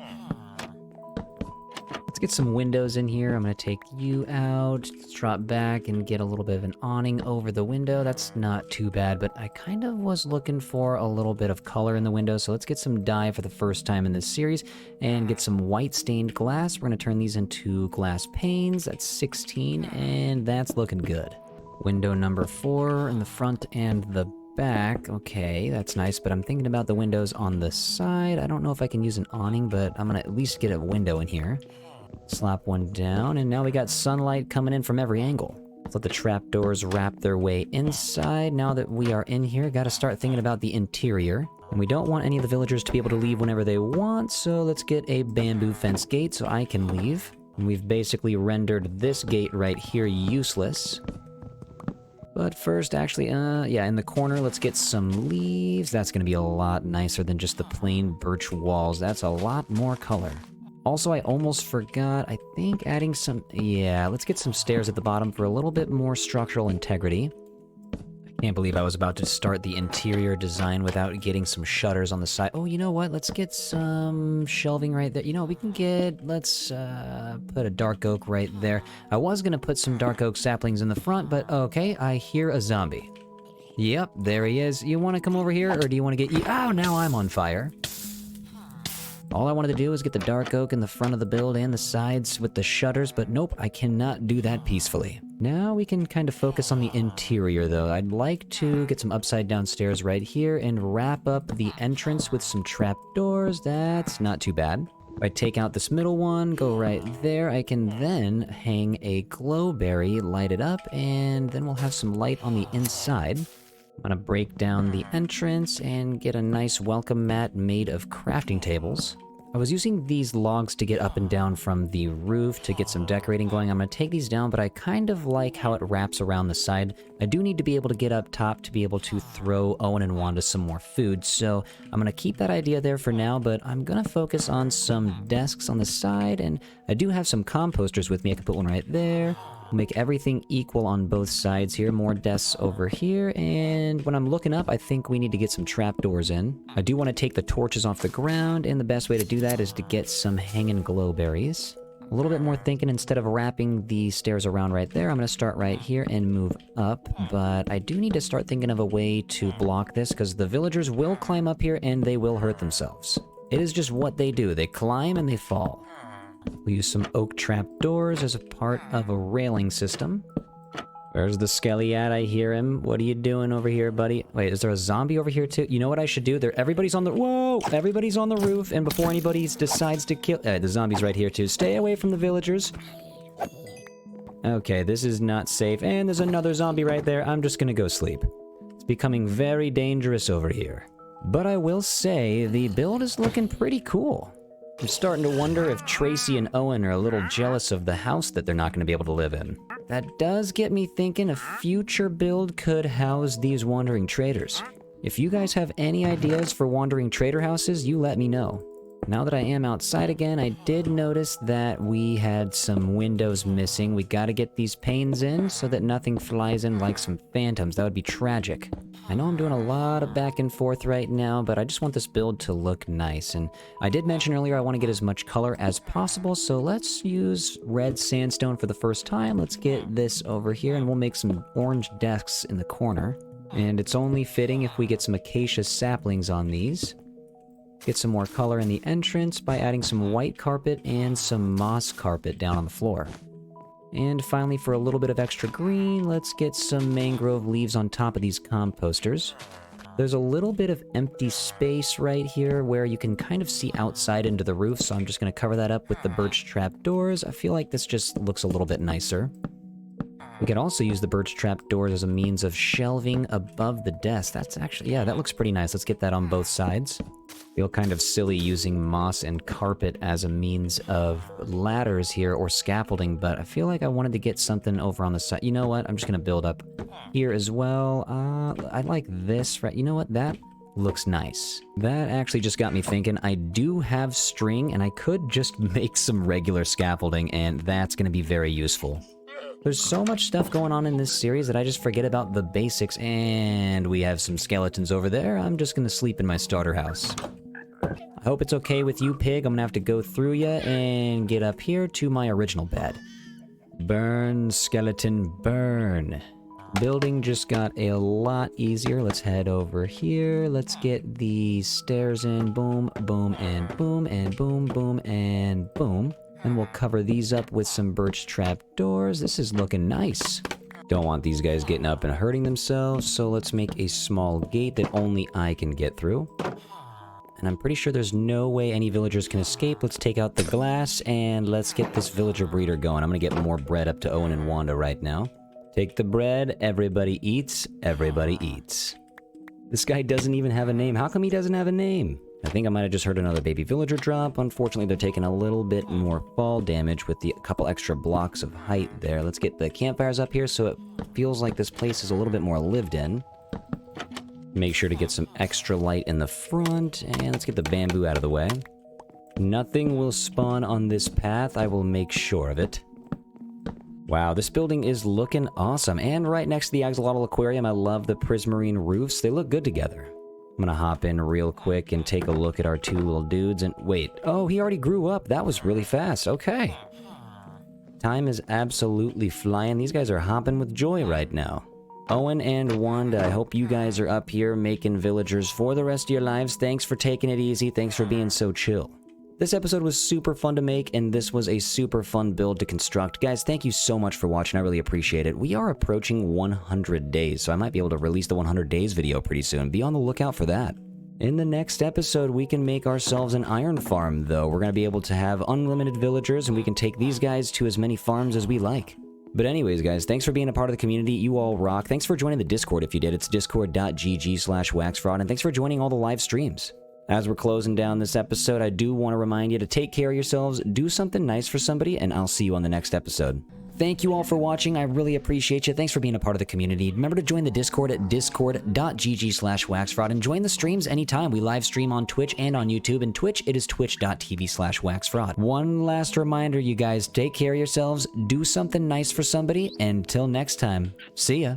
Let's get some windows in here. I'm going to take you out. Let's drop back and get a little bit of an awning over the window. That's not too bad, but I kind of was looking for a little bit of color in the window, so let's get some dye for the first time in this series and get some white stained glass. We're going to turn these into glass panes. That's 16, and that's looking good. Window number 4 in the front and the back. Okay, that's nice, but I'm thinking about the windows on the side. I don't know if I can use an awning, but I'm gonna at least get a window in here. Slap one down, and now we got sunlight coming in from every angle. Let's let the trapdoors wrap their way inside. Now that we are in here, gotta start thinking about the interior. And we don't want any of the villagers to be able to leave whenever they want, so let's get a bamboo fence gate so I can leave. And we've basically rendered this gate right here useless. But first, actually, yeah, in the corner, let's get some leaves. That's going to be a lot nicer than just the plain birch walls. That's a lot more color. Also, I almost forgot, I think adding some... Yeah, let's get some stairs at the bottom for a little bit more structural integrity. I can't believe I was about to start the interior design without getting some shutters on the side. Oh, you know what? Let's get some shelving right there. You know, we can get... Let's put a dark oak right there. I was going to put some dark oak saplings in the front, but okay, I hear a zombie. Yep, there he is. You want to come over here, or do you want to get... Oh, now I'm on fire. All I wanted to do was get the dark oak in the front of the build and the sides with the shutters, but nope, I cannot do that peacefully. Now we can kind of focus on the interior, though. I'd like to get some upside down stairs right here and wrap up the entrance with some trap doors. That's not too bad. If I take out this middle one, go right there, I can then hang a glowberry, light it up, and then we'll have some light on the inside. I'm gonna break down the entrance and get a nice welcome mat made of crafting tables. I was using these logs to get up and down from the roof to get some decorating going. I'm gonna take these down, but I kind of like how it wraps around the side. I do need to be able to get up top to be able to throw Owen and Wanda some more food, so I'm gonna keep that idea there for now, but I'm gonna focus on some desks on the side, and I do have some composters with me. I can put one right there. Make everything equal on both sides here. More desks over here, and when I'm looking up, I think we need to get some trapdoors in. I do want to take the torches off the ground, and the best way to do that is to get some hanging glowberries. A little bit more thinking, instead of wrapping the stairs around right there, I'm going to start right here and move up, but I do need to start thinking of a way to block this, because the villagers will climb up here and they will hurt themselves. It is just what they do. They climb and they fall. We'll use some oak trap doors as a part of a railing system. Where's the skelly at? I hear him. What are you doing over here, buddy? Wait, is there a zombie over here too? You know what I should do? Everybody's on the... Whoa! Everybody's on the roof, and before anybody decides to kill... the zombie's right here too. Stay away from the villagers. Okay, this is not safe. And there's another zombie right there. I'm just gonna go sleep. It's becoming very dangerous over here. But I will say, the build is looking pretty cool. I'm starting to wonder if Tracy and Owen are a little jealous of the house that they're not going to be able to live in. That does get me thinking a future build could house these wandering traders. If you guys have any ideas for wandering trader houses, you let me know. Now that I am outside again, I did notice that we had some windows missing. We gotta get these panes in so that nothing flies in like some phantoms. That would be tragic. I know I'm doing a lot of back and forth right now, but I just want this build to look nice. And I did mention earlier I want to get as much color as possible, so let's use red sandstone for the first time. Let's get this over here, and we'll make some orange desks in the corner. And it's only fitting if we get some acacia saplings on these. Get some more color in the entrance by adding some white carpet and some moss carpet down on the floor. And finally, for a little bit of extra green, let's get some mangrove leaves on top of these composters. There's a little bit of empty space right here where you can kind of see outside into the roof, so I'm just going to cover that up with the birch trap doors. I feel like this just looks a little bit nicer. We could also use the birch trap doors as a means of shelving above the desk. That's actually, yeah, that looks pretty nice. Let's get that on both sides. Feel kind of silly using moss and carpet as a means of ladders here or scaffolding, but I feel like I wanted to get something over on the side. You know what? I'm just going to build up here as well. I like this, right? You know what? That looks nice. That actually just got me thinking. I do have string, and I could just make some regular scaffolding, and that's going to be very useful. There's so much stuff going on in this series that I just forget about the basics, and we have some skeletons over there. I'm just gonna sleep in my starter house. I hope it's okay with you, pig. I'm gonna have to go through you and get up here to my original bed. Burn, skeleton, burn. Building just got a lot easier. Let's head over here. Let's get the stairs in. Boom, boom, and boom, and boom, boom, and boom. And we'll cover these up with some birch trap doors. This is looking nice. Don't want these guys getting up and hurting themselves, so let's make a small gate that only I can get through. And I'm pretty sure there's no way any villagers can escape. Let's take out the glass, and let's get this villager breeder going. I'm gonna get more bread up to Owen and Wanda right now. Take the bread, everybody eats, everybody eats. This guy doesn't even have a name. How come he doesn't have a name? I think I might have just heard another baby villager drop. Unfortunately, they're taking a little bit more fall damage with the couple extra blocks of height there. Let's get the campfires up here so it feels like this place is a little bit more lived in. Make sure to get some extra light in the front, and let's get the bamboo out of the way. Nothing will spawn on this path. I will make sure of it. Wow, this building is looking awesome. And right next to the Axolotl Aquarium, I love the prismarine roofs. They look good together. I'm gonna hop in real quick and take a look at our two little dudes and wait. Oh, he already grew up. That was really fast. Okay. Time is absolutely flying. These guys are hopping with joy right now. Owen and Wanda, I hope you guys are up here making villagers for the rest of your lives. Thanks for taking it easy. Thanks for being so chill. This episode was super fun to make, and this was a super fun build to construct. Guys, thank you so much for watching. I really appreciate it. We are approaching 100 days, so I might be able to release the 100 days video pretty soon. Be on the lookout for that. In the next episode, we can make ourselves an iron farm, though. We're going to be able to have unlimited villagers, and we can take these guys to as many farms as we like. But anyways, guys, thanks for being a part of the community. You all rock. Thanks for joining the Discord if you did. It's discord.gg/WaxFraud, and thanks for joining all the live streams. As we're closing down this episode, I do want to remind you to take care of yourselves, do something nice for somebody, and I'll see you on the next episode. Thank you all for watching. I really appreciate you. Thanks for being a part of the community. Remember to join the Discord at discord.gg/WaxFraud and join the streams anytime. We live stream on Twitch and on YouTube, and Twitch, it is twitch.tv/WaxFraud. One last reminder, you guys, take care of yourselves, do something nice for somebody, and until next time, see ya.